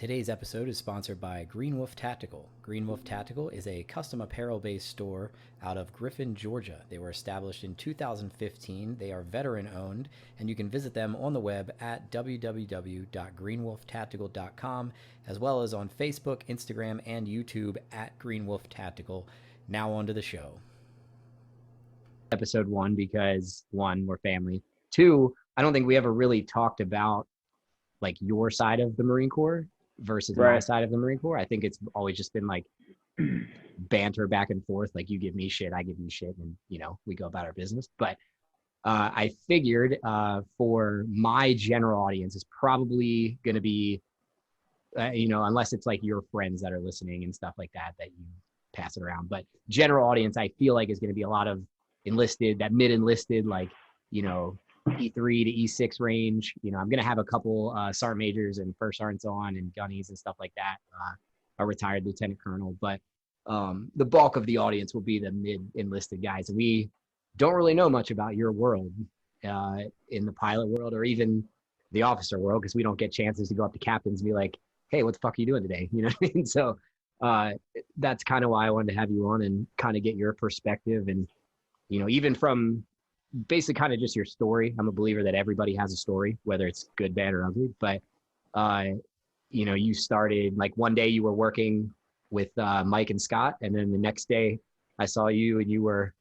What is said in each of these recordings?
Today's episode is sponsored by Green Wolf Tactical. Green Wolf Tactical is a custom apparel-based store out of Griffin, Georgia. They were established in 2015. They are veteran-owned, and you can visit them on the web at www.greenwolftactical.com, as well as on Facebook, Instagram, and YouTube at Green Wolf Tactical. Now on to the show. Episode 1 because 1, we're family. 2, I don't think we ever really talked about like your side of the Marine Corps versus my side of the Marine Corps. I think it's always just been like banter back and forth. Like you give me shit, I give you shit, and we go about our business. But I figured for my general audience is probably going to be, unless it's like your friends that are listening and stuff like that, that you pass it around. But general audience, I feel like is going to be a lot of enlisted, that mid-enlisted, like, E3 to E6 range. I'm going to have a couple sergeant majors and first sergeants on and gunnies and stuff like that. A retired lieutenant colonel, but the bulk of the audience will be the mid-enlisted guys. We don't really know much about your world in the pilot world or even the officer world, because we don't get chances to go up to captains and be like, hey, what the fuck are you doing today? You know what I mean? So that's kind of why I wanted to have you on and kind of get your perspective. And, even from basically kind of just your story. I'm a believer that everybody has a story, whether it's good, bad, or ugly. But, you started, like one day you were working with Mike and Scott, and then the next day I saw you and you were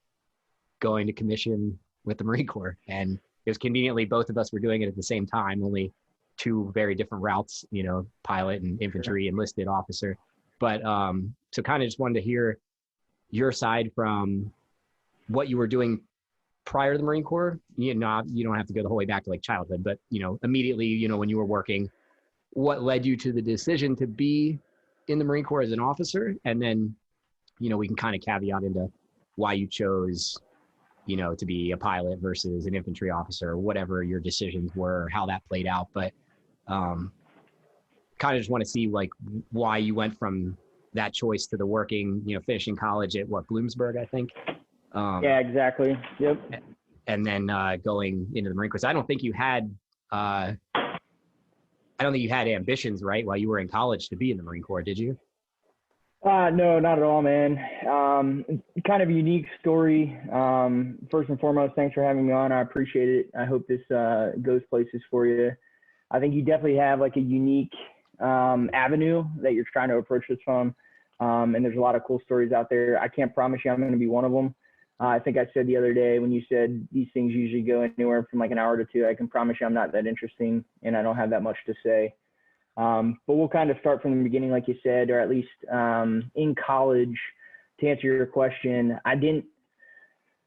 going to commission with the Marine Corps. And it was conveniently both of us were doing it at the same time, only two very different routes, pilot and infantry enlisted officer. But so kind of just wanted to hear your side from what you were doing prior to the Marine Corps. You don't have to go the whole way back to like childhood, but immediately, when you were working, what led you to the decision to be in the Marine Corps as an officer? And then, we can kind of caveat into why you chose, to be a pilot versus an infantry officer, or whatever your decisions were, how that played out. But kind of just want to see like why you went from that choice to the working, finishing college at Bloomsburg, I think. Yeah, exactly. Yep. And then going into the Marine Corps. I don't think you had ambitions, right, while you were in college to be in the Marine Corps, did you? No, not at all, man. Kind of a unique story. First and foremost, thanks for having me on. I appreciate it. I hope this goes places for you. I think you definitely have like a unique avenue that you're trying to approach this from. And there's a lot of cool stories out there. I can't promise you I'm going to be one of them. I think I said the other day when you said these things usually go anywhere from like an hour to 2, I can promise you I'm not that interesting and I don't have that much to say. But we'll kind of start from the beginning, like you said, or at least in college. To answer your question, I didn't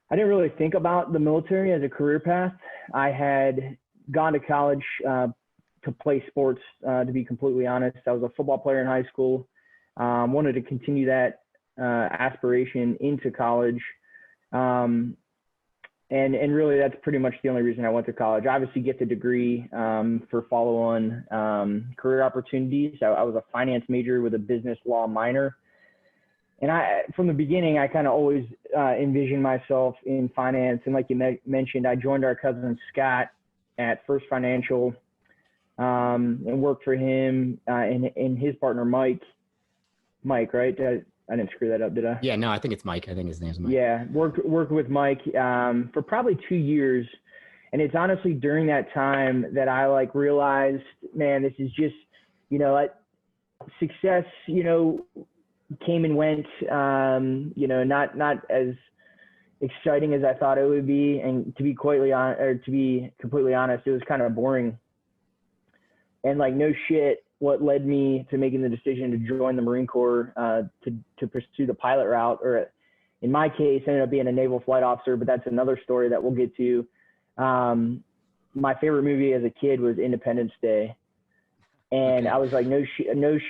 really think about the military as a career path. I had gone to college to play sports, to be completely honest. I was a football player in high school. Wanted to continue that aspiration into college. And really that's pretty much the only reason I went to college. I obviously get the degree for follow-on career opportunities. I was a finance major with a business law minor. And from the beginning, I kind of always envisioned myself in finance. And like you mentioned, I joined our cousin Scott at First Financial and worked for him and his partner, Mike, right? I didn't screw that up, did I? Yeah, no, I think it's Mike. I think his name's Mike. Yeah, worked with Mike for probably 2 years. And it's honestly during that time that I like realized, man, this is just, success, came and went, not as exciting as I thought it would be. And to be completely honest, it was kind of boring. And like, no shit, what led me to making the decision to join the Marine Corps to pursue the pilot route, or in my case, ended up being a naval flight officer, but that's another story that we'll get to. My favorite movie as a kid was Independence Day. And I was like, no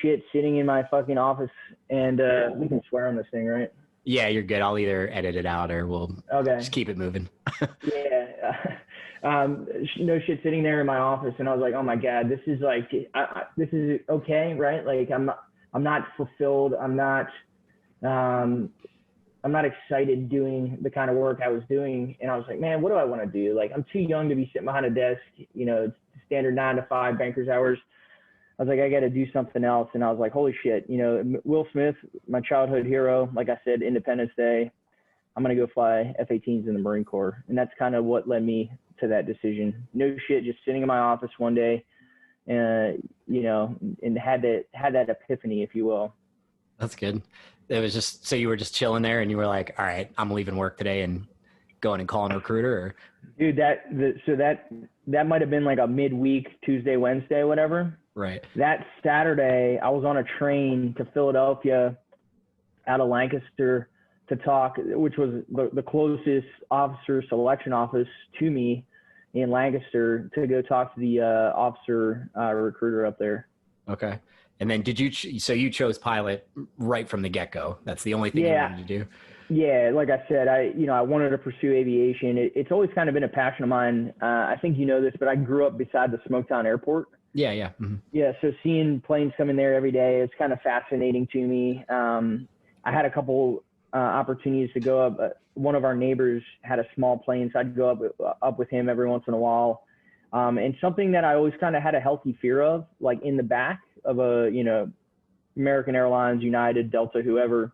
shit, sitting in my fucking office, and we can swear on this thing, right? Yeah, you're good. I'll either edit it out or we'll just keep it moving. Yeah. No shit, sitting there in my office, and I was like, oh my God, this is like, this is okay, right? Like I'm not fulfilled. I'm not excited doing the kind of work I was doing. And I was like, man, what do I want to do? Like, I'm too young to be sitting behind a desk, it's standard 9 to 5 banker's hours. I was like, I got to do something else. And I was like, holy shit, you know, Will Smith, my childhood hero, like I said, Independence Day, I'm going to go fly F-18s in the Marine Corps. And that's kind of what led me to that decision. No shit, just sitting in my office one day, you know, and had that epiphany, if you will. That's good. It was just, so you were just chilling there and you were like, all right, I'm leaving work today and going and calling a recruiter, or? Dude, that might've been like a midweek, Tuesday, Wednesday, whatever. Right. That Saturday, I was on a train to Philadelphia out of Lancaster to talk, which was the closest officer selection office to me in Lancaster, to go talk to the officer recruiter up there. Okay. And then so you chose pilot right from the get-go. That's the only thing you wanted to do. Yeah, like I said, I wanted to pursue aviation. It's always kind of been a passion of mine. I think you know this, but I grew up beside the Smoketown Airport. Yeah, yeah. Mm-hmm. Yeah, so seeing planes come in there every day is kind of fascinating to me. I had a couple opportunities to go up. One of our neighbors had a small plane, so I'd go up with him every once in a while. And something that I always kind of had a healthy fear of, like in the back of a, you know, American Airlines, United, Delta, whoever.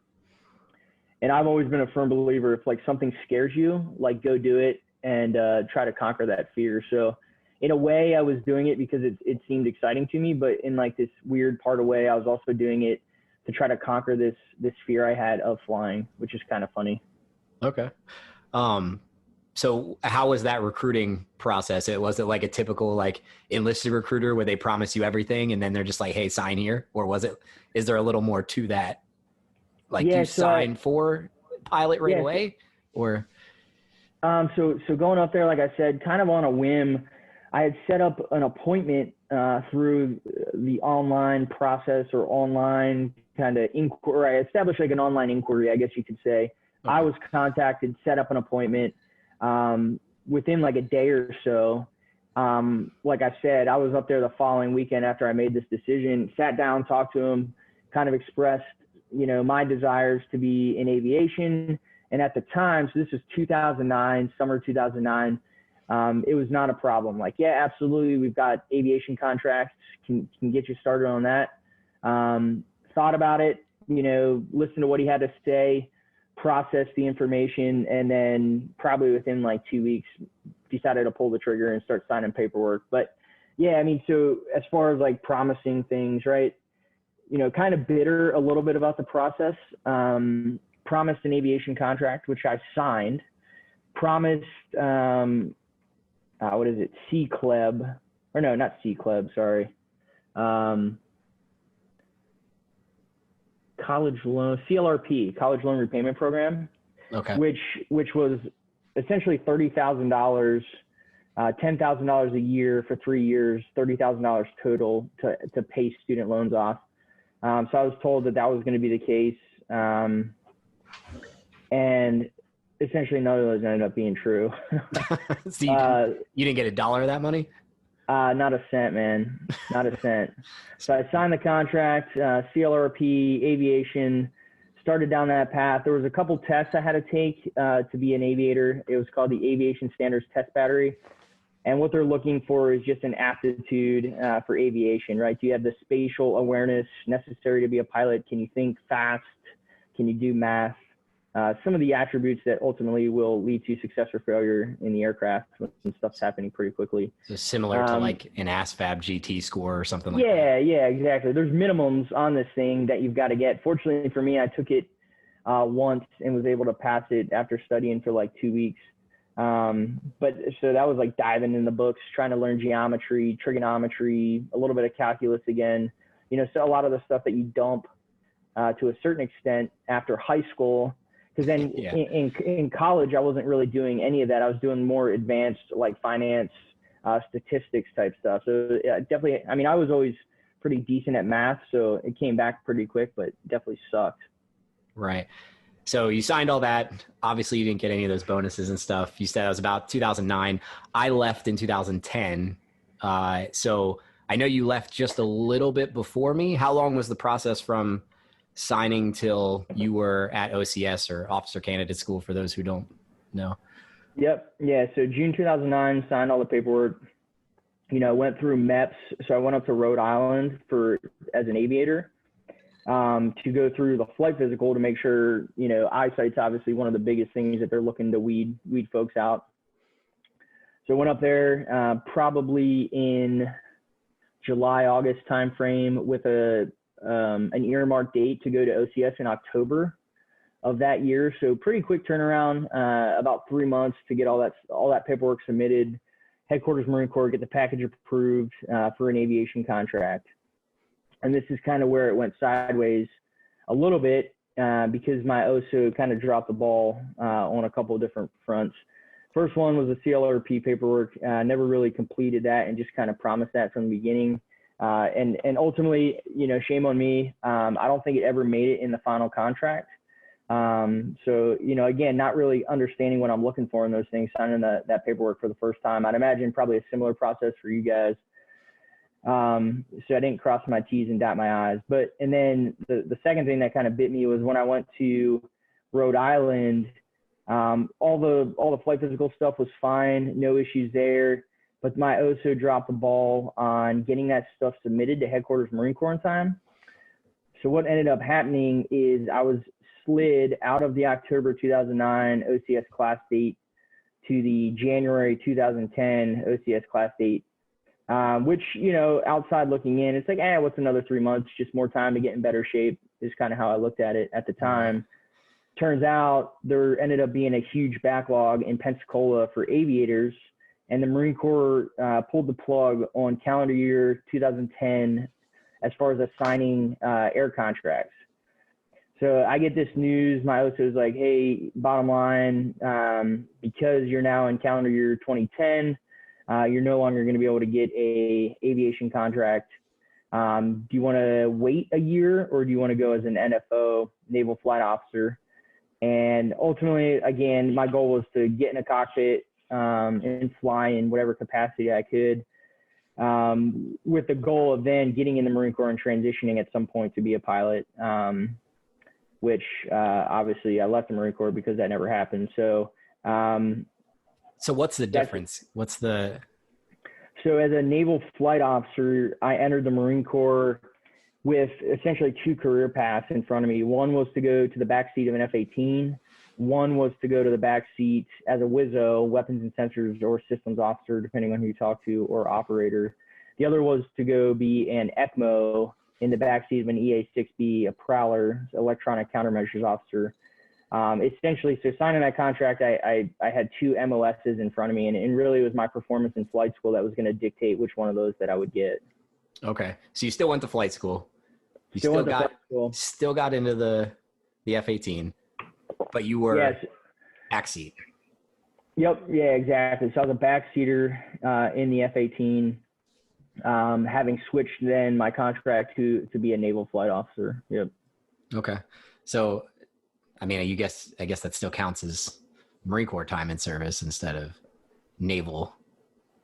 And I've always been a firm believer, if like something scares you, like go do it and try to conquer that fear. So in a way I was doing it because it seemed exciting to me, but in like this weird part of way, I was also doing it to try to conquer this fear I had of flying, which is kind of funny. Okay. So how was that recruiting process? Was it like a typical like enlisted recruiter where they promise you everything and then they're just like, hey, sign here? Or is there a little more to that? Like you sign for pilot right away, or? So going up there, like I said, kind of on a whim, I had set up an appointment through the online process or online kind of inquiry. I established like an online inquiry, I guess you could say. Okay. I was contacted, set up an appointment within like a day or so. Like I said, I was up there the following weekend after I made this decision, sat down, talked to him, kind of expressed, you know, my desires to be in aviation. And at the time, so this was 2009, summer 2009, it was not a problem. Like, yeah, absolutely. We've got aviation contracts, can get you started on that. Thought about it, you know, listened to what he had to say, processed the information, and then probably within like 2 weeks, decided to pull the trigger and start signing paperwork. But yeah, I mean, so as far as like promising things, right? You know, kind of bitter a little bit about the process. Promised an aviation contract, which I signed. Promised, what is it? C-Club, or no, not C-Club, sorry. College loan, CLRP, college loan repayment program. Okay. Which was essentially $30,000, $10,000 a year for 3 years, $30,000 total to pay student loans off. So I was told that was going to be the case. And essentially none of those ended up being true. So you didn't get a dollar of that money? Not a cent, man. Not a cent. So I signed the contract, CLRP, aviation, started down that path. There was a couple tests I had to take to be an aviator. It was called the Aviation Standards Test Battery. And what they're looking for is just an aptitude for aviation, right? Do you have the spatial awareness necessary to be a pilot? Can you think fast? Can you do math? Some of the attributes that ultimately will lead to success or failure in the aircraft when stuff's happening pretty quickly. So similar to like an ASVAB GT score or something like that. Yeah, exactly. There's minimums on this thing that you've got to get. Fortunately for me, I took it once and was able to pass it after studying for like 2 weeks. But so that was like diving in the books, trying to learn geometry, trigonometry, a little bit of calculus again. You know, so a lot of the stuff that you dump to a certain extent after high school. Because then in college, I wasn't really doing any of that. I was doing more advanced like finance, statistics type stuff. So yeah, definitely, I mean, I was always pretty decent at math, so it came back pretty quick, but definitely sucked. Right. So you signed all that. Obviously, you didn't get any of those bonuses and stuff. You said it was about 2009. I left in 2010. So I know you left just a little bit before me. How long was the process from signing till you were at OCS, or Officer Candidate School, for those who don't know? Yep. Yeah. So June 2009, signed all the paperwork. went through MEPS. So I went up to Rhode Island as an aviator to go through the flight physical to make sure, eyesight's obviously one of the biggest things that they're looking to weed folks out. So I went up there probably in July, August timeframe with an earmarked date to go to OCS in October of that year. So pretty quick turnaround, about 3 months to get all that paperwork submitted, Headquarters Marine Corps, get the package approved for an aviation contract. And this is kind of where it went sideways a little bit because my OSO kind of dropped the ball on a couple of different fronts. First one was the CLRP paperwork. Never really completed that and just kind of promised that from the beginning. And ultimately, shame on me. I don't think it ever made it in the final contract. So, again, not really understanding what I'm looking for in those things, signing that paperwork for the first time. I'd imagine probably a similar process for you guys. So I didn't cross my T's and dot my I's. And then the second thing that kind of bit me was when I went to Rhode Island. All the flight physical stuff was fine, no issues there. But my OSO dropped the ball on getting that stuff submitted to Headquarters Marine Corps in time. So what ended up happening is I was slid out of the October 2009 OCS class date to the January 2010 OCS class date, which, outside looking in, it's like, what's another 3 months? Just more time to get in better shape is kind of how I looked at it at the time. Turns out there ended up being a huge backlog in Pensacola for aviators, and the Marine Corps pulled the plug on calendar year 2010 as far as assigning air contracts. So I get this news. My OSO is like, hey, bottom line, because you're now in calendar year 2010, you're no longer going to be able to get a aviation contract. Do you want to wait a year or do you want to go as an NFO, Naval Flight Officer? And ultimately, again, my goal was to get in a cockpit and fly in whatever capacity I could, with the goal of then getting in the Marine Corps and transitioning at some point to be a pilot, which obviously I left the Marine Corps because that never happened. So what's the difference? So as a Naval Flight Officer, I entered the Marine Corps with essentially two career paths in front of me. One was to go to the backseat of an F-18. One was to go to the backseat as a WISO, weapons and sensors or systems officer, depending on who you talk to, or operator. The other was to go be an ECMO in the backseat of an EA-6B, a Prowler, electronic countermeasures officer. Essentially, so signing that contract, I had two MOSs in front of me, and really it was my performance in flight school that was going to dictate which one of those that I would get. Okay. So you still went to flight school. You still got into the F-18, but you were backseat. Yep. Yeah, exactly. So I was a backseater in the F-18, having switched then my contract to be a naval flight officer. Yep. Okay. So, I mean, I guess that still counts as Marine Corps time in service instead of naval.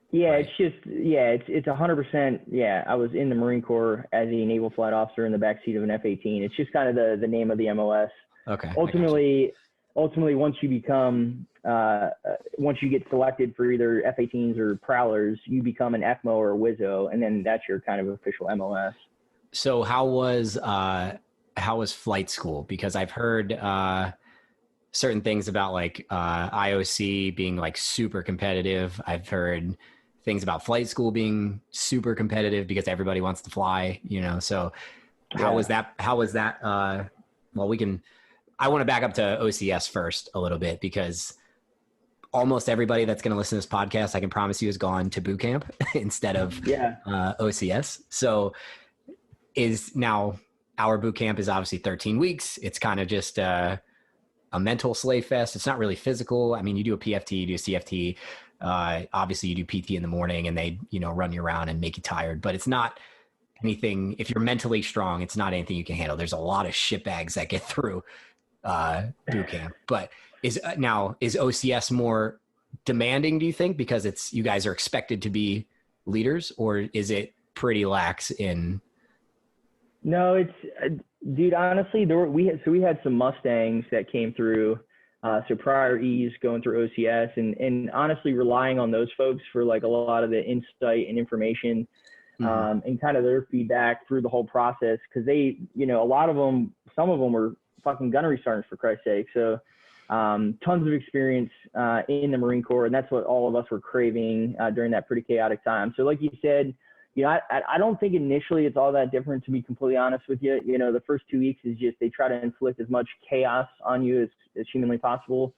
Yeah, right? It's 100%. Yeah, I was in the Marine Corps as a naval flight officer in the backseat of an F-18. It's just kind of the name of the MOS. Okay. Ultimately, once you become, once you get selected for either F-18s or Prowlers, you become an ECMO or a WISO, and then that's your kind of official MOS. So how was flight school? Because I've heard certain things about like IOC being like super competitive. I've heard things about flight school being super competitive because everybody wants to fly, so how was that? I want to back up to OCS first a little bit, because almost everybody that's going to listen to this podcast, I can promise you, has gone to boot camp instead of OCS. So now our boot camp is obviously 13 weeks. It's kind of just a mental slave fest. It's not really physical. I mean, you do a PFT, you do a CFT. Obviously you do PT in the morning and they, run you around and make you tired, but it's not anything. If you're mentally strong, it's not anything you can handle. There's a lot of shitbags that get through boot camp. But is OCS more demanding, do you think, because you guys are expected to be leaders, or is it pretty lax in? No, it's dude, honestly, we had some Mustangs that came through So prior E's going through OCS, and honestly relying on those folks for like a lot of the insight and information, and kind of their feedback through the whole process. Cause they, a lot of them, some of them were fucking gunnery sergeants, for Christ's sake. So tons of experience in the Marine Corps, and that's what all of us were craving during that pretty chaotic time. So like you said, I don't think initially it's all that different, to be completely honest with you. The first 2 weeks is just they try to inflict as much chaos on you as humanly possible.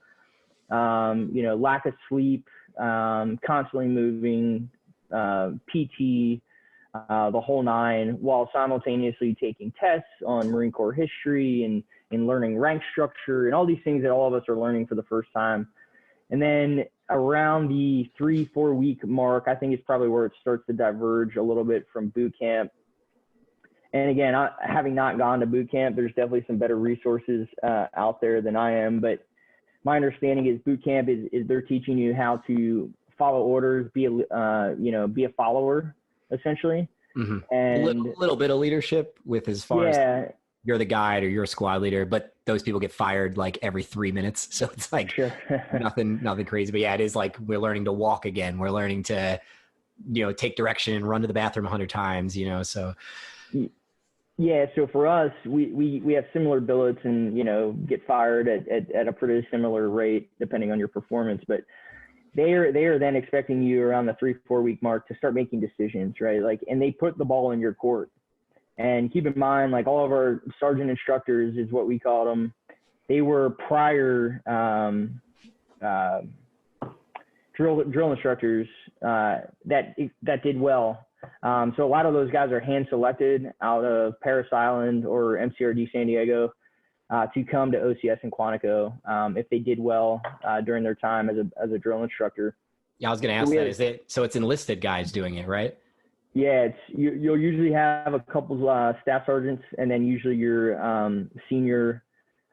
Lack of sleep, constantly moving, PT, the whole nine, while simultaneously taking tests on Marine Corps history and learning rank structure and all these things that all of us are learning for the first time. And then around the 3-4 week mark, I think is probably where it starts to diverge a little bit from boot camp. And again, having not gone to boot camp, there's definitely some better resources out there than I am. But my understanding is boot camp is they're teaching you how to follow orders, be a follower, essentially. And a little bit of leadership with as far as you're the guide or you're a squad leader, but those people get fired like every 3 minutes. So it's like nothing crazy, but yeah, it is like, we're learning to walk again. We're learning to, take direction and run to the bathroom 100 times, so. Yeah. So for us, we have similar billets and, get fired at a pretty similar rate, depending on your performance, but they are then expecting you around the 3-4 week mark to start making decisions, right? Like, and they put the ball in your court. And keep in mind, like all of our sergeant instructors is what we call them. They were prior drill instructors that did well. So a lot of those guys are hand selected out of Paris Island or MCRD San Diego to come to OCS in Quantico if they did well during their time as a drill instructor. Yeah, I was going to ask so it's enlisted guys doing it, right? Yeah, you'll usually have a couple staff sergeants, and then usually your senior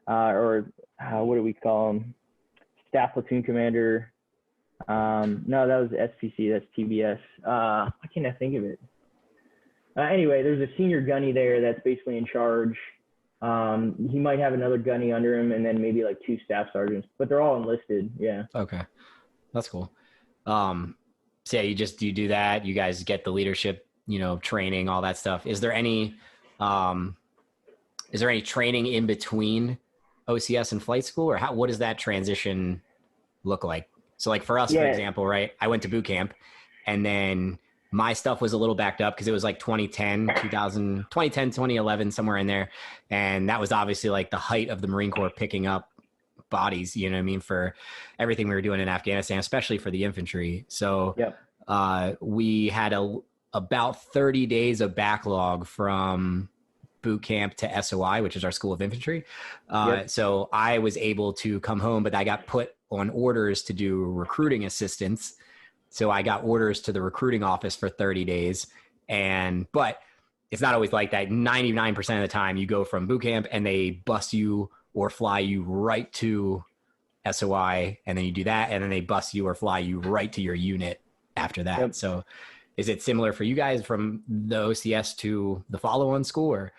or what do we call them? Staff platoon commander. No, that was SPC. That's TBS. I can't think of it. Anyway, there's a senior gunny there that's basically in charge. He might have another gunny under him, and then maybe like 2 staff sergeants, but they're all enlisted. Yeah. Okay, that's cool. So yeah, you do that. You guys get the leadership, training, all that stuff. Is there any training in between OCS and flight school, or what does that transition look like? So like for us, for example, right, I went to boot camp, and then my stuff was a little backed up because it was like 2010, 2011, somewhere in there. And that was obviously like the height of the Marine Corps picking up bodies, for everything we were doing in Afghanistan, especially for the infantry. So we had about 30 days of backlog from boot camp to SOI, which is our School of Infantry. So I was able to come home, but I got put on orders to do recruiting assistance. So I got orders to the recruiting office for 30 days. But it's not always like that. 99% of the time you go from boot camp and they bus you or fly you right to SOI, and then you do that, and then they bus you or fly you right to your unit after that. So is it similar for you guys from the OCS to the follow-on school, or?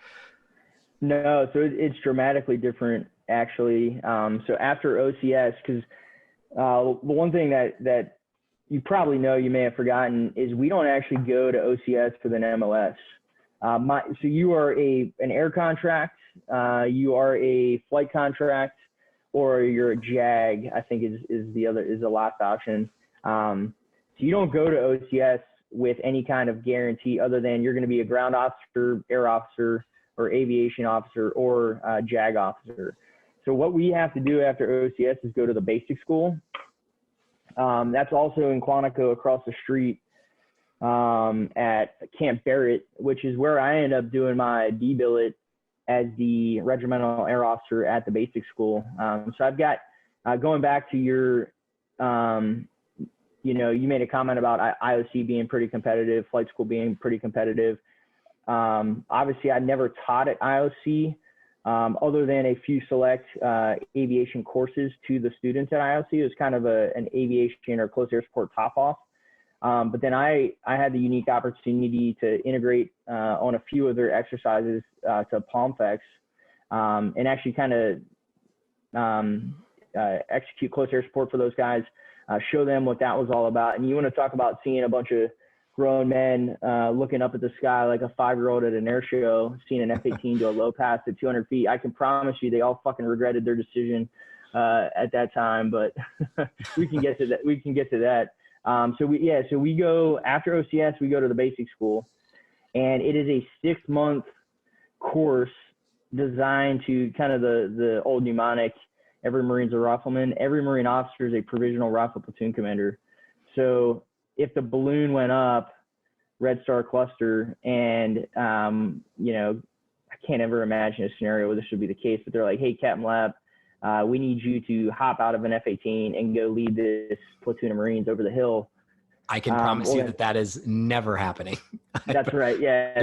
No, so it's dramatically different, actually. So after OCS, because the one thing that you probably know, you may have forgotten, is we don't actually go to OCS for an MOS. So you are an air contract, you are a flight contract, or you're a JAG, I think is the last option. So you don't go to OCS with any kind of guarantee other than you're going to be a ground officer, air officer, or aviation officer, or JAG officer. So what we have to do after OCS is go to the basic school. That's also in Quantico across the street at Camp Barrett, which is where I ended up doing my D-billet as the regimental air officer at the basic school. So I've got, going back to your, you made a comment about IOC being pretty competitive, flight school being pretty competitive. Obviously, I never taught at IOC other than a few select aviation courses to the students at IOC. It was kind of an aviation or close air support top-off. But then I had the unique opportunity to integrate on a few of their exercises to PalmFX, and actually kind of execute close air support for those guys, show them what that was all about. And you want to talk about seeing a bunch of grown men looking up at the sky like a 5-year-old at an air show, seeing an F-18 do a low pass at 200 feet. I can promise you they all fucking regretted their decision at that time, but we can get to that. So we go after OCS, we go to the basic school, and it is a 6-month course designed to kind of the old mnemonic, every Marine's a rifleman, every Marine officer is a provisional rifle platoon commander. So if the balloon went up, Red Star cluster, and, I can't ever imagine a scenario where this would be the case, but they're like, hey, Captain Lapp, we need you to hop out of an F-18 and go lead this platoon of Marines over the hill. I can promise you that is never happening. That's right. Yeah.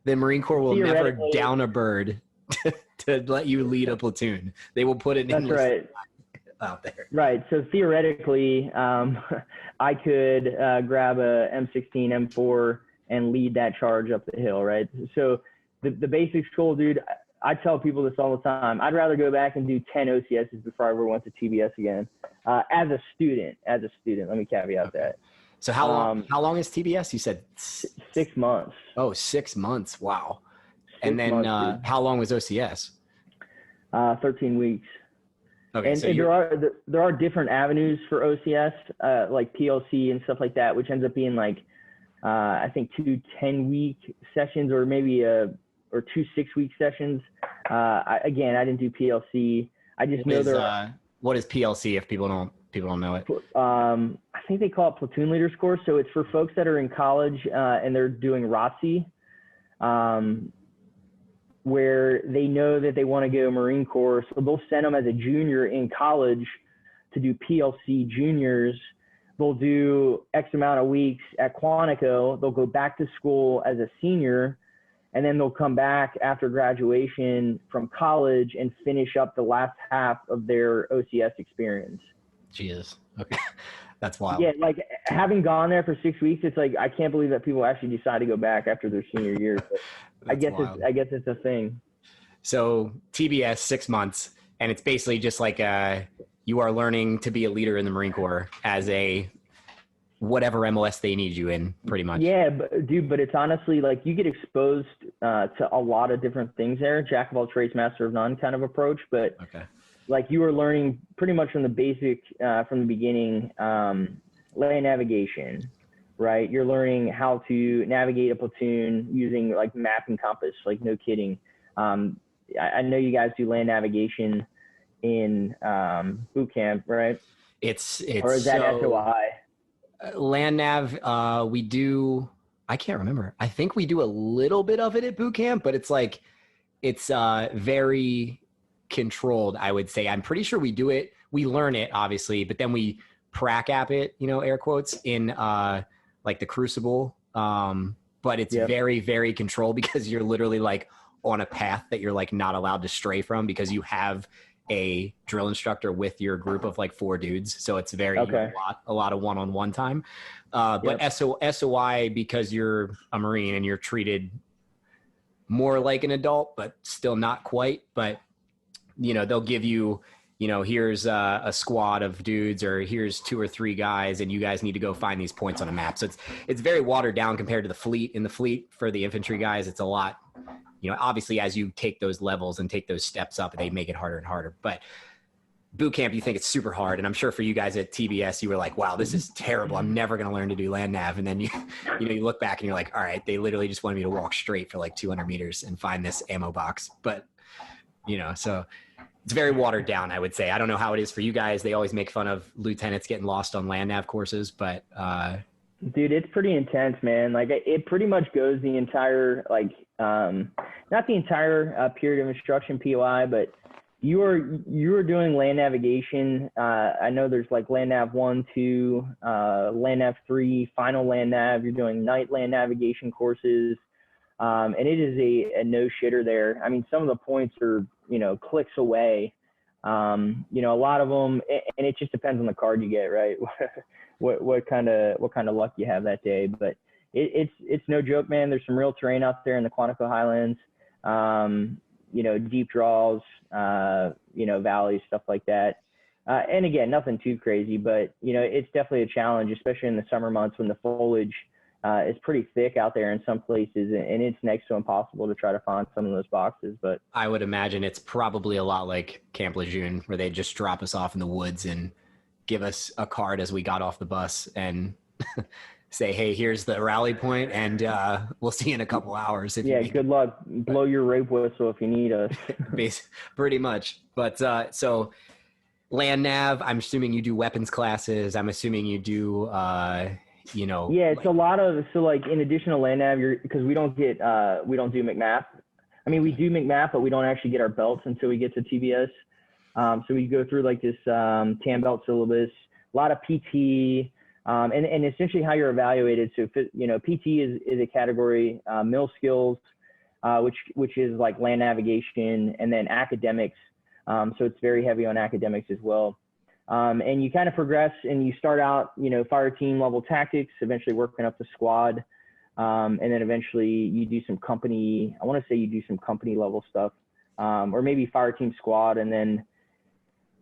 The Marine Corps will never down a bird to let you lead a platoon. They will put it in out there. Right. So theoretically, I could grab a M16, M4 and lead that charge up the hill. Right. So the basic school, dude, I tell people this all the time. I'd rather go back and do 10 OCSs before I ever went to TBS again. As a student, let me caveat that. So how long is TBS? You said 6 months. Oh, 6 months. Wow. And then how long was OCS? 13 weeks. Okay. And, there are different avenues for OCS, like PLC and stuff like that, which ends up being like, I think 2 10-week sessions or maybe or 2 6-week sessions. I didn't do PLC. I just know what is PLC if people don't know it? I think they call it platoon leaders course. So it's for folks that are in college and they're doing ROTC, where they know that they want to go Marine Corps. So they'll send them as a junior in college to do PLC juniors. They'll do X amount of weeks at Quantico. They'll go back to school as a senior, and then they'll come back after graduation from college and finish up the last half of their OCS experience. Jesus. Okay. That's wild. Yeah, like having gone there for 6 weeks, it's like I can't believe that people actually decide to go back after their senior year. But I guess it's a thing. So TBS 6 months, and it's basically just like you are learning to be a leader in the Marine Corps as a whatever MOS they need you in, pretty much. Yeah, but it's honestly like you get exposed to a lot of different things there. Jack of all trades, master of none kind of approach, but. Okay. Like you are learning pretty much from the basic, from the beginning, land navigation, right? You're learning how to navigate a platoon using like map and compass, like no kidding. I know you guys do land navigation in boot camp, right? It's or is that SOI? Land nav, we do, I can't remember. I think we do a little bit of it at boot camp, but it's like, it's very controlled, I would say. I'm pretty sure we do it. We learn it, obviously, but then we prac app it, air quotes, in like the Crucible. But it's very, very controlled because you're literally like on a path that you're like not allowed to stray from because you have a drill instructor with your group of like 4 dudes. So it's very a lot of one-on-one time. But SOI, because you're a Marine and you're treated more like an adult, but still not quite. But they'll give you, here's a squad of dudes, or here's 2 or 3 guys, and you guys need to go find these points on a map. So it's very watered down compared to the fleet. In the fleet, for the infantry guys, it's a lot, obviously as you take those levels and take those steps up, they make it harder and harder. But boot camp, you think it's super hard. And I'm sure for you guys at TBS, you were like, wow, this is terrible. I'm never going to learn to do land nav. And then you look back and you're like, all right, they literally just wanted me to walk straight for like 200 meters and find this ammo box. But, so it's very watered down, I would say. I don't know how it is for you guys. They always make fun of lieutenants getting lost on land nav courses, but dude, it's pretty intense, man. Like it pretty much goes the entire, like, not the entire period of instruction POI, but you are doing land navigation. I know there's like land nav 1, 2, land nav 3, final land nav. You're doing night land navigation courses. And it is a no shitter there. I mean, some of the points are, clicks away. A lot of them, and it just depends on the card you get, right? what kind of luck you have that day. But it's no joke, man. There's some real terrain out there in the Quantico Highlands. deep draws, valleys, stuff like that. And again, nothing too crazy, but it's definitely a challenge, especially in the summer months when the foliage is pretty thick out there in some places, and it's next to impossible to try to find some of those boxes. But I would imagine it's probably a lot like Camp Lejeune, where they just drop us off in the woods and give us a card as we got off the bus and say, hey, here's the rally point, and we'll see you in a couple hours. Good luck. Blow your rape whistle if you need us. Pretty much. But so land nav, I'm assuming you do weapons classes. I'm assuming you do, it's a lot of, in addition to land nav, because we don't do McMath. I mean, we do McMath, but we don't actually get our belts until we get to TBS. So we go through this TAM belt syllabus, a lot of PT, and essentially how you're evaluated. So, PT is a category, mill skills, which is like land navigation, and then academics. So it's very heavy on academics as well. And you kind of progress, and you start out, fire team level tactics, eventually working up to squad. And then eventually you do some company, I want to say you do some company level stuff, or maybe fire team squad. And then,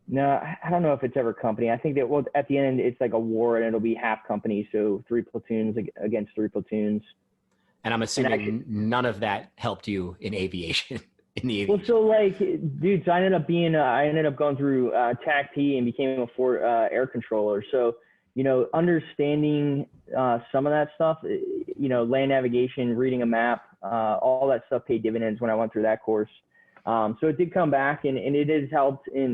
no, I don't know if it's ever company. I think that, at the end, it's like a war, and it'll be half company. So 3 platoons against 3 platoons. And I'm assuming none of that helped you in aviation. Well, so dude, so I ended up going through TAC P and became a air controller. So, understanding some of that stuff, land navigation, reading a map, all that stuff paid dividends when I went through that course. So it did come back, and it has helped in,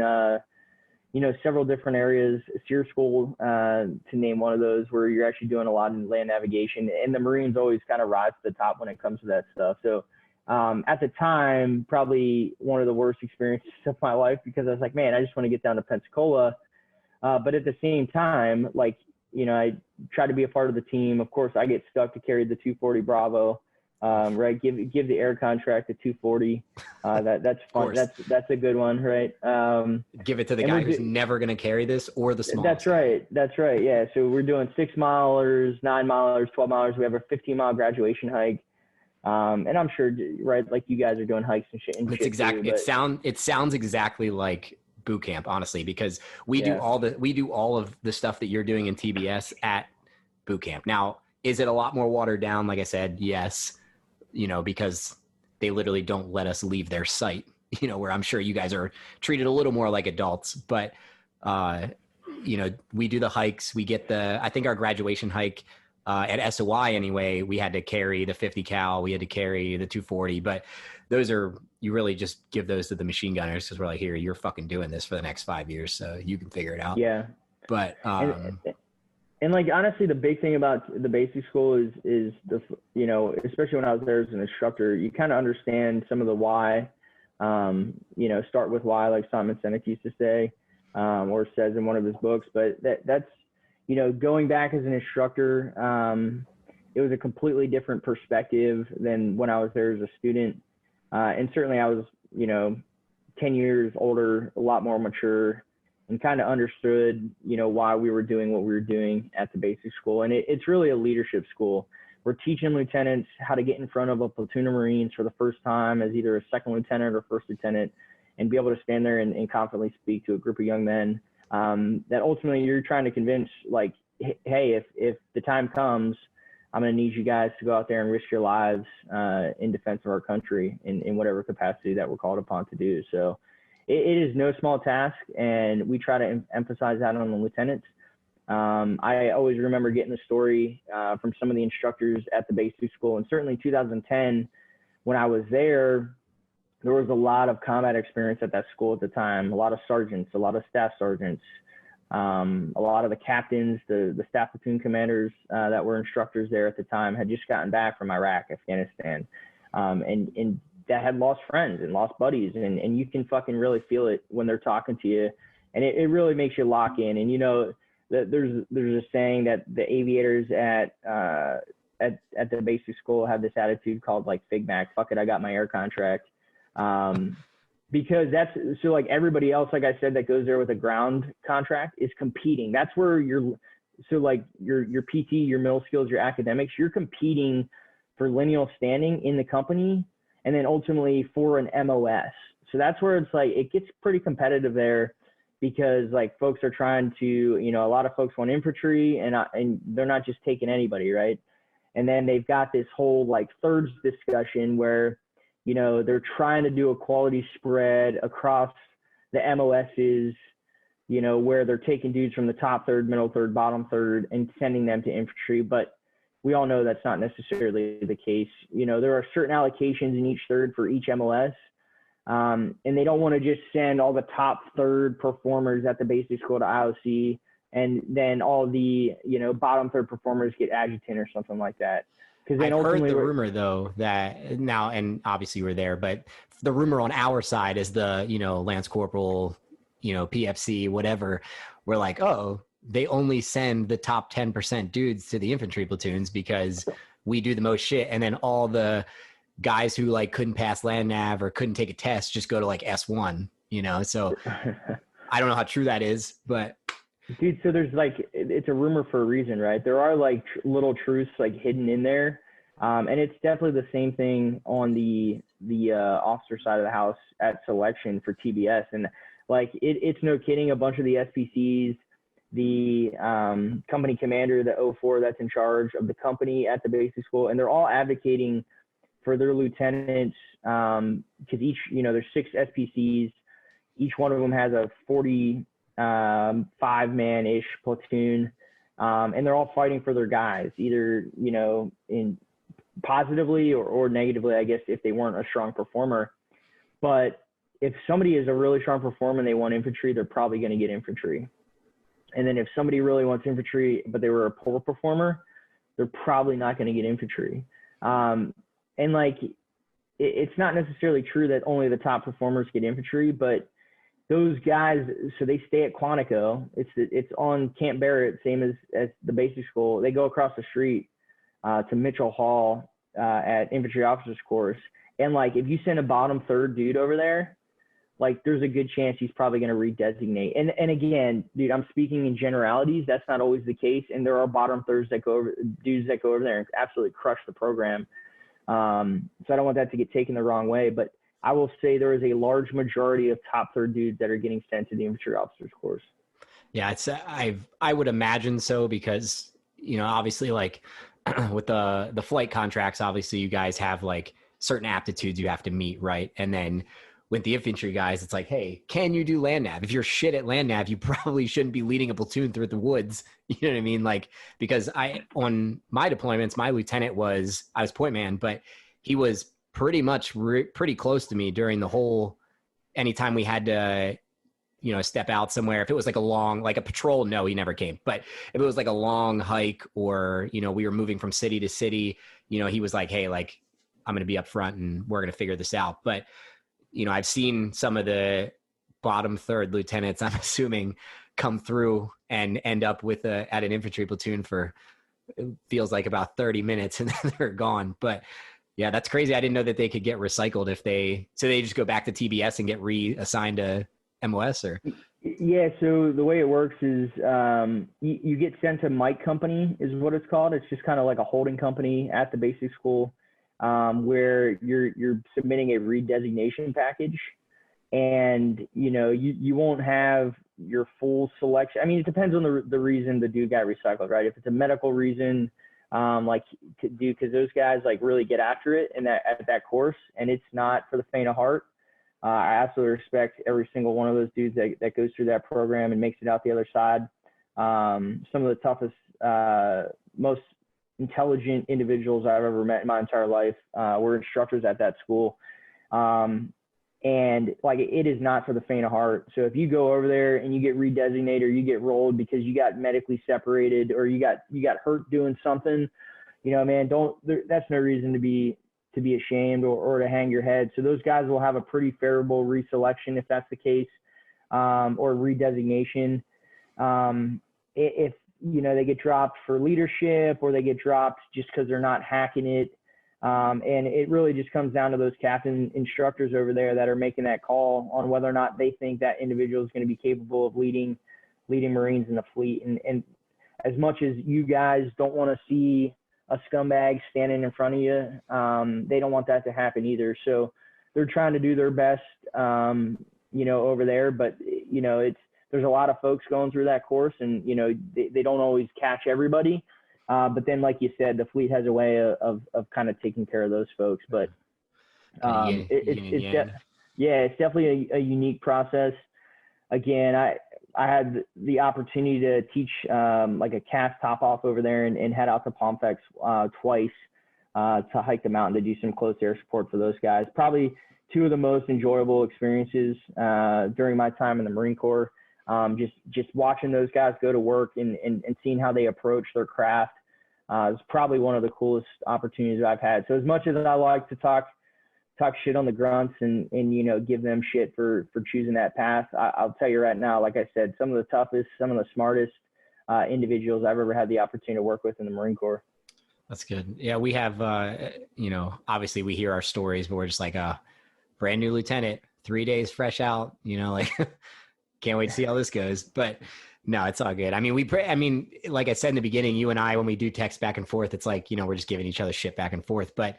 several different areas. SEER school, to name one of those, where you're actually doing a lot in land navigation, and the Marines always kind of rise to the top when it comes to that stuff. So at the time, probably one of the worst experiences of my life, because I was like, man, I just want to get down to Pensacola. But at the same time, I try to be a part of the team. Of course, I get stuck to carry the 240 Bravo, right? Give the air contract to 240. That's fun. That's a good one, right? Give it to the guy who's never going to carry this, or the small. That's right. Yeah. So we're doing 6 milers, 9 milers, 12 milers. We have a 15-mile graduation hike. And I'm sure, right, like you guys are doing hikes and shit. It's exactly. Too, it sounds exactly like boot camp, honestly, because we do all of the stuff that you're doing in TBS at boot camp. Now, is it a lot more watered down? Like I said, yes, because they literally don't let us leave their site, where I'm sure you guys are treated a little more like adults, but, we do the hikes. We get I think our graduation hike, at SOI anyway, we had to carry the 50 cal, we had to carry the 240, but you really just give those to the machine gunners, because we're like, here, you're fucking doing this for the next 5 years, so you can figure it out. Yeah. But and honestly, the big thing about the basic school is especially when I was there as an instructor, you kind of understand some of the why. Start with why, like Simon Sinek used to say, or says in one of his books. But that's going back as an instructor, it was a completely different perspective than when I was there as a student. And certainly I was, 10 years older, a lot more mature, and kind of understood, why we were doing what we were doing at the basic school. And it's really a leadership school. We're teaching lieutenants how to get in front of a platoon of Marines for the first time as either a second lieutenant or first lieutenant, and be able to stand there and confidently speak to a group of young men. That ultimately you're trying to convince, hey, if the time comes, I'm going to need you guys to go out there and risk your lives in defense of our country in whatever capacity that we're called upon to do. So it is no small task, and we try to emphasize that on the lieutenants. I always remember getting the story from some of the instructors at the basic school, and certainly 2010, when I was there was a lot of combat experience at that school at the time, a lot of sergeants, a lot of staff sergeants, a lot of the captains, the staff platoon commanders that were instructors there at the time had just gotten back from Iraq, Afghanistan, and that had lost friends and lost buddies, and you can fucking really feel it when they're talking to you, and it really makes you lock in. And there's a saying that the aviators at the basic school have this attitude called Fig Mac, fuck it, I got my air contract. Because that's so everybody else, like I said, that goes there with a ground contract is competing. That's where your PT, your middle skills, your academics, you're competing for lineal standing in the company. and then ultimately for an MOS. So that's where it's like it gets pretty competitive there, because like folks are trying to, you know, a lot of folks want infantry, and they're not just taking anybody, right? And then they've got this whole like thirds discussion where, you know, they're trying to do a quality spread across the MOSs, you know, where they're taking dudes from the top third, middle third, bottom third, and sending them to infantry. But we all know that's not necessarily the case. You know, there are certain allocations in each third for each MOS. And they don't want to just send all the top third performers at the basic school to IOC, and then all the, you know, bottom third performers get adjutant or something like that. Because I've heard the rumor though that now, and obviously we're there, but the rumor on our side is the, you know, Lance Corporal, you know, PFC, whatever. We're like, oh, they only send the top 10% dudes to the infantry platoons because we do the most shit, and then all the guys who like couldn't pass land nav or couldn't take a test just go to like S1, you know? So I don't know how true that is, but dude, so there's like, it's a rumor for a reason, right? There are like little truths like hidden in there. And it's definitely the same thing on the officer side of the house at selection for TBS. And like, it's no kidding, a bunch of the SPCs, the company commander, the 04 that's in charge of the company at the basic school, and they're all advocating for their lieutenants, because each, you know, there's 6 SPCs. Each one of them has a 45-man-ish platoon, and they're all fighting for their guys, either, you know, in positively or negatively, I guess, if they weren't a strong performer. But if somebody is a really strong performer and they want infantry, they're probably going to get infantry. And then if somebody really wants infantry, but they were a poor performer, they're probably not going to get infantry. And like, it's not necessarily true that only the top performers get infantry, but those guys, so they stay at Quantico. It's on Camp Barrett, same as the basic school. They go across the street to Mitchell Hall at infantry officers course. And like, if you send a bottom third dude over there, like there's a good chance he's probably going to redesignate. And again, dude, I'm speaking in generalities. That's not always the case. And there are bottom thirds that dudes that go over there and absolutely crush the program. So I don't want that to get taken the wrong way, but I will say there is a large majority of top third dudes that are getting sent to the infantry officers course. Yeah, I would imagine so, because, you know, obviously like with the flight contracts, obviously you guys have like certain aptitudes you have to meet, right? And then with the infantry guys, it's like, hey, can you do land nav? If you're shit at land nav, you probably shouldn't be leading a platoon through the woods. You know what I mean? Like, because on my deployments, my lieutenant I was point man, but he was pretty much pretty close to me during the whole, anytime we had to, you know, step out somewhere. If it was like a long, like a patrol, no, he never came. But if it was like a long hike, or, you know, we were moving from city to city, you know, he was like, hey, like, I'm going to be up front and we're going to figure this out. But, you know, I've seen some of the bottom third lieutenants, I'm assuming, come through and end up at an infantry platoon for, it feels like about 30 minutes and then they're gone. But yeah, that's crazy. I didn't know that they could get recycled so they just go back to TBS and get reassigned to MOS, or? Yeah, so the way it works is you get sent to Mike Company is what it's called. It's just kind of like a holding company at the basic school, where you're submitting a redesignation package, and you know you won't have your full selection. I mean, it depends on the reason the dude got recycled, right? If it's a medical reason, like because those guys like really get after it at that course, and it's not for the faint of heart. I absolutely respect every single one of those dudes that goes through that program and makes it out the other side. Some of the toughest, most intelligent individuals I've ever met in my entire life were instructors at that school. And like, it is not for the faint of heart. So if you go over there and you get redesignated or you get rolled because you got medically separated or you got hurt doing something, you know, man, that's no reason to be ashamed or to hang your head. So those guys will have a pretty favorable reselection if that's the case, or redesignation. If, you know, they get dropped for leadership or they get dropped just because they're not hacking it. And it really just comes down to those captain instructors over there that are making that call on whether or not they think that individual is going to be capable of leading Marines in the fleet. And as much as you guys don't want to see a scumbag standing in front of you. They don't want that to happen either. So they're trying to do their best, over there. But, there's a lot of folks going through that course, and, they don't always catch everybody. But then, like you said, the fleet has a way of kind of taking care of those folks. But it's definitely a unique process. Again, I had the opportunity to teach like a cast top off over there and head out to Pompex twice to hike the mountain to do some close air support for those guys. Probably two of the most enjoyable experiences during my time in the Marine Corps. Just watching those guys go to work and seeing how they approach their craft is probably one of the coolest opportunities I've had. So as much as I like to talk shit on the grunts and give them shit for choosing that path, I'll tell you right now, like I said, some of the toughest, some of the smartest individuals I've ever had the opportunity to work with in the Marine Corps. That's good. Yeah, we have, obviously we hear our stories, but we're just like a brand new lieutenant, 3 days fresh out, like can't wait to see how this goes. But no, it's all good. I mean, like I said in the beginning, you and I, when we do text back and forth, it's like, we're just giving each other shit back and forth. But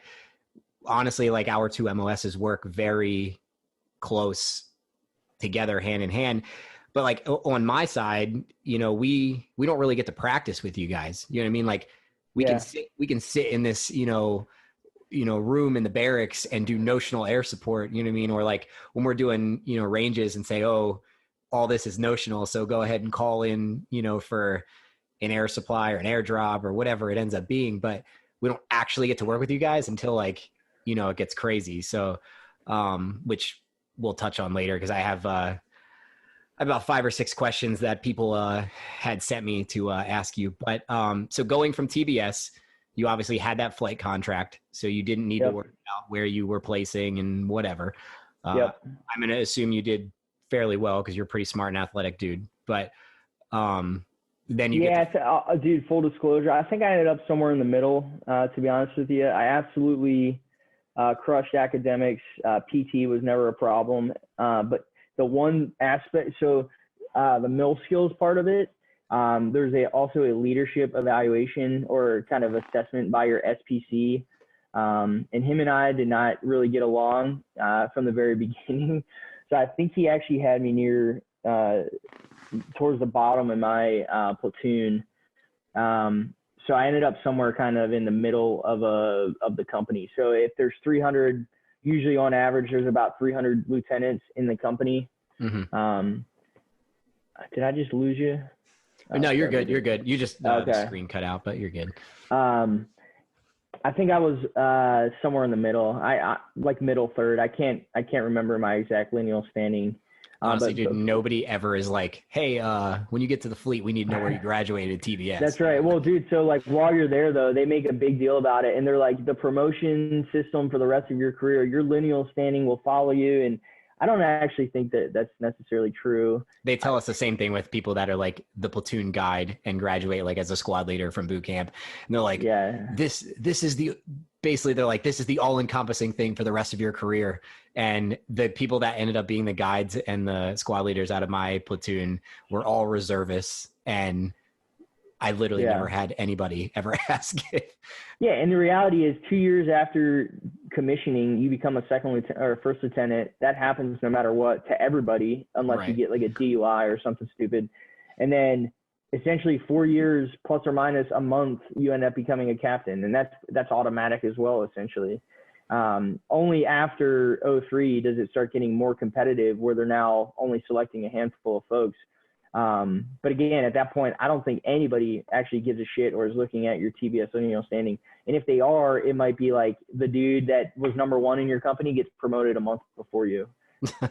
honestly, like our two MOSs work very close together, hand in hand. But like on my side, we don't really get to practice with you guys. You know what I mean? Like we can sit in this, room in the barracks and do notional air support. You know what I mean? Or like when we're doing, ranges and say, oh, all this is notional, so go ahead and call in, for an air supply or an airdrop or whatever it ends up being. But we don't actually get to work with you guys until like, it gets crazy. So, which we'll touch on later, because I have about 5 or 6 questions that people had sent me to ask you. But so going from TBS, you obviously had that flight contract, so you didn't need to worry about where you were placing and whatever. I'm going to assume you did fairly well because you're a pretty smart and athletic dude. But then you dude, full disclosure, I think I ended up somewhere in the middle, to be honest with you. I absolutely crushed academics. PT was never a problem. But the one aspect, so the mill skills part of it, there's also a leadership evaluation or kind of assessment by your SPC. And him and I did not really get along from the very beginning. So I think he actually had me near towards the bottom of my platoon. So I ended up somewhere kind of in the middle of the company. So if there's 300, usually on average, there's about 300 lieutenants in the company. Mm-hmm. Did I just lose you? No, you're good. You're good. You just the screen cut out, but you're good. I think I was somewhere in the middle. I like middle third. I can't remember my exact lineal standing. Honestly, dude, nobody ever is like, hey, when you get to the fleet, we need to know where you graduated TBS. That's right. Well, dude, so like while you're there, though, they make a big deal about it. And they're like, the promotion system for the rest of your career, your lineal standing will follow you. And I don't actually think that that's necessarily true. They tell us the same thing with people that are like the platoon guide and graduate like as a squad leader from boot camp. And they're like, this is the, basically they're like, this is the all encompassing thing for the rest of your career. And the people that ended up being the guides and the squad leaders out of my platoon were all reservists. And I literally never had anybody ever ask it. Yeah. And the reality is 2 years after commissioning, you become a second lieutenant or first lieutenant. That happens no matter what to everybody, unless you get like a DUI or something stupid. And then essentially 4 years plus or minus a month, you end up becoming a captain. And that's automatic as well, essentially. Only after 03 does it start getting more competitive, where they're now only selecting a handful of folks. But again, at that point, I don't think anybody actually gives a shit or is looking at your TBS lineal standing. And if they are, it might be like the dude that was number one in your company gets promoted a month before you.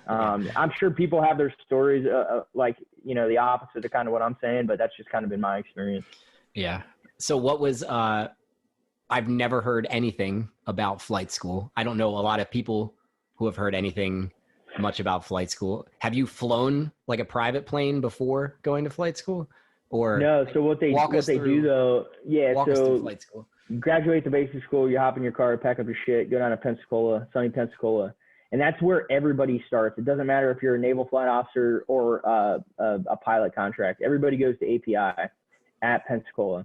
I'm sure people have their stories, like, the opposite of kind of what I'm saying, but that's just kind of been my experience. Yeah. So what was, I've never heard anything about flight school. I don't know a lot of people who have heard anything much about flight school. Have you flown like a private plane before going to flight school? Or no? So what they do though, so flight school. You graduate the basic school, you hop in your car, pack up your shit, go down to Pensacola, sunny Pensacola, and that's where everybody starts. It doesn't matter if you're a naval flight officer or a pilot contract. Everybody goes to API at Pensacola.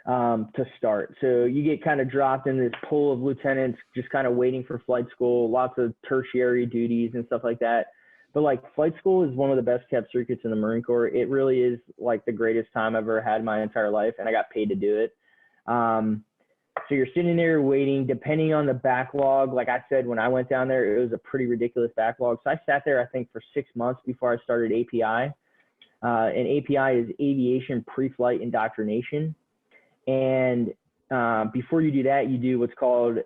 to start. So you get kind of dropped in this pool of lieutenants, just kind of waiting for flight school, lots of tertiary duties and stuff like that. But like flight school is one of the best kept secrets in the Marine Corps. It really is like the greatest time I've ever had in my entire life, and I got paid to do it. So you're sitting there waiting, depending on the backlog. Like I said, when I went down there, it was a pretty ridiculous backlog. So I sat there, I think, for 6 months before I started API. And API is Aviation Pre-Flight Indoctrination. And before you do that, you do what's called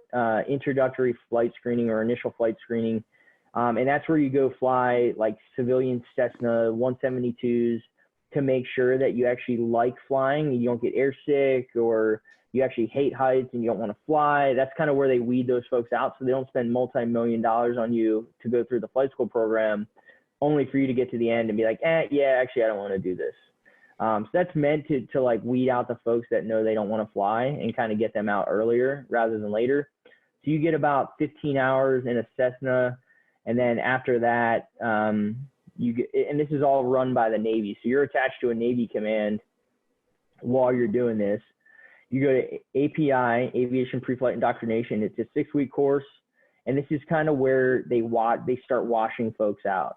introductory flight screening or initial flight screening. And that's where you go fly like civilian Cessna 172s to make sure that you actually like flying and you don't get airsick, or you actually hate heights and you don't want to fly. That's kind of where they weed those folks out, so they don't spend multi-million dollars on you to go through the flight school program only for you to get to the end and be like, yeah, actually I don't want to do this. So that's meant to like weed out the folks that know they don't want to fly and kind of get them out earlier rather than later. So you get about 15 hours in a Cessna, and then after that, you get, and this is all run by the Navy. So you're attached to a Navy command while you're doing this. You go to API, Aviation Pre-Flight Indoctrination. It's a 6-week course, and this is kind of where they start washing folks out.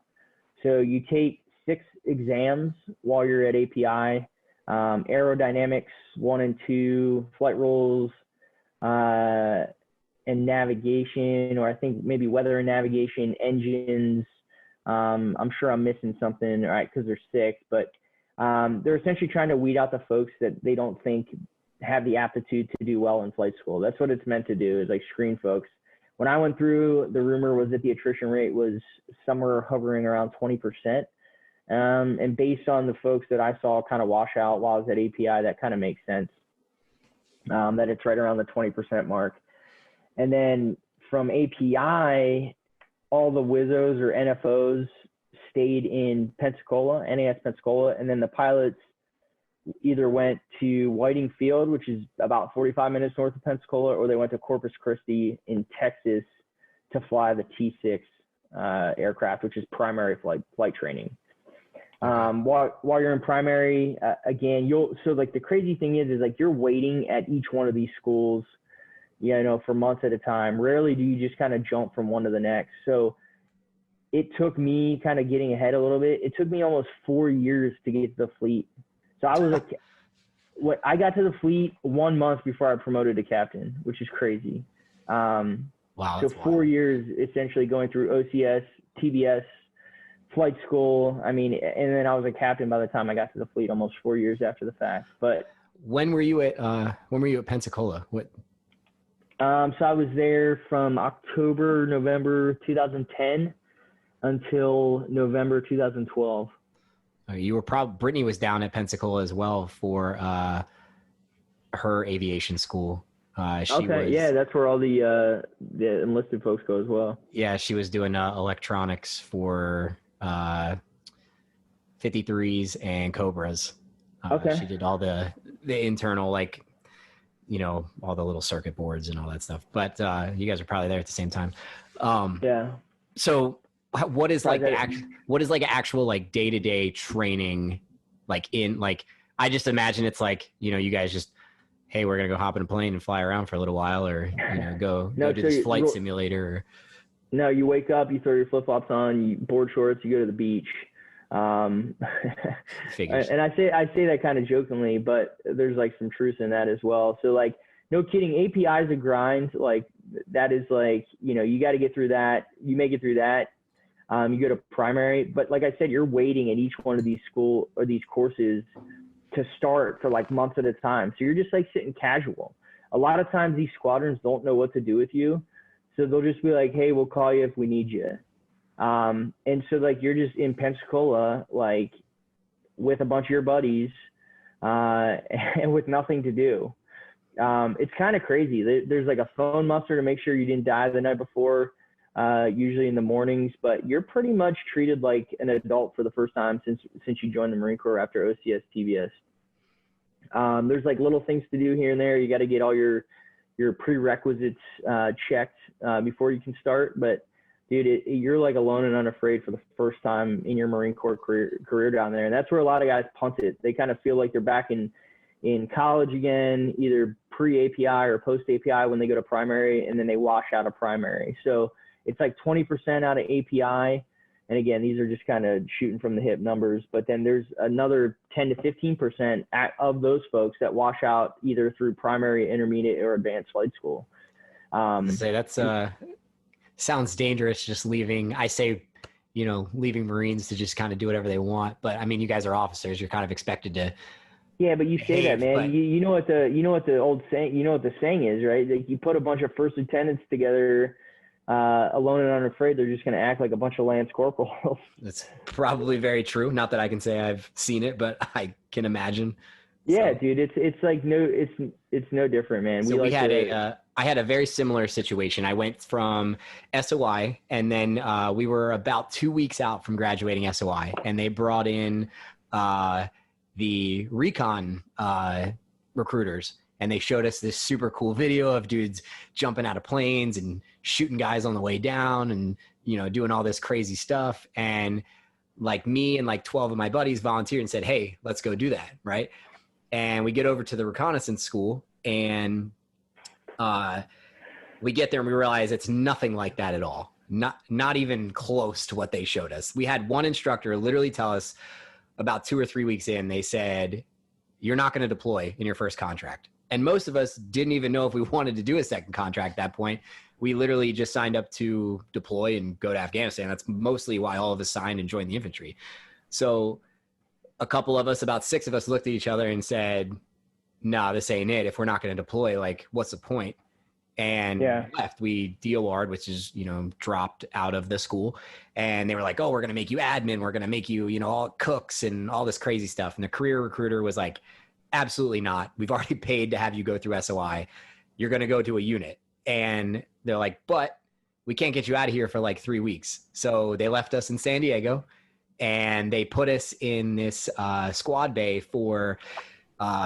So you take 6 exams while you're at API, aerodynamics 1 and 2, flight rules, and navigation, or I think maybe weather and navigation, engines. I'm sure I'm missing something, right, because there's 6, but they're essentially trying to weed out the folks that they don't think have the aptitude to do well in flight school. That's what it's meant to do, is like screen folks. When I went through, the rumor was that the attrition rate was somewhere hovering around 20%. And based on the folks that I saw kind of wash out while I was at API, that kind of makes sense, that it's right around the 20% mark. And then from API, all the WIZOs or NFOs stayed in Pensacola, NAS Pensacola, and then the pilots either went to Whiting Field, which is about 45 minutes north of Pensacola, or they went to Corpus Christi in Texas to fly the T6 aircraft, which is primary flight training. While you're in primary, again, so like the crazy thing is like you're waiting at each one of these schools, for months at a time. Rarely do you just kind of jump from one to the next. So it took me kind of getting ahead a little bit. It took me almost 4 years to get to the fleet. So I was I got to the fleet 1 month before I promoted to captain, which is crazy. Wow. So 4 years essentially going through OCS, TBS, flight school. I mean, and then I was a captain by the time I got to the fleet, almost 4 years after the fact. But when were you at Pensacola? What? So I was there from November 2010 until November 2012. You were Brittany was down at Pensacola as well for her aviation school. That's where all the enlisted folks go as well. Yeah, she was doing electronics for 53s and Cobras. She did all the internal, like, all the little circuit boards and all that stuff. But you guys are probably there at the same time. Yeah. So what is like actual like day-to-day training, like in, like, I just imagine it's like, you guys just, hey, we're going to go hop in a plane and fly around for a little while, or, go to this flight simulator. No, you wake up, you throw your flip-flops on, you board shorts, you go to the beach. Figures. And I say that kind of jokingly, but there's like some truth in that as well. So like, no kidding, API is a grind. Like that is like, you got to get through that. You make it through that. You go to primary, but like I said, you're waiting at each one of these school or these courses to start for like months at a time. So you're just like sitting casual. A lot of times these squadrons don't know what to do with you. So they'll just be like, hey, we'll call you if we need you. And so like, you're just in Pensacola, like with a bunch of your buddies, and with nothing to do. It's kind of crazy. There's like a phone muster to make sure you didn't die the night before, usually in the mornings, but you're pretty much treated like an adult for the first time since you joined the Marine Corps after OCS, TBS. There's like little things to do here and there. You got to get all your prerequisites checked before you can start. But dude, you're like alone and unafraid for the first time in your Marine Corps career down there. And that's where a lot of guys punt it. They kind of feel like they're back in in college again, either pre-API or post-API when they go to primary, and then they wash out of primary. So it's like 20% out of API. And again, these are just kind of shooting from the hip numbers, but then there's another 10 to 15% of those folks that wash out either through primary, intermediate, or advanced flight school. That's sounds dangerous. Just leaving, leaving Marines to just kind of do whatever they want. But I mean, you guys are officers. You're kind of expected to. Yeah, but you say that, man. But you know what the old saying, you know what the saying is, right? Like you put a bunch of first lieutenants together, alone and unafraid, they're just going to act like a bunch of lance corporals. That's probably very true. Not that I can say I've seen it, but I can imagine. Yeah, so. Dude, it's no different, man. So I had a very similar situation. I went from SOI, and then we were about 2 weeks out from graduating SOI, and they brought in the recon recruiters. And they showed us this super cool video of dudes jumping out of planes and shooting guys on the way down and, doing all this crazy stuff. And like me and like 12 of my buddies volunteered and said, hey, let's go do that. Right. And we get over to the reconnaissance school and we get there and we realize it's nothing like that at all. Not even close to what they showed us. We had one instructor literally tell us about 2 or 3 weeks in, they said, you're not going to deploy in your first contract. And most of us didn't even know if we wanted to do a second contract at that point. We literally just signed up to deploy and go to Afghanistan. That's mostly why all of us signed and joined the infantry. So a couple of us, about 6 of us, looked at each other and said, nah, this ain't it. If we're not going to deploy, like, what's the point? And left. We DOR'd, which is, dropped out of the school. And they were like, oh, we're going to make you admin. We're going to make you, all cooks and all this crazy stuff. And the career recruiter was like, absolutely not. We've already paid to have you go through SOI. You're going to go to a unit. And they're like, but we can't get you out of here for like 3 weeks. So they left us in San Diego and they put us in this squad bay for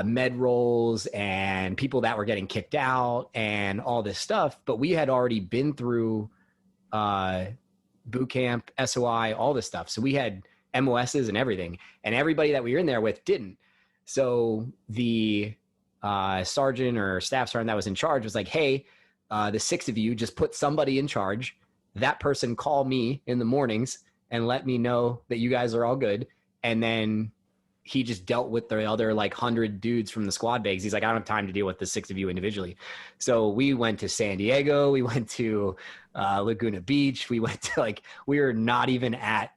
med roles and people that were getting kicked out and all this stuff. But we had already been through boot camp, SOI, all this stuff. So we had MOSs and everything. And everybody that we were in there with didn't. So the sergeant or staff sergeant that was in charge was like, hey, the 6 of you just put somebody in charge. That person call me in the mornings and let me know that you guys are all good. And then he just dealt with the other like 100 dudes from the squad bags. He's like, I don't have time to deal with the 6 of you individually. So we went to San Diego. We went to Laguna Beach. We went to we were not even at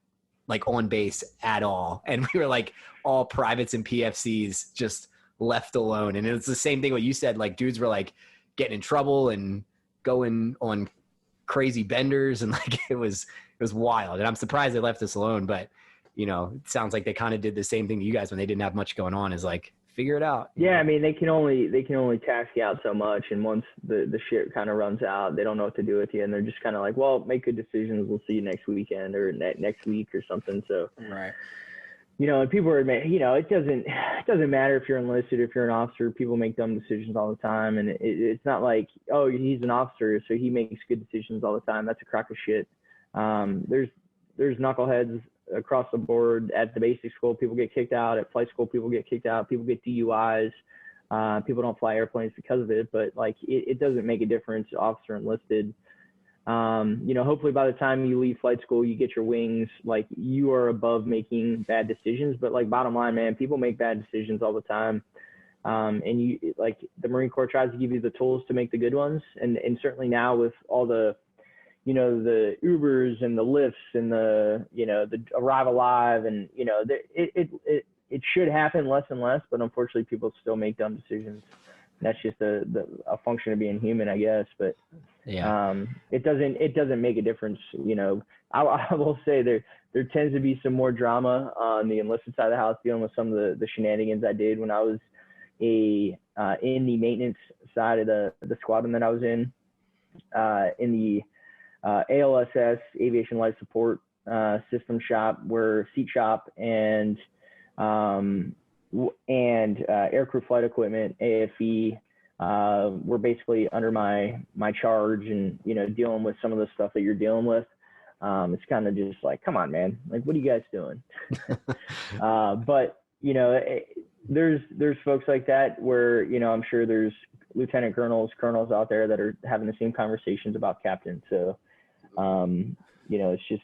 on base at all. And we were like all privates and PFCs just left alone. And it's the same thing what you said, like dudes were like getting in trouble and going on crazy benders. And it was wild. And I'm surprised they left us alone, but it sounds like they kind of did the same thing to you guys when they didn't have much going on, is like, figure it out. Yeah. I mean, they can only task you out so much. And once the shit kind of runs out, they don't know what to do with you. And they're just kind of like, well, make good decisions. We'll see you next weekend or next week or something. So, right. And people are, it doesn't matter if you're enlisted, if you're an officer, people make dumb decisions all the time. And it's not like, oh, he's an officer, so he makes good decisions all the time. That's a crock of shit. There's knuckleheads across the board. At the basic school, people get kicked out. At flight school, people get kicked out. People get DUIs. People don't fly airplanes because of it, but it doesn't make a difference, officer, enlisted. Hopefully by the time you leave flight school, you get your wings, you are above making bad decisions. But bottom line, man, people make bad decisions all the time. And the Marine Corps tries to give you the tools to make the good ones. And certainly now with all the Ubers and the Lyfts and the Arrive Alive and, it should happen less and less, but unfortunately people still make dumb decisions. That's just a function of being human, I guess. But yeah, it doesn't make a difference. I will say there tends to be some more drama on the enlisted side of the house, dealing with some of the shenanigans I did when I was in the maintenance side of the squadron that I was in the ALSS, Aviation Life Support System shop, where seat shop and aircrew flight equipment, AFE, were basically under my charge, and dealing with some of the stuff that you're dealing with. It's kind of just like, come on, man, what are you guys doing? But you know, there's folks like that where, you know, I'm sure there's lieutenant colonels out there that are having the same conversations about captains. So, you know, it's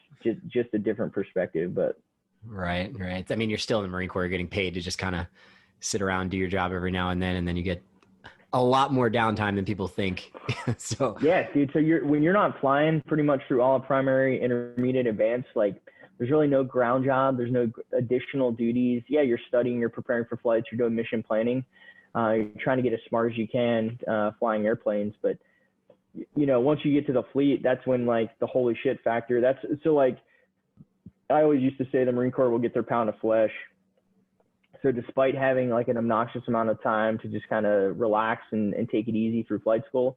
just a different perspective, but. Right. I mean, you're still in the Marine Corps, you're getting paid to just kind of sit around, do your job every now and then you get a lot more downtime than people think. So yeah, dude. So when you're not flying pretty much through all primary, intermediate, advanced, like there's really no ground job. There's no additional duties. Yeah, you're studying, you're preparing for flights, you're doing mission planning. You're trying to get as smart as you can flying airplanes. But, you know, once you get to the fleet, that's when like the holy shit factor. That's so like I always used to say the Marine Corps will get their pound of flesh. So despite having like an obnoxious amount of time to just kind of relax and take it easy through flight school,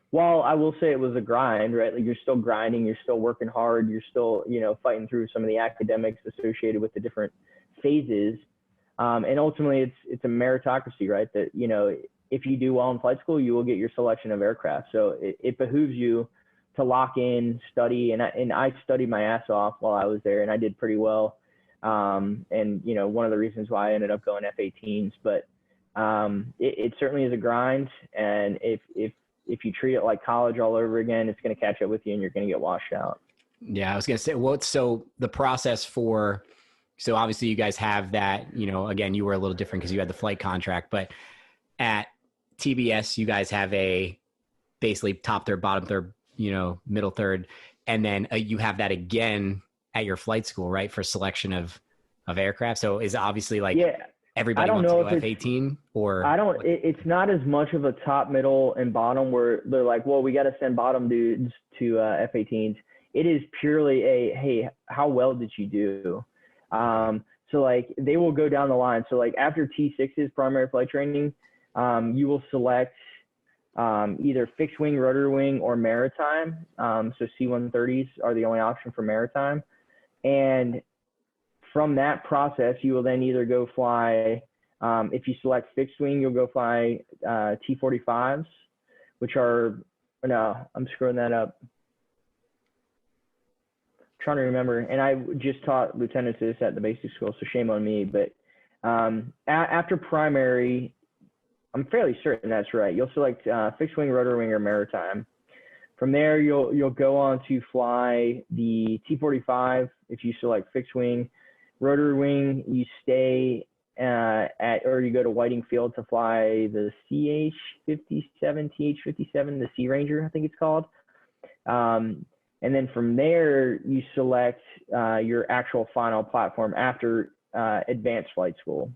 while I will say it was a grind, right? Like you're still grinding, you're still working hard, you're still, you know, fighting through some of the academics associated with the different phases. And ultimately it's a meritocracy, right? That, you know, if you do well in flight school, you will get your selection of aircraft. So it behooves you to lock in, study. And I studied my ass off while I was there and I did pretty well. And, you know, one of the reasons why I ended up going F-18s, but it certainly is a grind. And if you treat it like college all over again, it's going to catch up with you and you're going to get washed out. Yeah, I was going to say, so the process so obviously you guys have that, you know, again, you were a little different because you had the flight contract, but at TBS, you guys have basically top third, bottom third, you know, middle third. And then you have that again at your flight school, right? For selection of aircraft. So is obviously like, everybody wants to go F-18 or it's not as much of a top, middle and bottom where they're like, well, we got to send bottom dudes to F-18s. It is purely hey, how well did you do? So like they will go down the line. So like after T6's primary flight training, you will select either fixed wing, rotor wing, or maritime. So C-130s are the only option for maritime. And from that process, you will then either go fly, if you select fixed wing, you'll go fly T-45s, which are, no, I'm screwing that up. Trying to remember, and I just taught lieutenants this at the basic school, so shame on me. But after primary, I'm fairly certain that's right. You'll select fixed wing, rotor wing, or maritime. From there, you'll go on to fly the T-45 if you select fixed wing. Rotor wing, you stay or you go to Whiting Field to fly the CH-57, TH-57, the Sea Ranger, I think it's called. And then from there, you select your actual final platform after advanced flight school.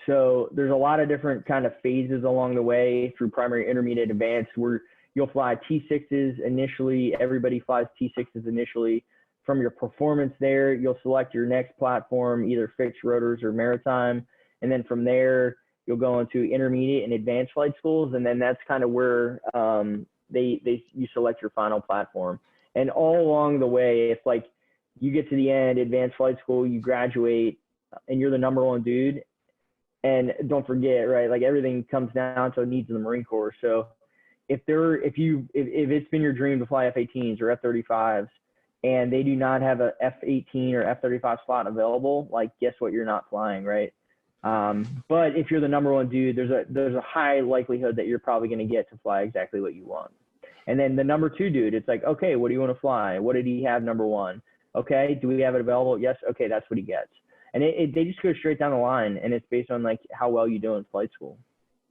So there's a lot of different kind of phases along the way through primary, intermediate, advanced, where you'll fly T6s initially. Everybody flies T6s initially. From your performance there, you'll select your next platform, either fixed rotors or maritime. And then from there, you'll go into intermediate and advanced flight schools. And then that's kind of where you select your final platform. And all along the way, it's like you get to the end, advanced flight school, you graduate, and you're the number one dude. And don't forget, right, like everything comes down to the needs of the Marine Corps. So if it's been your dream to fly F-18s or F-35s, and they do not have a F-18 or F-35 slot available, like guess what, you're not flying, right? But if you're the number one dude, there's a high likelihood that you're probably going to get to fly exactly what you want. And then the number two dude, it's like, okay, what do you want to fly? What did he have number one? Okay, do we have it available? Yes. Okay, that's what he gets. And they just go straight down the line, and it's based on like how well you do in flight school.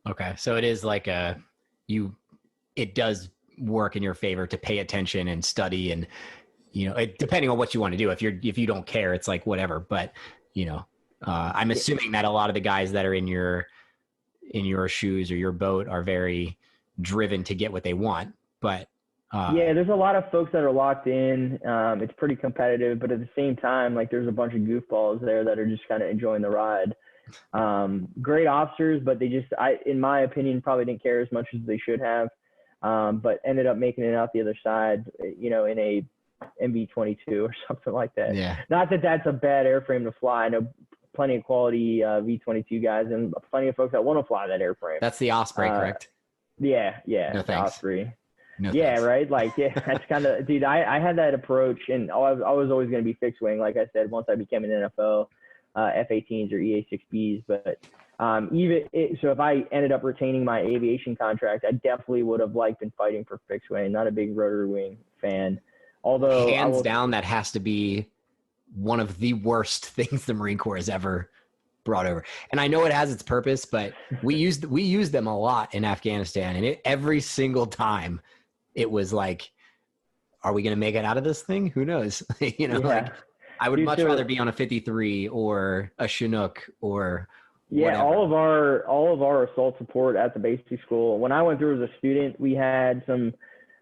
Okay, so it is like it does work in your favor to pay attention and study, and you know, depending on what you want to do. If you don't care, it's like whatever. But you know, I'm assuming that a lot of the guys that are in your shoes or your boat are very driven to get what they want. But yeah, there's a lot of folks that are locked in. It's pretty competitive, but at the same time, like there's a bunch of goofballs there that are just kind of enjoying the ride. Great officers, but they just, in my opinion, probably didn't care as much as they should have. But ended up making it out the other side, you know, in a MV-22 or something like that. Yeah. Not that that's a bad airframe to fly. I know plenty of quality V-22 guys and plenty of folks that want to fly that airframe. That's the Osprey, correct? Yeah. No thanks. Osprey. No yeah, thanks. right. Like, yeah, that's kind of, dude, I had that approach, and I was always going to be fixed wing. Like I said, once I became an NFO, F-18s or EA-6Bs. But so if I ended up retaining my aviation contract, I definitely would have been fighting for fixed wing. Not a big rotary wing fan. Although hands down, that has to be one of the worst things the Marine Corps has ever brought over. And I know it has its purpose, but we used them a lot in Afghanistan, and every single time it was like, are we going to make it out of this thing? Who knows? I would much rather be on a 53 or a Chinook or whatever. All of our assault support at the basic school. When I went through as a student, we had some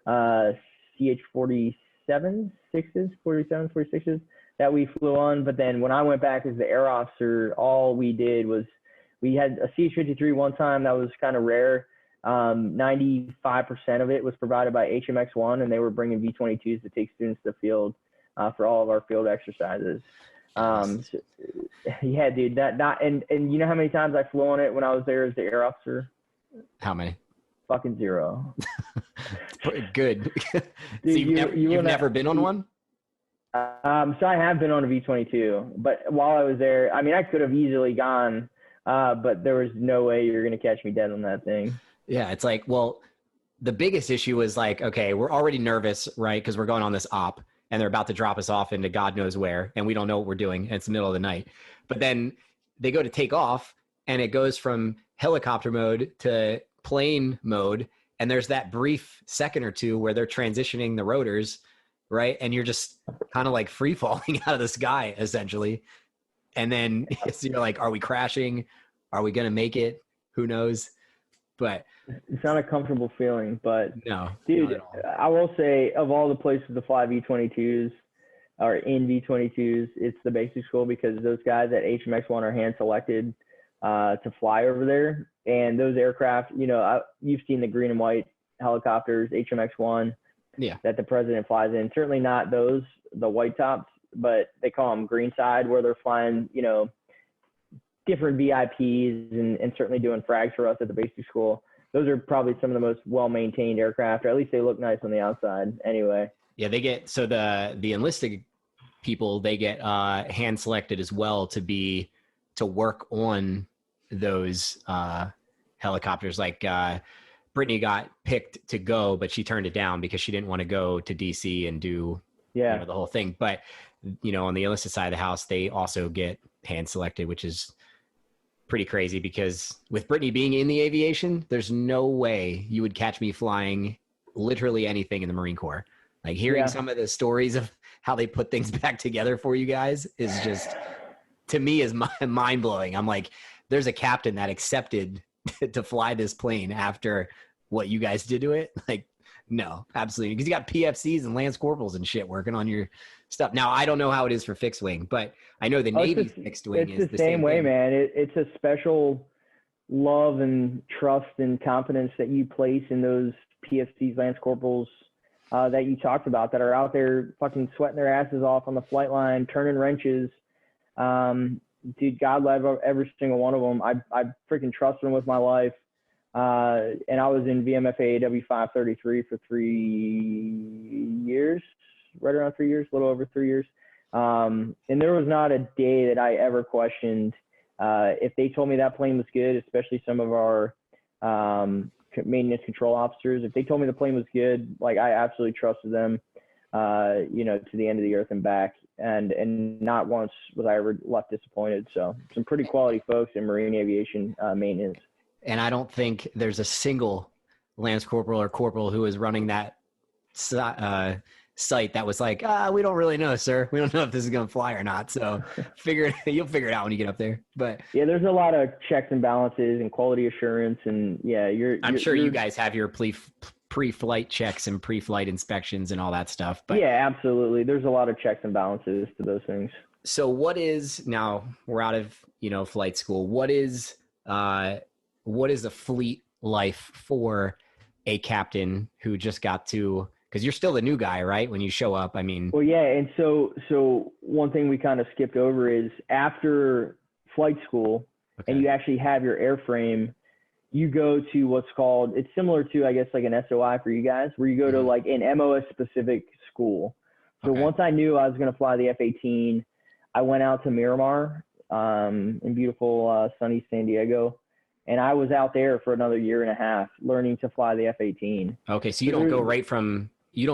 CH-47 46s that we flew on. But then when I went back as the air officer, all we did was we had a CH-53 one time that was kind of rare. 95% of it was provided by HMX-1, and they were bringing V-22s to take students to the field for all of our field exercises. Yeah, dude, and you know how many times I flew on it when I was there as the air officer? How many? Fucking 0. Good. Dude, so you've never been on one? So I have been on a V-22, but while I was there, I mean, I could have easily gone, but there was no way you're going to catch me dead on that thing. Yeah, it's like, well, the biggest issue is like, okay, we're already nervous, right? Because we're going on this op, and they're about to drop us off into God knows where, and we don't know what we're doing, and it's the middle of the night. But then they go to take off, and it goes from helicopter mode to plane mode, and there's that brief second or two where they're transitioning the rotors, right? And you're just kind of like free falling out of the sky, essentially. And then so you're like, are we crashing? Are we going to make it? Who knows? But it's not a comfortable feeling, but no, dude, I will say of all the places to fly V-22s or in V-22s, it's the basic school because those guys at HMX-1 are hand selected to fly over there. And those aircraft, you've seen the green and white helicopters, HMX-1, that the president flies in. Certainly not the white tops, but they call them green side, where they're flying, different VIPs and certainly doing frags for us at the basic school. Those are probably some of the most well-maintained aircraft, or at least they look nice on the outside anyway. Yeah, they get, so the enlisted people, they get hand selected as well to work on those helicopters. Like Brittany got picked to go, but she turned it down because she didn't want to go to DC and do the whole thing. But, on the enlisted side of the house, they also get hand selected, which is pretty crazy because with Brittany being in the aviation, there's no way you would catch me flying literally anything in the Marine Corps. Like hearing some of the stories of how they put things back together for you guys is just, to me, is mind blowing. I'm like, there's a captain that accepted to fly this plane after what you guys did to it. Like, no, absolutely. Because you got PFCs and Lance Corporals and shit working on your stuff. Now, I don't know how it is for fixed wing, but I know the Navy's fixed wing is the same way, thing. Man. It's a special love and trust and confidence that you place in those PFCs, Lance Corporals that you talked about, that are out there fucking sweating their asses off on the flight line, turning wrenches. Dude, God love every single one of them. I freaking trust them with my life. And I was in VMFA AW533 for 3 years, right around 3 years, a little over 3 years. And there was not a day that I ever questioned if they told me that plane was good, especially some of our maintenance control officers. If they told me the plane was good, like I absolutely trusted them, to the end of the earth and back. And not once was I ever left disappointed. So some pretty quality folks in marine aviation maintenance. And I don't think there's a single Lance Corporal or Corporal who is running that site that was like, we don't really know, sir. We don't know if this is going to fly or not. So you'll figure it out when you get up there. But yeah, there's a lot of checks and balances and quality assurance. And yeah, I'm sure you guys have your pre-flight checks and pre-flight inspections and all that stuff. But yeah, absolutely. There's a lot of checks and balances to those things. So now we're out of, flight school. What is a fleet life for a captain who just got to, because you're still the new guy, right? When you show up, I mean. Well, yeah. And so one thing we kind of skipped over is after flight school, and you actually have your airframe, you go to what's called, it's similar to, I guess, like an SOI for you guys, where you go to like an MOS specific school. So once I knew I was going to fly the F-18, I went out to Miramar in beautiful sunny San Diego. And I was out there for another year and a half learning to fly the F-18. Okay, so you don't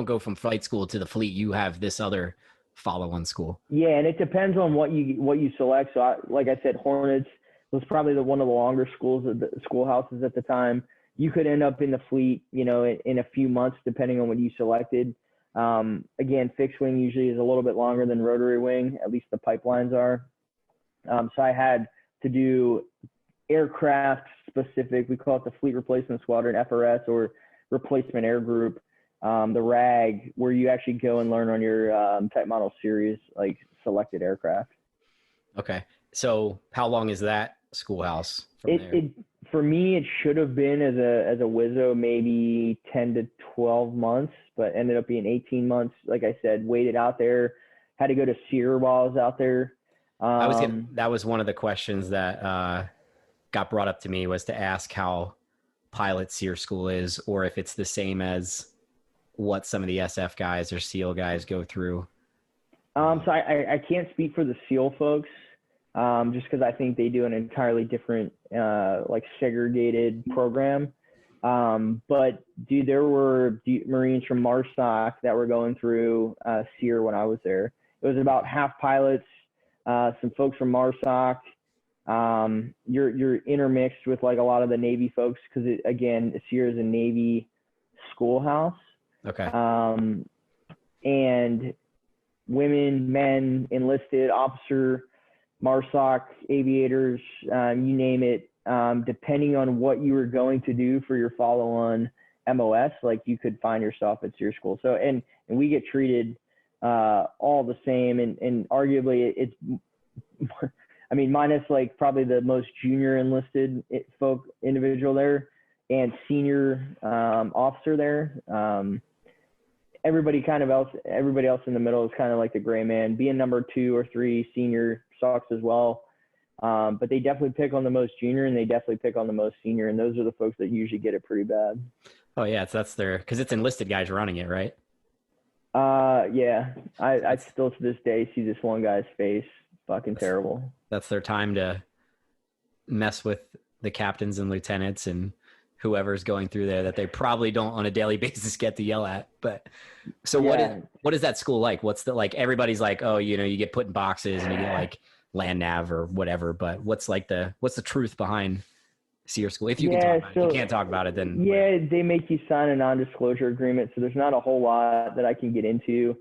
go from flight school to the fleet. You have this other follow-on school. Yeah, and it depends on what you select. So, like I said, Hornets was probably one of the longer schoolhouses at the time. You could end up in the fleet, in a few months, depending on what you selected. Again, fixed wing usually is a little bit longer than rotary wing, at least the pipelines are. So I had to do aircraft specific, we call it the Fleet Replacement Squadron, FRS, or Replacement Air Group, the RAG, where you actually go and learn on your type model series, like selected aircraft. Okay. So how long is that schoolhouse from there? For me, it should have been as a WISO maybe 10 to 12 months, but ended up being 18 months. Like I said, waited out there, had to go to SEER while I was out there. That was one of the questions that got brought up to me, was to ask how pilot SEER school is, or if it's the same as what some of the SF guys or SEAL guys go through. So I can't speak for the SEAL folks, just because I think they do an entirely different, like segregated program. But dude, there were Marines from MARSOC that were going through SEER when I was there. It was about half pilots, some folks from MARSOC. You're intermixed with like a lot of the Navy folks, because again, SEER is a Navy schoolhouse. Okay. And women, men, enlisted, officer, MARSOC, aviators, you name it, depending on what you were going to do for your follow-on MOS, like you could find yourself at SEER school. So, and we get treated all the same, and arguably it's, I mean, minus like probably the most junior enlisted individual there and senior officer there. Everybody else in the middle is kind of like the gray man. Being number 2 or 3 senior sucks as well. But they definitely pick on the most junior, and they definitely pick on the most senior. And those are the folks that usually get it pretty bad. Oh yeah. That's cause it's enlisted guys running it, right? Yeah. I still to this day see this one guy's face. Fucking terrible. That's their time to mess with the captains and lieutenants and whoever's going through there that they probably don't on a daily basis get to yell at. But so what is that school like? What's the, like, everybody's like, oh, you get put in boxes and you get like land nav or whatever, but what's the truth behind SEER school? If you can talk about it. If you can't talk about it, then whatever. They make you sign a non-disclosure agreement. So there's not a whole lot that I can get into.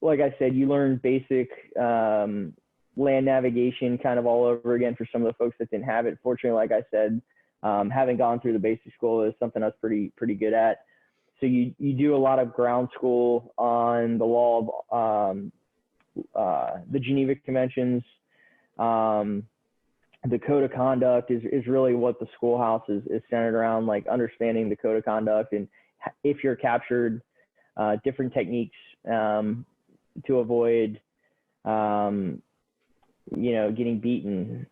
Like I said, you learn basic, land navigation kind of all over again for some of the folks that didn't have it. Fortunately, like I said, having gone through the basic school is something I was pretty good at. So you do a lot of ground school on the law of the Geneva Conventions. The code of conduct is really what the schoolhouse is centered around, like understanding the code of conduct, and if you're captured, different techniques to avoid getting beaten,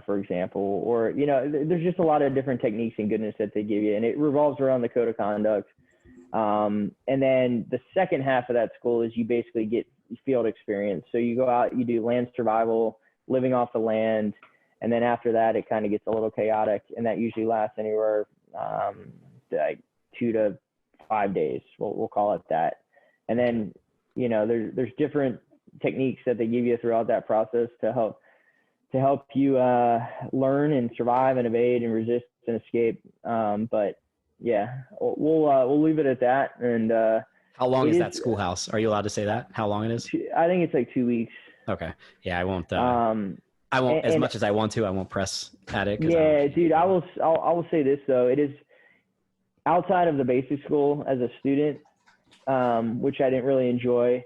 for example, or, there's just a lot of different techniques and goodness that they give you, and it revolves around the code of conduct. And then the second half of that school is you basically get field experience. So you go out, you do land survival, living off the land. And then after that, it kind of gets a little chaotic, and that usually lasts anywhere like 2 to 5 days. We'll call it that. And then, there's different techniques that they give you throughout that process to help you learn and survive and evade and resist and escape. But yeah, we'll leave it at that. And how long is that schoolhouse? Are you allowed to say that? How long it is? I think it's like 2 weeks. Okay. Yeah, I won't. As much as I want to, I won't press at it. Yeah, dude. I will say this though. It is outside of the basic school as a student, which I didn't really enjoy.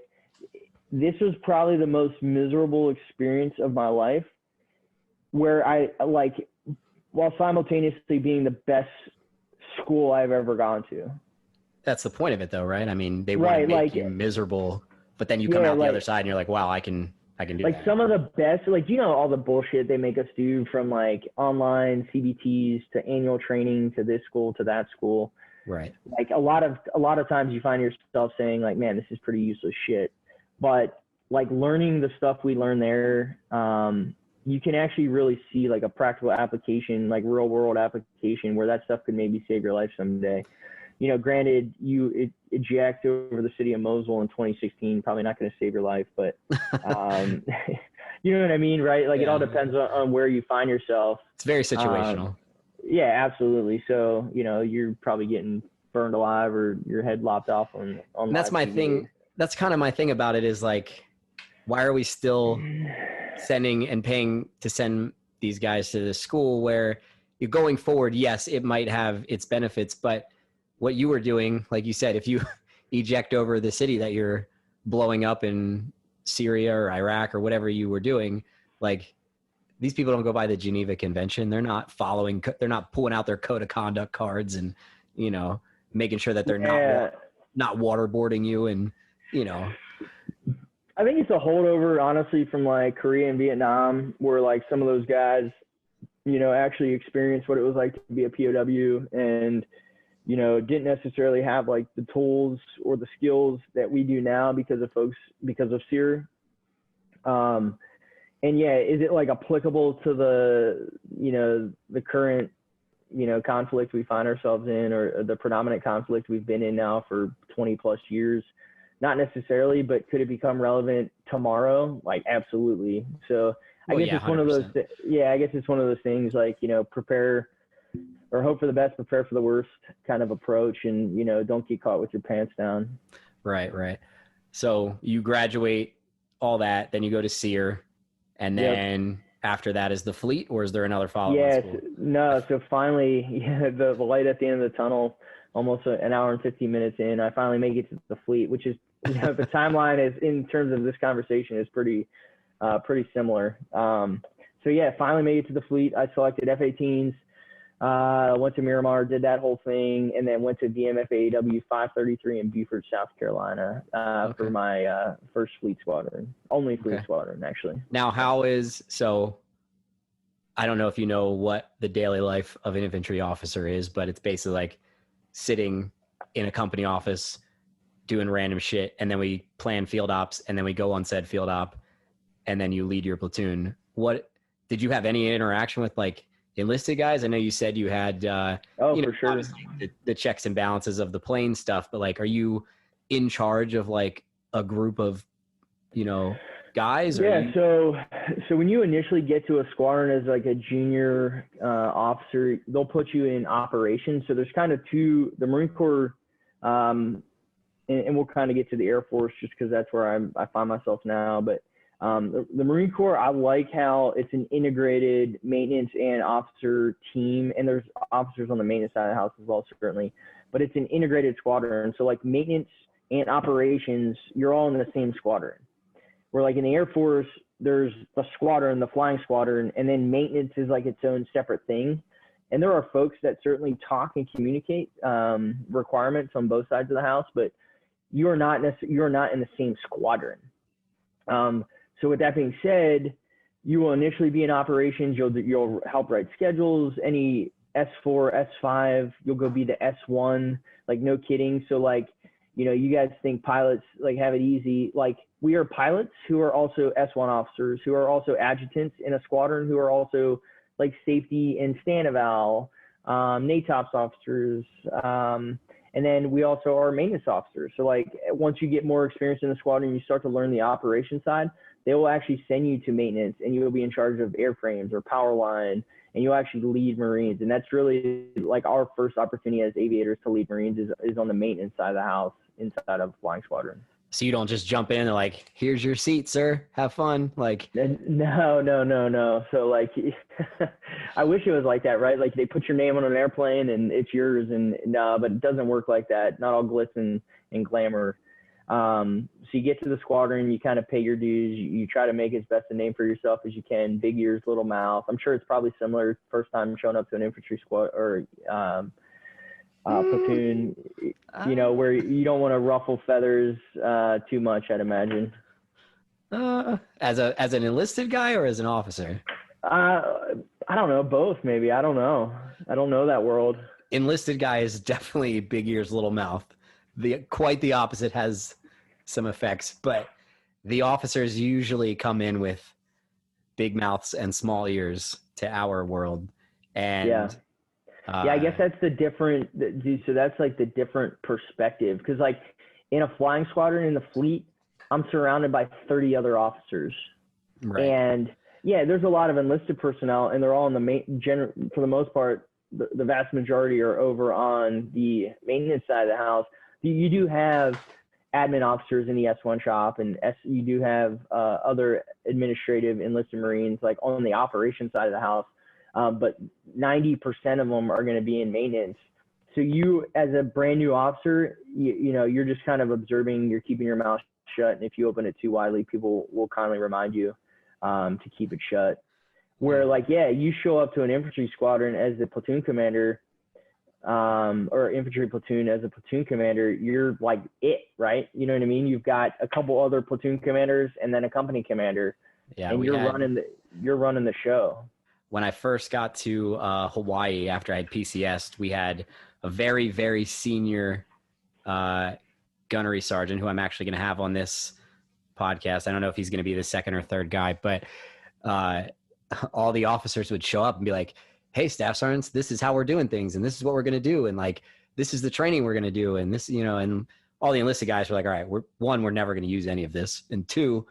This was probably the most miserable experience of my life, where I while simultaneously being the best school I've ever gone to. That's the point of it though, right? I mean, they want to make you miserable, but then you come out the other side and you're like, wow, I can do like that. Some of the best, all the bullshit they make us do, from like online CBTs to annual training to this school to that school. Right. Like a lot of times you find yourself saying like, man, this is pretty useless shit. But like learning the stuff we learn there, you can actually really see like a practical application, like real world application where that stuff could maybe save your life someday. You know, granted, you eject over the city of Mosul in 2016, probably not going to save your life, but you know what I mean, right? Like it all depends on where you find yourself. It's very situational. Yeah, absolutely. So, you know, you're probably getting burned alive or your head lopped off on And that's my TV. thing. That's kind of my thing about it is like, why are we still sending and paying to send these guys to this school where you're going forward? Yes, it might have its benefits, but what you were doing, like you said, if you eject over the city that you're blowing up in Syria or Iraq or whatever you were doing, like these people don't go by the Geneva Convention. They're not following, they're not pulling out their code of conduct cards and, you know, making sure that they're not waterboarding you. And, you know, I think it's a holdover, honestly, from like Korea and Vietnam, where like some of those guys, you know, actually experienced what it was like to be a POW and, you know, didn't necessarily have like the tools or the skills that we do now because of SEER. And yeah, is it like applicable to the, you know, the current, you know, conflict we find ourselves in, or the predominant conflict we've been in now for 20 plus years? Not necessarily, but could it become relevant tomorrow? Like, absolutely. So I guess it's one of those, I guess it's one of those things like, you know, prepare or hope for the best, prepare for the worst kind of approach, and, you know, don't get caught with your pants down. Right. So you graduate all that, then you go to SEER, and then after that is the fleet, or is there another follow-on? Yes, no. So finally, the light at the end of the tunnel, almost an hour and 15 minutes in, I finally make it to the fleet, which is, you know, the timeline is, in terms of this conversation, is pretty similar. So yeah, finally made it to the fleet. I selected F-18s, went to Miramar, did that whole thing, and then went to DMFAW 533 in Beaufort, South Carolina, for my first fleet squadron, only fleet squadron, actually. Now, so I don't know if you know what the daily life of an infantry officer is, but it's basically like sitting in a company office doing random shit, and then we plan field ops, and then we go on said field op, and then you lead your platoon. What did you have any interaction with like enlisted guys? I know you said you had for sure, the checks and balances of the plane stuff, but like, are you in charge of like a group of, you know, guys? So when you initially get to a squadron as like a junior officer, they'll put you in operations. So there's kind of the Marine Corps, and we'll kind of get to the Air Force just because that's where I find myself now. But the Marine Corps, I like how it's an integrated maintenance and officer team, and there's officers on the maintenance side of the house as well, certainly. But it's an integrated squadron. So like maintenance and operations, you're all in the same squadron. Where like in the Air Force, there's the squadron, the flying squadron, and then maintenance is like its own separate thing. And there are folks that certainly talk and communicate requirements on both sides of the house, but you're not in the same squadron. So with that being said, you will initially be in operations. You'll help write schedules, any S4, S5, you'll go be the S1, like no kidding. So like, you know, you guys think pilots like have it easy. Like we are pilots who are also S1 officers, who are also adjutants in a squadron, who are also like safety and stand eval, NATOPS officers. And then we also are maintenance officers. So like once you get more experience in the squadron, you start to learn the operation side, they will actually send you to maintenance, and you will be in charge of airframes or power line, and you'll actually lead Marines. And that's really like our first opportunity as aviators to lead Marines is on the maintenance side of the house inside of flying squadron. So you don't just jump in and like, here's your seat, sir, have fun. Like, no. So like, I wish it was like that, right? Like they put your name on an airplane and it's yours, and no, but it doesn't work like that. Not all glitz and glamour. So you get to the squadron, you kind of pay your dues. You try to make as best a name for yourself as you can. Big ears, little mouth. I'm sure it's probably similar first time showing up to an infantry squad or platoon, you know, where you don't want to ruffle feathers too much, I'd imagine. As an enlisted guy or as an officer? I don't know, both maybe. I don't know. I don't know that world. Enlisted guy is definitely big ears, little mouth. Quite the opposite has some effects, but the officers usually come in with big mouths and small ears to our world. And yeah. I guess that's the different, so that's like the different perspective. Cause like in a flying squadron in the fleet, I'm surrounded by 30 other officers. right. And yeah, there's a lot of enlisted personnel, and they're all in the for the most part, the vast majority are over on the maintenance side of the house. You do have admin officers in the S1 shop, and you do have other administrative enlisted Marines like on the operations side of the house. But 90% of them are going to be in maintenance. So you, as a brand new officer, you know, you're just kind of observing, you're keeping your mouth shut. And if you open it too widely, people will kindly remind you to keep it shut. Where like, yeah, you show up to an infantry squadron as the platoon commander, or infantry platoon as a platoon commander, you're like it, right? You know what I mean? You've got a couple other platoon commanders and then a company commander, and you're running the show. When I first got to Hawaii after I had PCS'd, we had a very, very senior gunnery sergeant who I'm actually going to have on this podcast. I don't know if he's going to be the second or third guy, but all the officers would show up and be like, hey, staff sergeants, this is how we're doing things, and this is what we're going to do, and like this is the training we're going to do, and this, you know, and all the enlisted guys were like, all right, we're never going to use any of this, and two,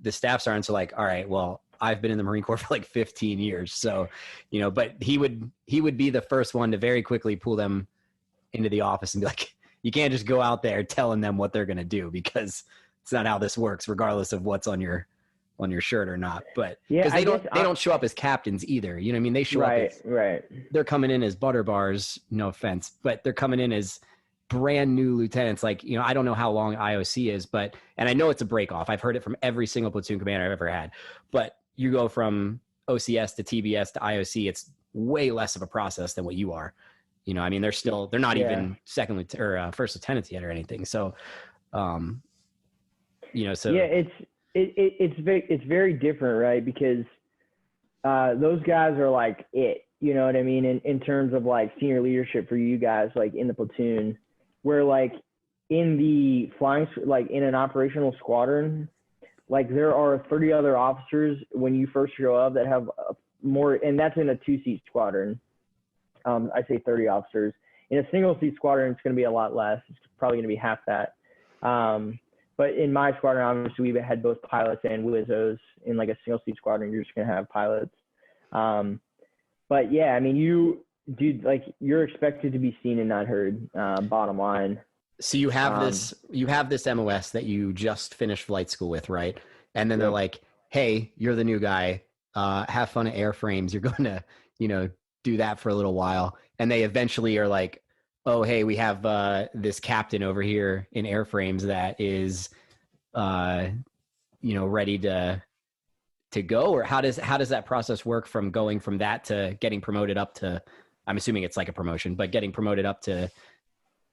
the staff sergeants are like, all right, well, I've been in the Marine Corps for like 15 years. So, you know, but he would be the first one to very quickly pull them into the office and be like, you can't just go out there telling them what they're going to do, because it's not how this works, regardless of what's on your shirt or not. But because they don't show up as captains either. You know what I mean? They show up as, they're coming in as butter bars, no offense, but they're coming in as brand new lieutenants. Like, you know, I don't know how long IOC is, but, and I know it's a break off. I've heard it from every single platoon commander I've ever had, but you go from OCS to TBS to IOC, it's way less of a process than what you are. You know, I mean, they're not even second or first lieutenants yet or anything. So, you know, so yeah, it's very different, right? Because those guys are like it, you know what I mean? In terms of like senior leadership for you guys, like in the platoon, where like in the flying, like in an operational squadron, like there are 30 other officers when you first show up that have more, and that's in a 2-seat squadron. I say 30 officers. In a single seat squadron, it's going to be a lot less. It's probably going to be half that. But in my squadron, obviously, we had both pilots and WISOs. In like a single seat squadron, you're just going to have pilots. But yeah, I mean, you're expected to be seen and not heard, bottom line. So you have this MOS that you just finished flight school with, right? And then they're like, hey, you're the new guy. Have fun at airframes. You're going to, you know, do that for a little while. And they eventually are like, oh, hey, we have this captain over here in airframes that is, you know, ready to go. Or how does that process work from going from that to getting promoted up to, I'm assuming it's like a promotion, but getting promoted up to,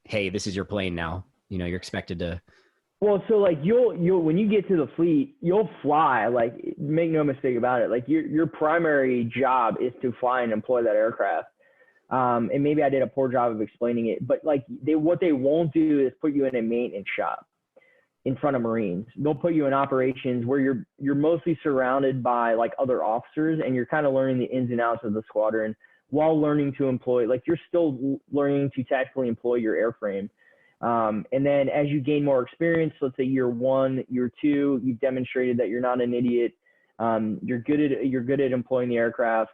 hey, this is your plane now. You know, you're expected to. Well, so like you'll when you get to the fleet, you'll fly. Like, make no mistake about it. Like your primary job is to fly and employ that aircraft. And maybe I did a poor job of explaining it, but like what they won't do is put you in a maintenance shop in front of Marines. They'll put you in operations where you're mostly surrounded by like other officers, and you're kind of learning the ins and outs of the squadron while learning to employ, like you're still learning to tactically employ your airframe. And then as you gain more experience, let's say year 1, year 2, you've demonstrated that you're not an idiot. You're good at employing the aircraft,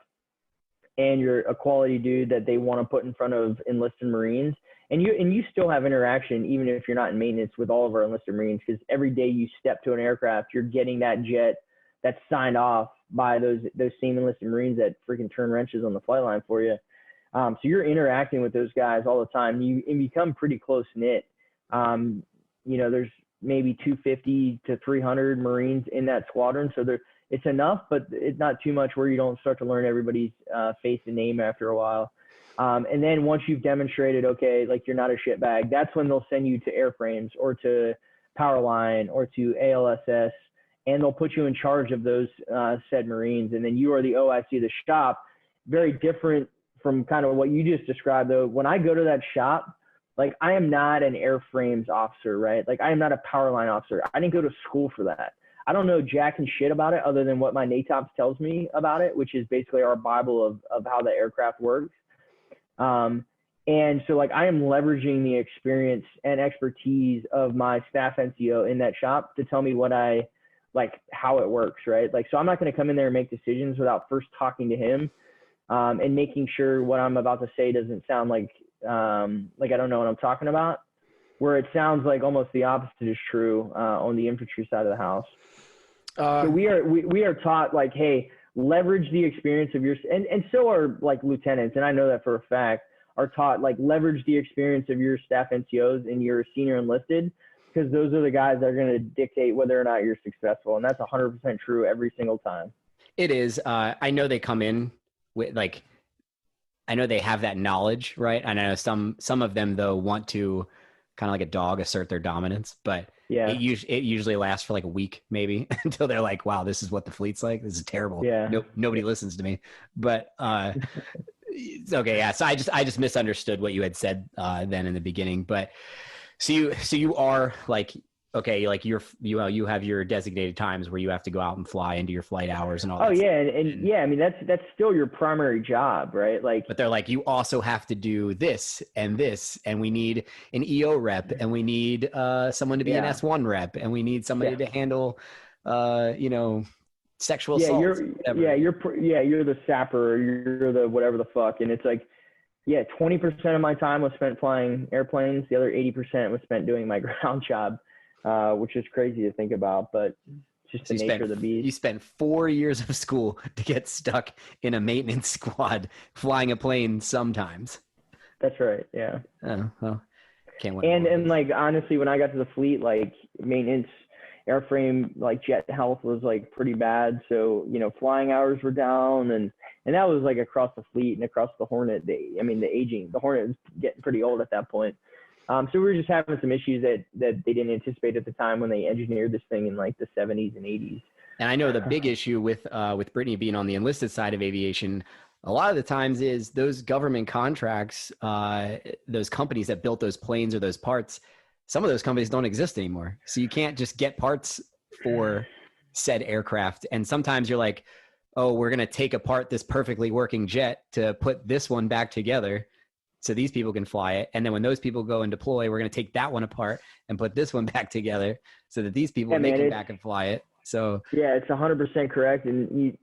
and you're a quality dude that they want to put in front of enlisted Marines. And you still have interaction, even if you're not in maintenance, with all of our enlisted Marines, because every day you step to an aircraft, you're getting that jet that's signed off by those same enlisted Marines that freaking turn wrenches on the flight line for you. So you're interacting with those guys all the time. You become pretty close knit. You know, there's maybe 250 to 300 Marines in that squadron, so it's enough, but it's not too much where you don't start to learn everybody's face and name after a while. And then once you've demonstrated, okay, like you're not a shitbag, that's when they'll send you to airframes or to Powerline or to ALSS, and they'll put you in charge of those said Marines. And then you are the OIC of the shop. Very different from kind of what you just described, though. When I go to that shop, like I am not an airframes officer, right? Like I am not a Powerline officer. I didn't go to school for that. I don't know jack and shit about it other than what my NATOPS tells me about it, which is basically our Bible of how the aircraft works. And so like I am leveraging the experience and expertise of my staff NCO in that shop to tell me what how it works, right? Like, so I'm not going to come in there and make decisions without first talking to him, and making sure what I'm about to say doesn't sound like I don't know what I'm talking about, where it sounds like almost the opposite is true, on the infantry side of the house. So we are taught like, hey, leverage the experience of and so are like lieutenants. And I know that for a fact, are taught like leverage the experience of your staff NCOs and your senior enlisted, because those are the guys that are going to dictate whether or not you're successful. And that's 100% true every single time. It is. I know they come in with I know they have that knowledge, right? And I know some of them though want to kind of like a dog assert their dominance, but yeah, it usually lasts for like a week maybe until they're like, wow, this is what the fleet's like. This is terrible. Yeah. Nobody listens to me. But okay, yeah. So I just misunderstood what you had said then in the beginning. But so you are like, okay, like you have your designated times where you have to go out and fly into your flight hours and all that. Oh yeah, and yeah, I mean that's still your primary job, right? Like, but they're like, you also have to do this, and we need an EO rep, and we need someone to be an S1 rep, and we need somebody to handle sexual assault. You're the sapper, you're the whatever the fuck, and it's like, 20% of my time was spent flying airplanes, the other 80% was spent doing my ground job, which is crazy to think about, but it's just the nature of the beast. You spent 4 years of school to get stuck in a maintenance squad flying a plane sometimes. That's right. Yeah. Oh, well, can't wait. And like honestly, when I got to the fleet, like maintenance airframe, like jet health was like pretty bad. So, flying hours were down, and that was like across the fleet and across the Hornet. The Hornet was getting pretty old at that point. So we were just having some issues that they didn't anticipate at the time when they engineered this thing in like the 70s and 80s. And I know the big issue with Brittany being on the enlisted side of aviation, a lot of the times is those government contracts, those companies that built those planes or those parts, some of those companies don't exist anymore. So you can't just get parts for said aircraft. And sometimes you're like, oh, we're going to take apart this perfectly working jet to put this one back together so these people can fly it. And then when those people go and deploy, we're going to take that one apart and put this one back together so that these people come back and fly it. So yeah, it's 100% correct. And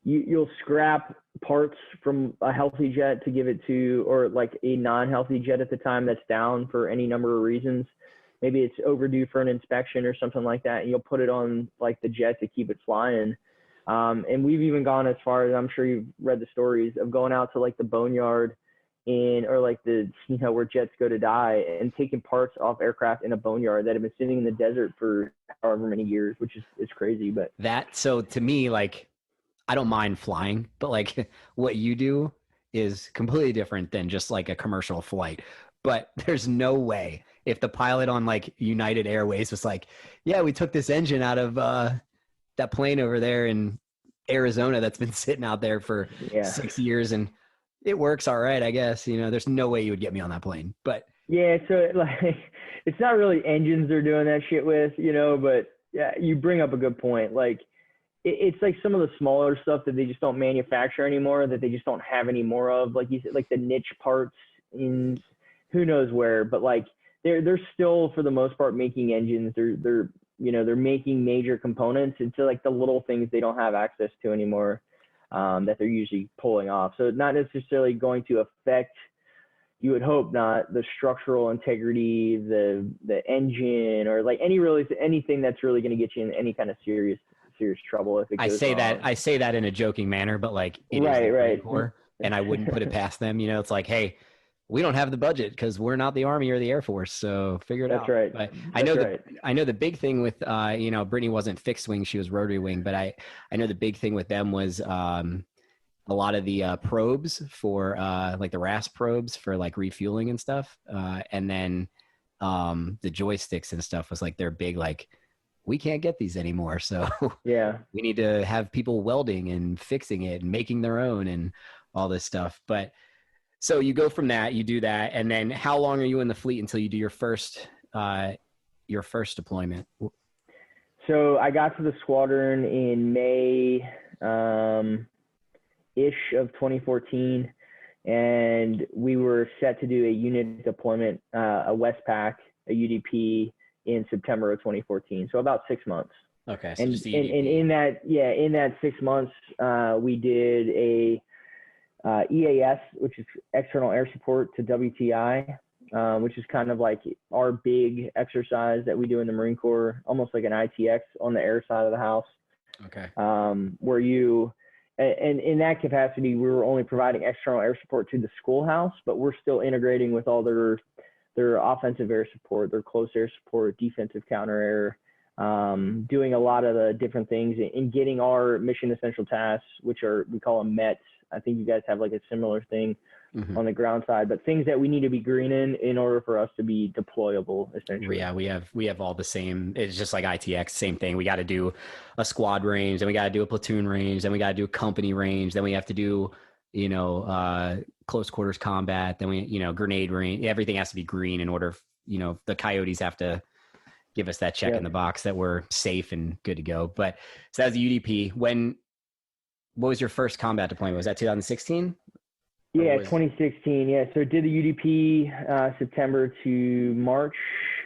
you'll scrap parts from a healthy jet to give it to, or like a non-healthy jet at the time that's down for any number of reasons. Maybe it's overdue for an inspection or something like that, and you'll put it on like the jet to keep it flying. And we've even gone as far as, I'm sure you've read the stories of going out to like the boneyard or like where jets go to die, and taking parts off aircraft in a boneyard that have been sitting in the desert for however many years, which is crazy. But so to me, like, I don't mind flying, but like what you do is completely different than just like a commercial flight. But there's no way if the pilot on like United Airways was like, yeah, we took this engine out of that plane over there in Arizona that's been sitting out there for 6 years and it works all right, I guess. There's no way you would get me on that plane. But yeah, so like it's not really engines they're doing that shit with, but yeah, you bring up a good point. Like it's like some of the smaller stuff that they just don't manufacture anymore, that they just don't have any more of. Like you said, like the niche parts in who knows where, but like they're still for the most part making engines. They're making major components into like the little things they don't have access to anymore, that they're usually pulling off. So it's not necessarily going to affect, you would hope not, the structural integrity, the engine, or like anything that's really going to get you in any kind of serious trouble if it goes wrong. I say that in a joking manner, but like it is the Marine Corps, and I wouldn't put it past them. It's like, hey, we don't have the budget because we're not the Army or the Air Force, so figure it out. That's right. But I know the big thing with Brittany wasn't fixed wing, she was rotary wing, but I know the big thing with them was a lot of the probes for like the RAS probes for like refueling and stuff, and then the joysticks and stuff was like their big like, we can't get these anymore, so yeah, we need to have people welding and fixing it and making their own and all this stuff. But so you go from that, you do that, and then how long are you in the fleet until you do your first deployment? So I got to the squadron in May ish of 2014, and we were set to do a unit deployment, a Westpac, a UDP in September of 2014. So about 6 months. Okay. So And just the in that 6 months, we did a EAS, which is external air support to WTI, which is kind of like our big exercise that we do in the Marine Corps, almost like an ITX on the air side of the house. Okay. Where you, and in that capacity, we were only providing external air support to the schoolhouse, but we're still integrating with all their offensive air support, their close air support, defensive counter air, doing a lot of the different things in getting our mission essential tasks, which we call them METs. I think you guys have like a similar thing on the ground side, but things that we need to be green in order for us to be deployable, essentially. Yeah, we have all the same. It's just like ITX, same thing. We got to do a squad range, then we got to do a platoon range, then we got to do a company range, then we have to do, close quarters combat, then we, grenade range. Everything has to be green in order, the coyotes have to give us that check in the box that we're safe and good to go. But so that was the UDP. What was your first combat deployment? Was that 2016? Yeah, 2016. Yeah, so did the UDP September to March.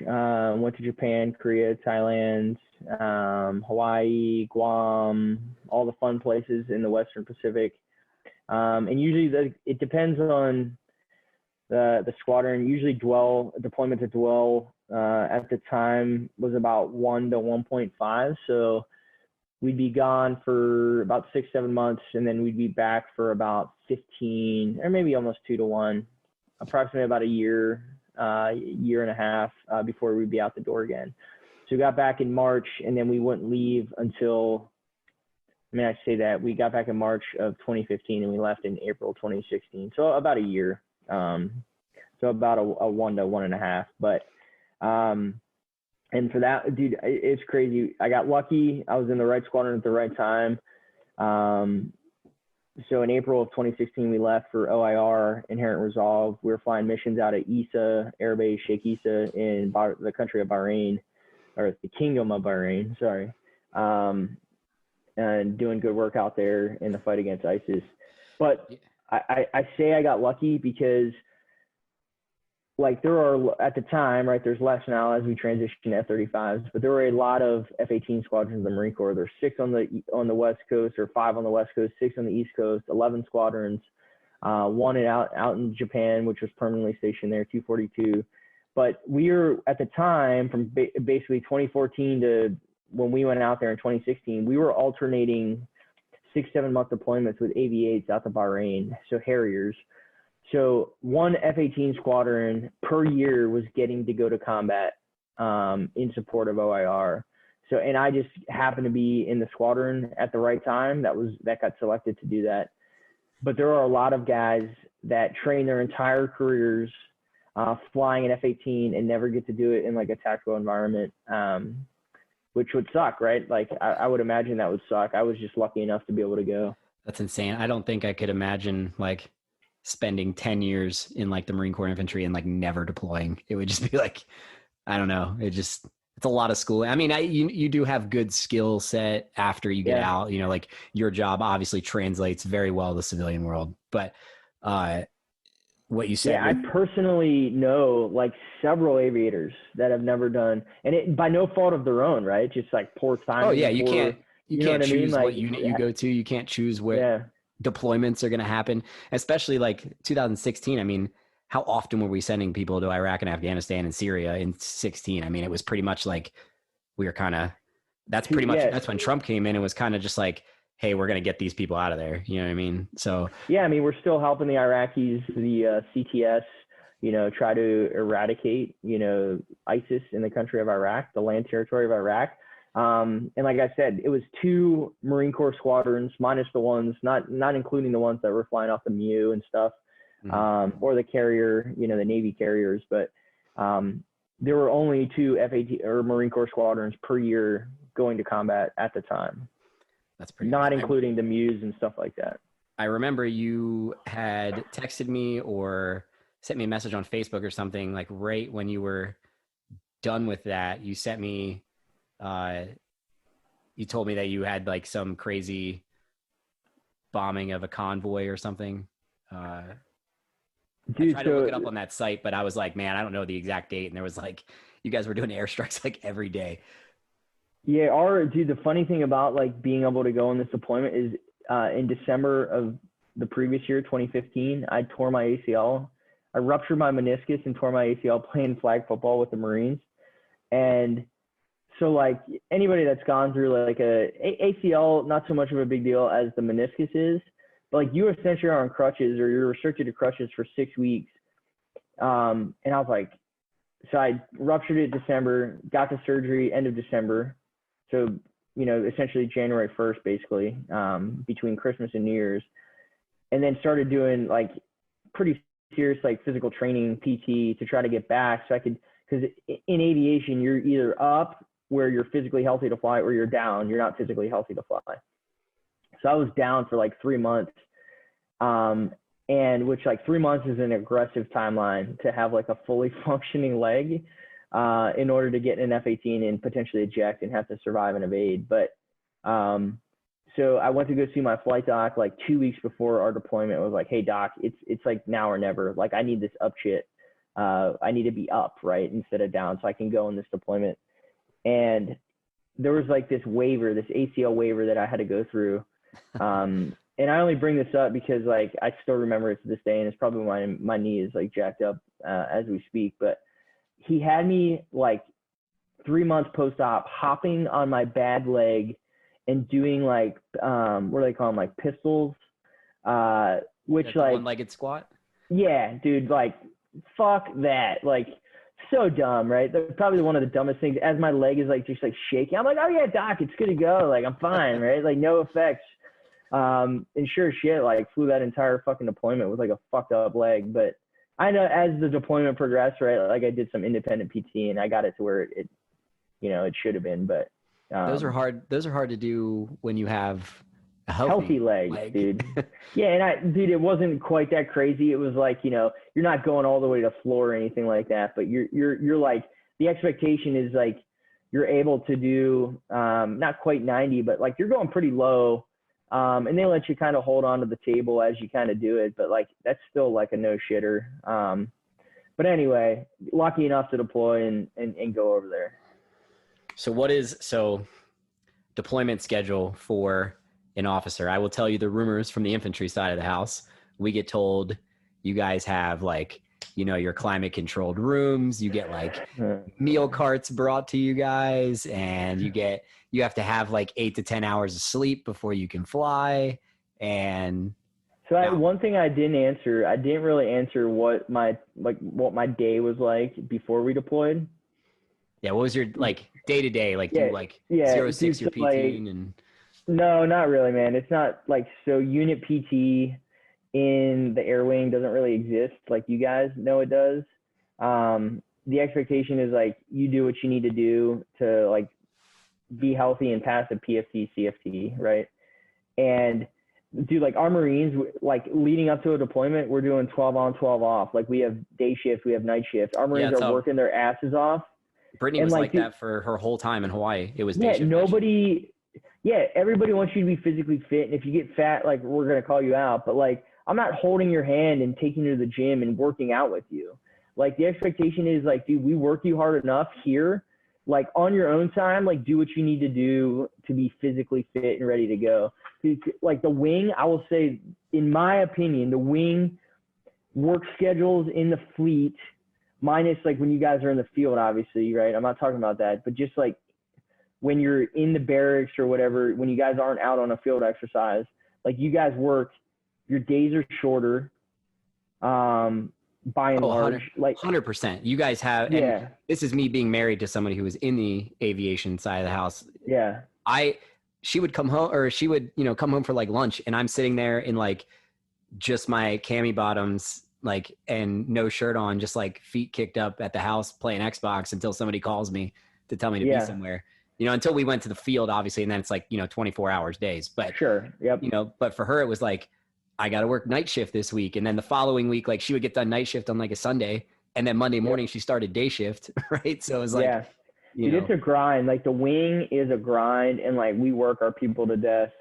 Went to Japan, Korea, Thailand, Hawaii, Guam, all the fun places in the Western Pacific. And usually it depends on the squadron. Usually deployment to dwell at the time was about 1 to 1.5. So we'd be gone for about 6-7 months, and then we'd be back for about 15 or maybe almost 2 to 1, approximately about a year and a half before we'd be out the door again. So we got back in March, and then we wouldn't leave until, I say that we got back in March of 2015 and we left in April 2016. So about a year. So about a 1 to 1.5. But and for that, dude, it's crazy. I got lucky. I was in the right squadron at the right time. So in April of 2016, we left for OIR, Inherent Resolve. We were flying missions out of Isa Air Base, Sheikh Isa in the country of Bahrain, or the Kingdom of Bahrain, sorry. And doing good work out there in the fight against ISIS. But I say I got lucky because, like, there are, at the time, right, there's less now as we transition to F-35s, but there were a lot of F-18 squadrons in the Marine Corps. There's 6 on the West Coast, or 5 on the West Coast, 6 on the East Coast, 11 squadrons, 1 out in Japan, which was permanently stationed there, 242. But we were, at the time, from basically 2014 to when we went out there in 2016, we were alternating 6-7 month deployments with AV-8s out to Bahrain, so Harriers. So one F-18 squadron per year was getting to go to combat in support of OIR. So, and I just happened to be in the squadron at the right time that got selected to do that. But there are a lot of guys that train their entire careers flying an F-18 and never get to do it in like a tactical environment, which would suck, right? Like I would imagine that would suck. I was just lucky enough to be able to go. That's insane. I don't think I could imagine like spending 10 years in like the Marine Corps infantry and like never deploying. It would just be like, I don't know. It's a lot of schooling. I mean, you do have good skill set after you get out, like your job obviously translates very well to the civilian world, but what you said. Yeah, I personally know like several aviators that have never done, and it by no fault of their own, right? Just like poor timing. Oh yeah, you can't choose what unit you go to. You can't choose where deployments are going to happen, especially like 2016. I mean, how often were we sending people to Iraq and Afghanistan and Syria in 16? I mean, it was pretty much like we were kind of, that's pretty much, that's when Trump came in and was kind of just like, hey, we're going to get these people out of there. You know what I mean? So, yeah, I mean, we're still helping the Iraqis, the CTS, try to eradicate, ISIS in the country of Iraq, the land territory of Iraq. And like I said, it was 2 Marine Corps squadrons minus the ones, not including the ones that were flying off the MEU and stuff, or the carrier, the Navy carriers. But there were only 2 F-18 or Marine Corps squadrons per year going to combat at the time. That's pretty not including the MEUs and stuff like that. I remember you had texted me or sent me a message on Facebook or something like right when you were done with that. You sent me you told me that you had like some crazy bombing of a convoy or something. I Dude, tried to look it up on that site, but I was like, man, I don't know the exact date. And there was like, you guys were doing airstrikes like every day. yeah, dude, the funny thing about like being able to go on this deployment is in December of the previous year, 2015, I tore my ACL. I ruptured my meniscus and tore my ACL playing flag football with the Marines. And so like anybody that's gone through like ACL, not so much of a big deal as the meniscus is, but like you essentially are on crutches or you're restricted to crutches for 6 weeks. And I was like, so I ruptured it December, got the surgery end of December. So, you know, essentially January 1st, basically, between Christmas and New Year's, and then started doing like pretty serious, like physical training, PT to try to get back. So I could, because in aviation, you're either up where you're physically healthy to fly or you're down, you're not physically healthy to fly. So I was down for like 3 months. And which like 3 months is an aggressive timeline to have like a fully functioning leg in order to get an F-18 and potentially eject and have to survive and evade. But so I went to go see my flight doc like 2 weeks before our deployment. I was like, hey doc, it's like now or never. Like I need this up shit. I need to be up, right, instead of down so I can go in this deployment. And there was like this waiver, this ACL waiver that I had to go through. And I only bring this up because like I still remember it to this day, and it's probably why my knee is like jacked up as we speak. But he had me like 3 months post-op hopping on my bad leg and doing like what do they call them, like pistols, which That's like one-legged squat. Yeah, dude, like fuck that, like so dumb, right? That's probably one of the dumbest things. As my leg is like just like shaking, I'm like, oh yeah, doc, it's good to go, like I'm fine, right? Like no effects. And sure as shit, like flew that entire fucking deployment with like a fucked up leg. But I know as the deployment progressed, right, like I did some independent PT and I got it to where it you know, it should have been. But those are hard to do when you have a healthy legs, dude. Yeah, and dude, it wasn't quite that crazy. It was like, you know, you're not going all the way to the floor or anything like that, but you're like, the expectation is like you're able to do not quite 90, but like you're going pretty low. And they let you kind of hold on to the table as you kind of do it, but like that's still like a no shitter. But anyway, lucky enough to deploy and go over there. So deployment schedule for an officer? I will tell you the rumors from the infantry side of the house. We get told you guys have like, you know, your climate controlled rooms, you get like meal carts brought to you guys, and you have to have like 8 to 10 hours of sleep before you can fly. And so one thing I didn't really answer what my day was like before we deployed. Yeah, what was your like day to day? Like yeah, do like yeah, 06 your PT like, and no, not really, man. It's not like, so unit PT in the air wing doesn't really exist like you guys know it does. The expectation is like you do what you need to do to like be healthy and pass a PFT, CFT, right? And dude, like our Marines, like leading up to a deployment, we're doing 12 on, 12 off. Like we have day shifts, we have night shifts. Our Marines are working their asses off. Brittany was like that for her whole time in Hawaii. It was day shift. Everybody wants you to be physically fit. And if you get fat, like we're going to call you out, but like, I'm not holding your hand and taking you to the gym and working out with you. Like the expectation is like, dude, we work you hard enough here, like on your own time, like do what you need to do to be physically fit and ready to go. Like the wing, I will say, in my opinion, the wing work schedules in the fleet, minus like when you guys are in the field, obviously, right? I'm not talking about that, but just like when you're in the barracks or whatever, when you guys aren't out on a field exercise, like you guys work, your days are shorter, by and large. Like 100%. You guys have, and this is me being married to somebody who was in the aviation side of the house. Yeah. She would come home, or she would, you know, come home for like lunch, and I'm sitting there in like just my cami bottoms, like, and no shirt on, just like feet kicked up at the house playing Xbox until somebody calls me to tell me to be somewhere. You know, until we went to the field, obviously, and then it's like, you know, 24 hours days. But sure, yep. You know, but for her, it was like, I got to work night shift this week, and then the following week, like she would get done night shift on like a Sunday, and then Monday morning she started day shift, right? So it was like, Dude, it's a grind. Like the wing is a grind, and like we work our people to death.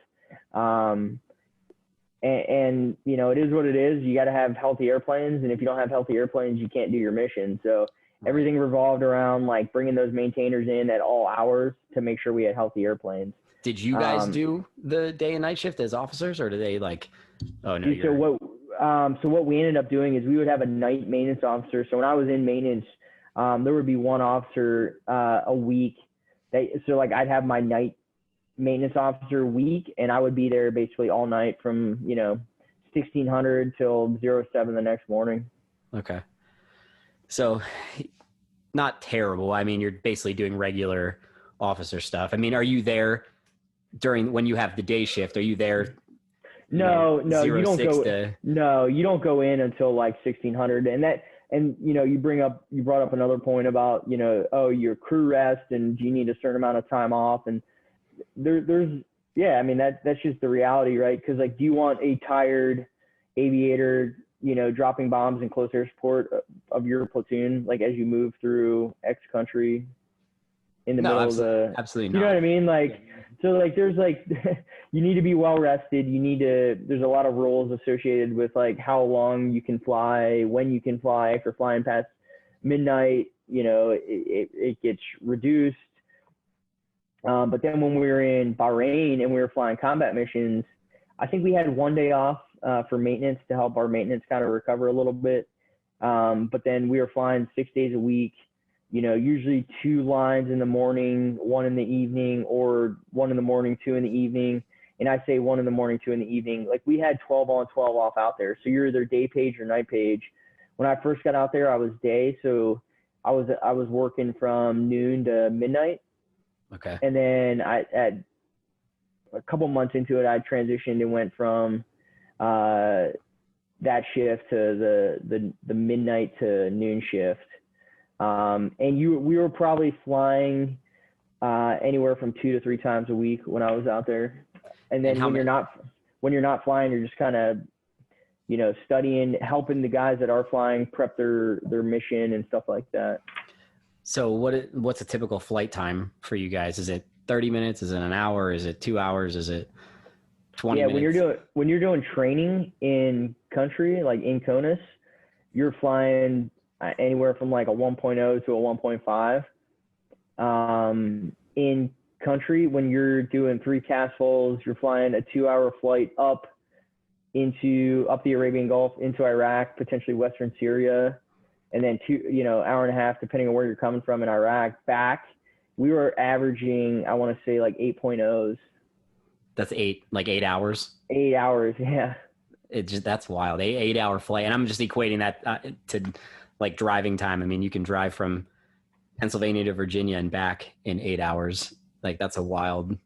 And you know, it is what it is. You got to have healthy airplanes, and if you don't have healthy airplanes, you can't do your mission. So everything revolved around like bringing those maintainers in at all hours to make sure we had healthy airplanes. Did you guys do the day and night shift as officers, or do they like? Oh no. So what we ended up doing is we would have a night maintenance officer. So when I was in maintenance, there would be one officer a week. So like I'd have my night maintenance officer week, and I would be there basically all night from 1600 till 07 the next morning. Okay. So not terrible. I mean, you're basically doing regular officer stuff. I mean, are you there when you have the day shift? Are you there? No, you don't go. No, you don't go in until like 1600, and you brought up another point about your crew rest and do you need a certain amount of time off, and there's I mean that's just the reality, right? Because like, do you want a tired aviator dropping bombs in close air support of your platoon like as you move through X country in the middle of the absolutely not. You know what I mean? Like, so like there's like you need to be well rested. There's a lot of rules associated with like how long you can fly, when you can fly. If you're flying past midnight, it gets reduced. But then when we were in Bahrain and we were flying combat missions, I think we had one day off for maintenance to help our maintenance kind of recover a little bit. But then we were flying 6 days a week, usually 2 lines in the morning, 1 in the evening, or 1 in the morning, 2 in the evening. And I say 1 in the morning, 2 in the evening. Like we had 12 on, 12 off out there. So you're either day page or night page. When I first got out there, I was day. So I was working from noon to midnight. Okay. And then at a couple months into it, I transitioned and went from that shift to the midnight to noon shift. And we were probably flying anywhere from 2 to 3 times a week when I was out there. And then when you're not flying, you're just kind of studying, helping the guys that are flying prep their mission and stuff like that. So what's a typical flight time for you guys? Is it 30 minutes? Is it an hour? Is it 2 hours? Is it 20 minutes? Yeah, when you're doing training in country, like in CONUS, you're flying anywhere from like a 1.0 to a 1.5. In country, when you're doing 3 CASFLs, you're flying a 2-hour flight up the Arabian Gulf into Iraq, potentially Western Syria. And then hour and a half, depending on where you're coming from in Iraq, back. We were averaging, I want to say like 8.0s. That's 8 hours? 8 hours, yeah. That's wild. 8-hour flight. And I'm just equating that to like driving time. I mean, you can drive from Pennsylvania to Virginia and back in 8 hours. Like it's a wild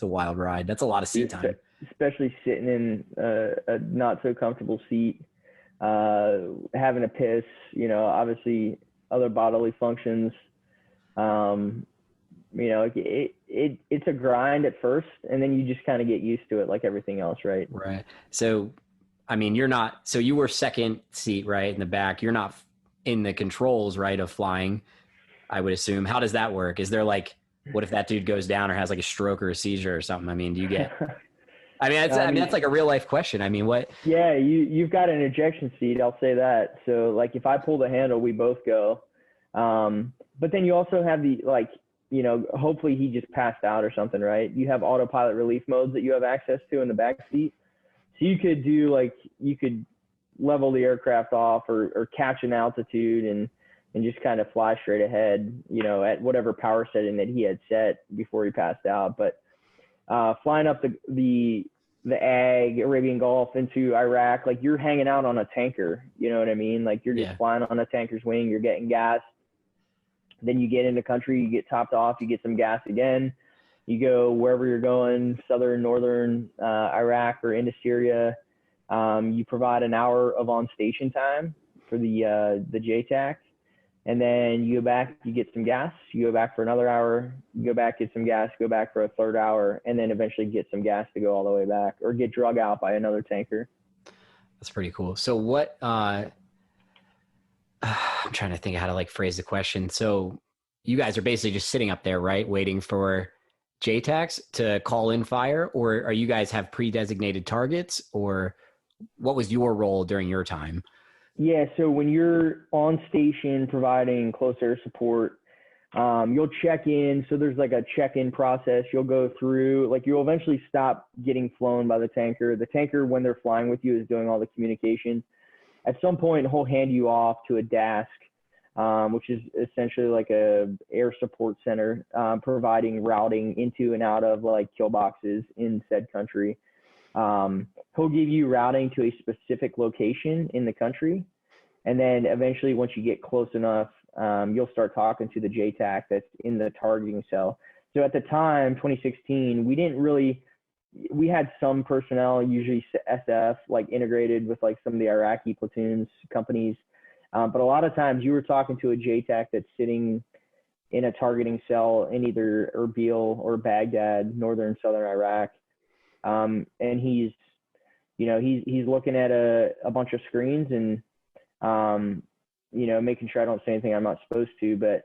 ride. That's a lot of seat time. Especially sitting in a not so comfortable seat. Having a piss, obviously other bodily functions. It's a grind at first, and then you just kind of get used to it like everything else, right? Right. So, I mean, you were second seat, right, in the back. You're not in the controls, right, of flying, I would assume. How does that work? Is there like, what if that dude goes down or has like a stroke or a seizure or something? I mean, do you get... I mean, that's like a real life question. I mean, what? Yeah, you've got an ejection seat. I'll say that. So like, if I pull the handle, we both go. But then you also have hopefully he just passed out or something, right? You have autopilot relief modes that you have access to in the back seat. So you could level the aircraft off or catch an altitude and just kind of fly straight ahead, at whatever power setting that he had set before he passed out. But flying up the Arabian Gulf into Iraq, like you're hanging out on a tanker, you know what I mean? Like you're just flying on a tanker's wing, you're getting gas. Then you get into country, you get topped off, you get some gas again. You go wherever you're going, southern, northern Iraq or into Syria. You provide an hour of on station time for the JTAC. And then you go back, you get some gas, you go back for another hour, you go back, get some gas, go back for a third hour, and then eventually get some gas to go all the way back or get drug out by another tanker. That's pretty cool. So what, I'm trying to think of how to like phrase the question. So you guys are basically just sitting up there, right, waiting for JTACs to call in fire, or are you guys have pre-designated targets, or what was your role during your time? Yeah, so when you're on station providing close air support, you'll check in. So there's like a check-in process. You'll go through, like you'll eventually stop getting flown by the tanker. The tanker, when they're flying with you, is doing all the communication. At some point, he'll hand you off to a DASC, which is essentially like a air support center, providing routing into and out of like kill boxes in said country. He'll give you routing to a specific location in the country. And then eventually, once you get close enough, you'll start talking to the JTAC that's in the targeting cell. So at the time, 2016, we had some personnel, usually SF, like integrated with like some of the Iraqi platoons, companies. But a lot of times you were talking to a JTAC that's sitting in a targeting cell in either Erbil or Baghdad, northern, southern Iraq. And he's looking at a bunch of screens and, making sure I don't say anything I'm not supposed to, but,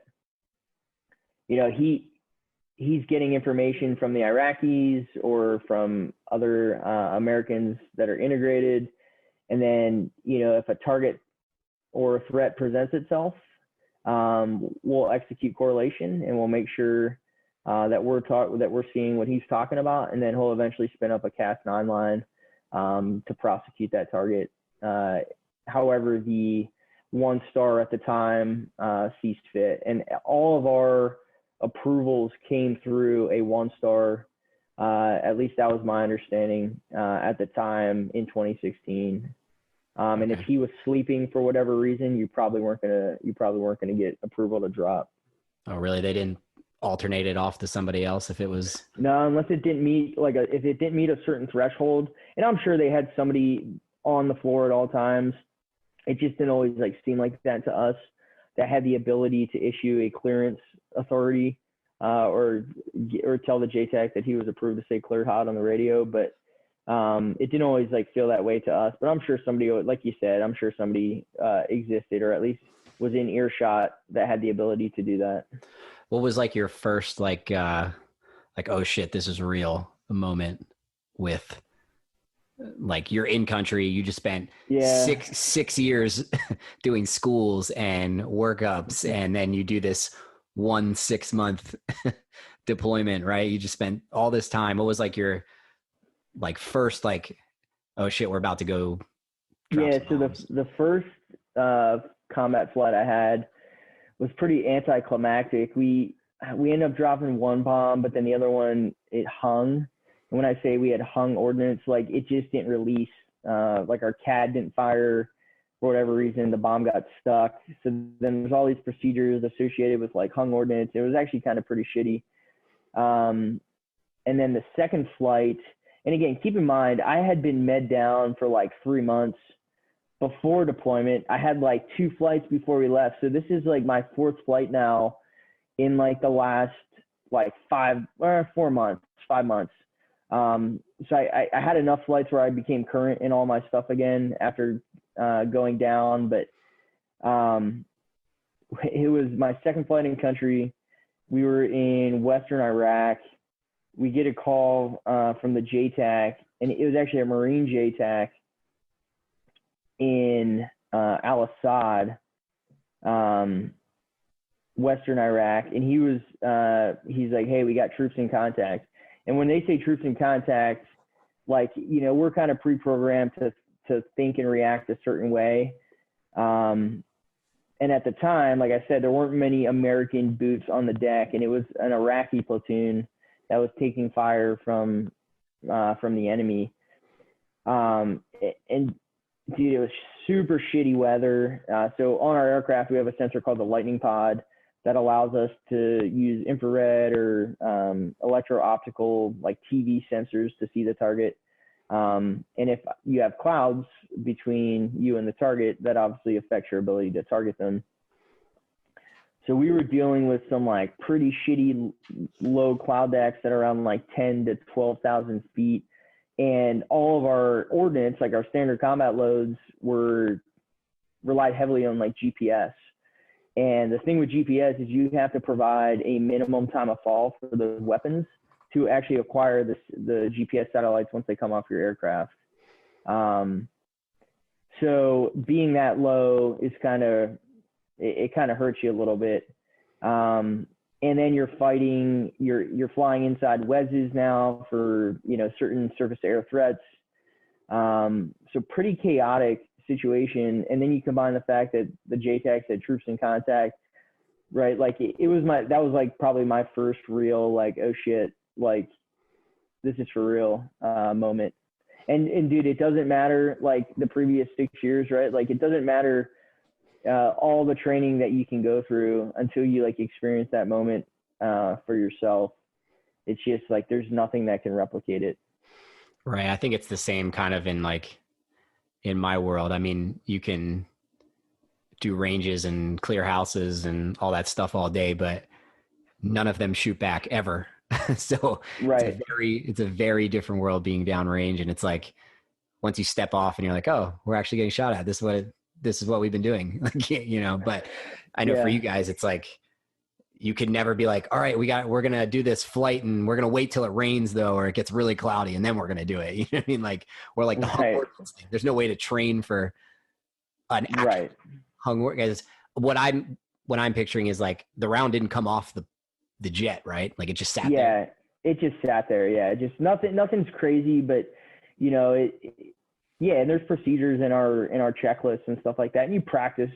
he's getting information from the Iraqis or from other Americans that are integrated. And then, if a target or a threat presents itself, we'll execute correlation and we'll make sure that we're seeing what he's talking about. And then he'll eventually spin up a Cas9 line to prosecute that target. However, the 1-star at the time ceased fit, and all of our approvals came through a 1-star. At least that was my understanding at the time in 2016. And if he was sleeping for whatever reason, you probably weren't gonna get approval to drop. Oh, really? They didn't alternate it off to somebody else if it was? No, unless it didn't meet if it didn't meet a certain threshold. And I'm sure they had somebody on the floor at all times. It just didn't always seem like that to us, that had the ability to issue a clearance authority or tell the JTAC that he was approved to say cleared hot on the radio. But it didn't always feel that way to us. But I'm sure somebody, like you said, existed, or at least was in earshot, that had the ability to do that. What was your first oh shit, this is real moment with you're in country, you just spent six years doing schools and workups, and then you do this 6-month deployment, right? You just spent all this time. What was your first oh shit, we're about to go? Yeah, so the first combat flight I had was pretty anticlimactic. We ended up dropping one bomb, but then the other one, it hung. And when I say we had hung ordnance, it just didn't release. Our CAD didn't fire for whatever reason. The bomb got stuck. So then there's all these procedures associated with hung ordnance. It was actually kind of pretty shitty. And then the second flight, and again, keep in mind, I had been med down for 3 months before deployment. I had 2 flights before we left. So this is my 4th flight now in the last 4 months, 5 months. So I had enough flights where I became current in all my stuff again after going down, but it was my second flight in country. We were in Western Iraq. We get a call from the JTAC, and it was actually a Marine JTAC in Al-Assad, Western Iraq, and he's like, hey, we got troops in contact. And when they say troops in contact, we're kind of pre-programmed to think and react a certain way. And at the time, like I said, there weren't many American boots on the deck, and it was an Iraqi platoon that was taking fire from the enemy. And dude, it was super shitty weather. So on our aircraft, we have a sensor called the lightning pod that allows us to use infrared or electro-optical TV sensors to see the target. And if you have clouds between you and the target, that obviously affects your ability to target them. So we were dealing with some pretty shitty low cloud decks that are around 10 to 12,000 feet. And all of our ordnance, our standard combat loads, relied heavily on GPS. And the thing with GPS is you have to provide a minimum time of fall for the weapons to actually acquire the GPS satellites once they come off your aircraft. So being that low is it kind of hurts you a little bit. And then you're flying inside wedges now for, certain surface to air threats. So pretty chaotic situation. And then you combine the fact that the JTACs had troops in contact, right? Like that was like probably my first real, like, oh shit, like this is for real, moment. And dude, it doesn't matter like the previous 6 years, right? Like it doesn't matter, all the training that you can go through until you like experience that moment, for yourself. It's just like, there's nothing that can replicate it. Right. I think it's the same kind of in my world. I mean, you can do ranges and clear houses and all that stuff all day, but none of them shoot back ever. So right. It's a very different world being downrange. And it's like, once you step off and you're like, oh, we're actually getting shot at. This is what we've been doing. Like, but I know for you guys, it's like, you could never be like, all right, we're going to do this flight and we're going to wait till it rains though, or it gets really cloudy and then we're going to do it. You know what I mean? Like, we're like the hung workers thing. There's no way to train for an actual hung work. Guys, what I'm picturing is like the round didn't come off the jet, right? Like it just sat there. Yeah, it just sat there. Yeah, just nothing's crazy, but and there's procedures in our checklists and stuff like that. And you practice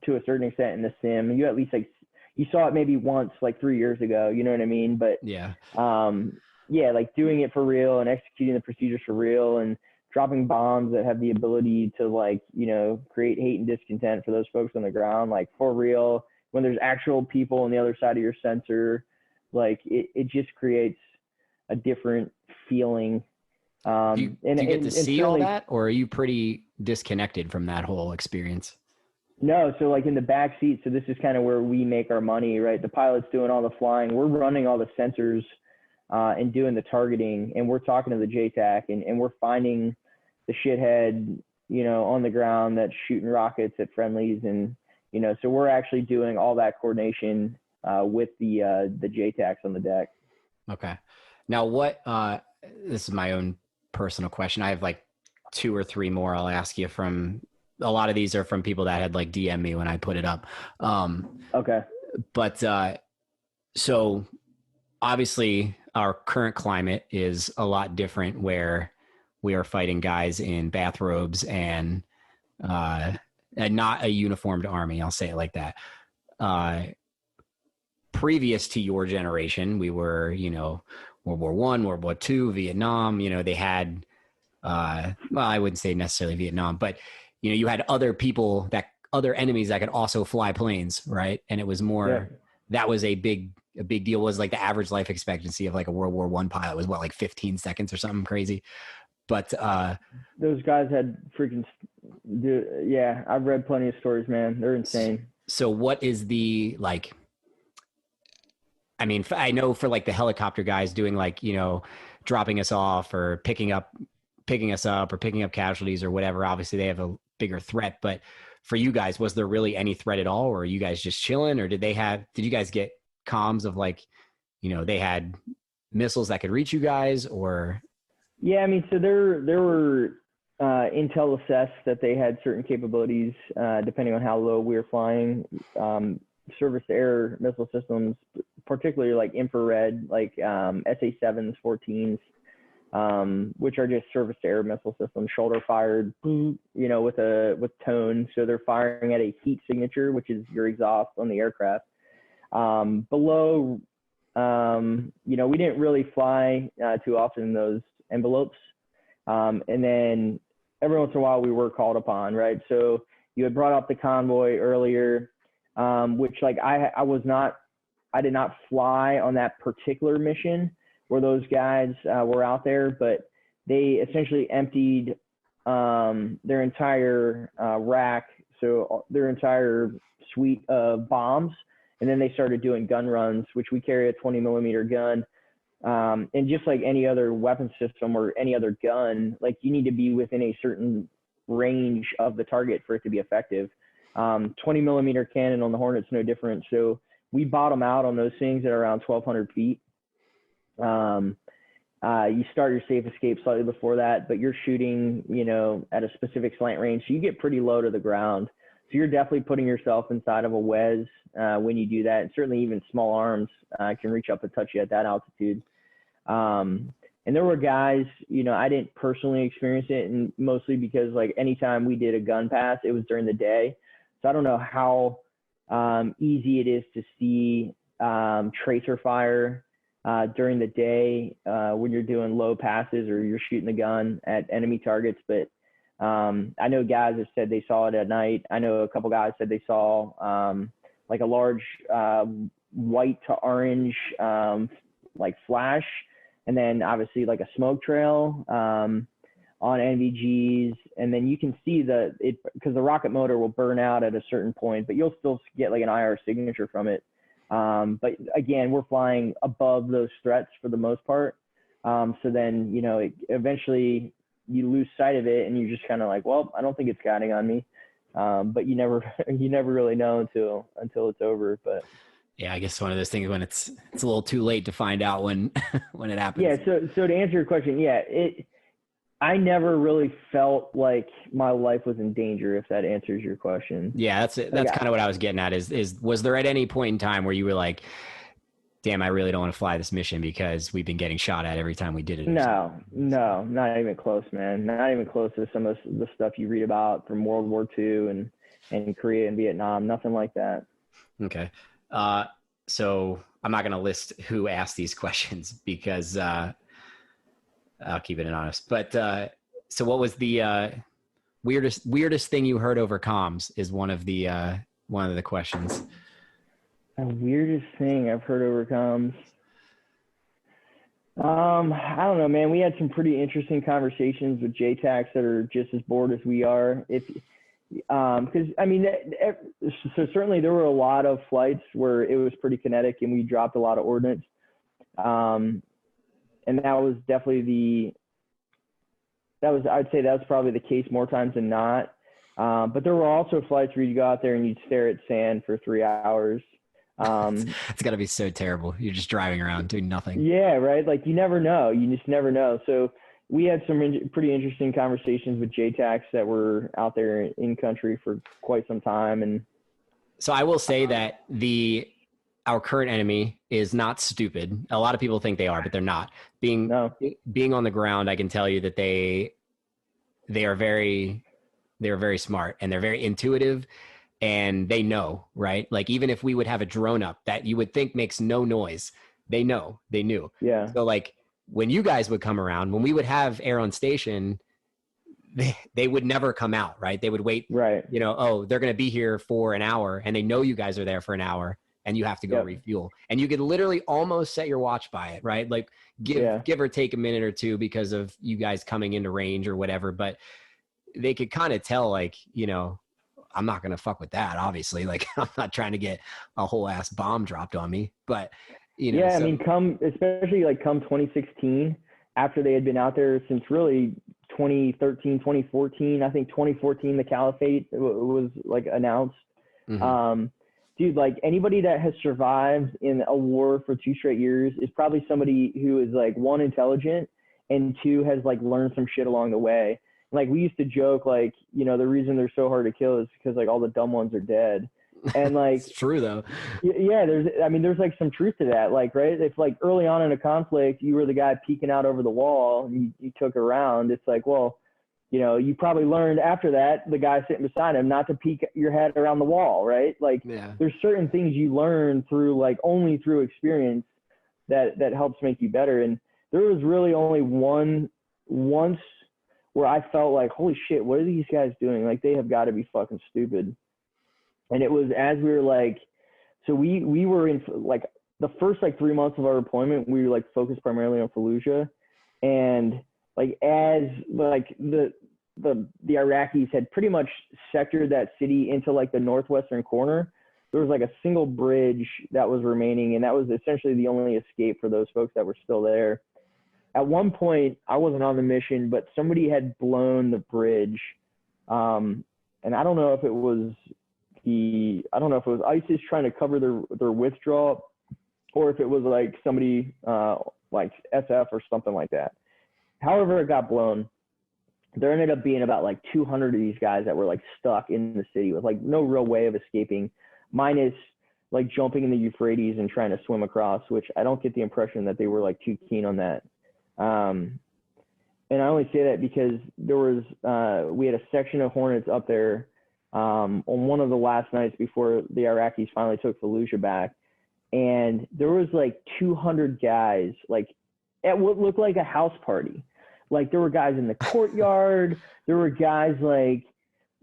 to a certain extent in the sim. You at least like, you saw it maybe once like 3 years ago, you know what I mean? But like doing it for real and executing the procedures for real and dropping bombs that have the ability to like, create hate and discontent for those folks on the ground, like for real, when there's actual people on the other side of your sensor, like it just creates a different feeling. Do you get to see all that, or are you pretty disconnected from that whole experience? No, so like in the back seat, so this is kind of where we make our money, right? The pilot's doing all the flying, we're running all the sensors, and doing the targeting, and we're talking to the JTAC, and we're finding the shithead, on the ground that's shooting rockets at friendlies, and so we're actually doing all that coordination with the JTACs on the deck. Okay. Now, this is my own personal question. I have like 2 or 3 more I'll ask you from. A lot of these are from people that had like DM me when I put it up. Okay. But so obviously our current climate is a lot different, where we are fighting guys in bathrobes and not a uniformed army. I'll say it like that. Previous to your generation, we were, World War I, World War II, Vietnam, they had, well, I wouldn't say necessarily Vietnam, but you had other enemies that could also fly planes, right? And it was more, that was a big deal. Was like the average life expectancy of like a World War I pilot was like 15 seconds or something crazy. But those guys had freaking, I've read plenty of stories, man. They're insane. So what is the, like, I mean, I know for like the helicopter guys doing like, dropping us off or picking us up or picking up casualties or whatever, obviously they have a bigger threat. But for you guys, was there really any threat at all? Or are you guys just chilling? Or did you guys get comms of like, they had missiles that could reach you guys? Or yeah, I mean, so there were intel assessed that they had certain capabilities, depending on how low we were flying, surface to air missile systems, particularly like infrared, like SA-7s, 14s, which are just surface to air missile systems, shoulder fired, with tone. So they're firing at a heat signature, which is your exhaust on the aircraft. Below, we didn't really fly too often in those envelopes. And then every once in a while we were called upon, right? So you had brought up the convoy earlier, which like I did not fly on that particular mission where those guys were out there, but they essentially emptied their entire rack, so their entire suite of bombs, and then they started doing gun runs, which we carry a 20 millimeter gun. And just like any other weapon system or any other gun, like you need to be within a certain range of the target for it to be effective. 20 millimeter cannon on the Hornet's no different. So we bottom out on those things at around 1,200 feet. You start your safe escape slightly before that, but you're shooting, at a specific slant range. So you get pretty low to the ground. So you're definitely putting yourself inside of a WES when you do that. And certainly even small arms can reach up and touch you at that altitude. And there were guys, I didn't personally experience it, and mostly because like anytime we did a gun pass, it was during the day. So I don't know how easy it is to see tracer fire during the day when you're doing low passes or you're shooting the gun at enemy targets. But I know guys have said they saw it at night. I know a couple guys said they saw like a large white to orange like flash, and then obviously like a smoke trail on NVGs. And then you can see because the rocket motor will burn out at a certain point, but you'll still get like an IR signature from it. But again, we're flying above those threats for the most part. So then, eventually you lose sight of it and you're just kind of like, well, I don't think it's guiding on me. But you never really know until it's over. But yeah, I guess one of those things when it's a little too late to find out when it happens. Yeah. So to answer your question, yeah, I never really felt like my life was in danger, if that answers your question. Yeah, that's it. That's kind of what I was getting at is was there at any point in time where you were like, damn, I really don't want to fly this mission because we've been getting shot at every time we did it? No, not even close, man. Not even close to some of the stuff you read about from World War II and Korea and Vietnam. Nothing like that. Okay. So I'm not going to list who asked these questions because I'll keep it honest. But so what was the weirdest thing you heard over comms is one of the questions. The weirdest thing I've heard over comms. I don't know, man. We had some pretty interesting conversations with JTACs that are just as bored as we are. Because I mean, so certainly there were a lot of flights where it was pretty kinetic and we dropped a lot of ordnance. And that was definitely I'd say that was probably the case more times than not. But there were also flights where you'd go out there and you'd stare at sand for 3 hours. It's got to be so terrible. You're just driving around doing nothing. Yeah, right. Like you never know. You just never know. So we had some pretty interesting conversations with JTACs that were out there in country for quite some time. And so I will say that our current enemy is not stupid. A lot of people think they are, but they're not. Being on the ground, I can tell you that they are very smart and they're very intuitive and they know, right? Like even if we would have a drone up that you would think makes no noise, they knew. Yeah. So like when you guys would come around, when we would have air on station, they would never come out, right? They would wait, right. They're going to be here for an hour and they know you guys are there for an hour and you have to go refuel. And you could literally almost set your watch by it, right? Like give or take a minute or two because of you guys coming into range or whatever. But they could kind of tell like, I'm not going to fuck with that, obviously. Like I'm not trying to get a whole ass bomb dropped on me, but I mean, especially like come 2016, after they had been out there since really 2013, 2014, I think 2014, the Caliphate was like announced. Mm-hmm. Dude, like anybody that has survived in a war for 2 straight years is probably somebody who is like 1, intelligent, and 2, has like learned some shit along the way. Like we used to joke, like, the reason they're so hard to kill is because like all the dumb ones are dead. And like, it's true though. Yeah. There's like some truth to that. Like, right. If like early on in a conflict, you were the guy peeking out over the wall and you took a round, it's like, well, you probably learned after that, the guy sitting beside him, not to peek your head around the wall. Right. Like there's certain things you learn through like only through experience that helps make you better. And there was really only once where I felt like, holy shit, what are these guys doing? Like they have got to be fucking stupid. And it was as we were like, so we were in like the first like 3 months of our deployment, we were like focused primarily on Fallujah. And like as like the Iraqis had pretty much sectored that city into like the northwestern corner, there was like a single bridge that was remaining. And that was essentially the only escape for those folks that were still there. At one point, I wasn't on the mission, but somebody had blown the bridge. And I don't know if it was I don't know if it was ISIS trying to cover their withdrawal, or if it was like somebody like SF or something like that. However it got blown, there ended up being about like 200 of these guys that were like stuck in the city with like no real way of escaping, minus like jumping in the Euphrates and trying to swim across, which I don't get the impression that they were like too keen on that. And I only say that because there was we had a section of Hornets up there on one of the last nights before the Iraqis finally took Fallujah back, and there was like 200 guys like at what looked like a house party. Like there were guys in the courtyard, there were guys like,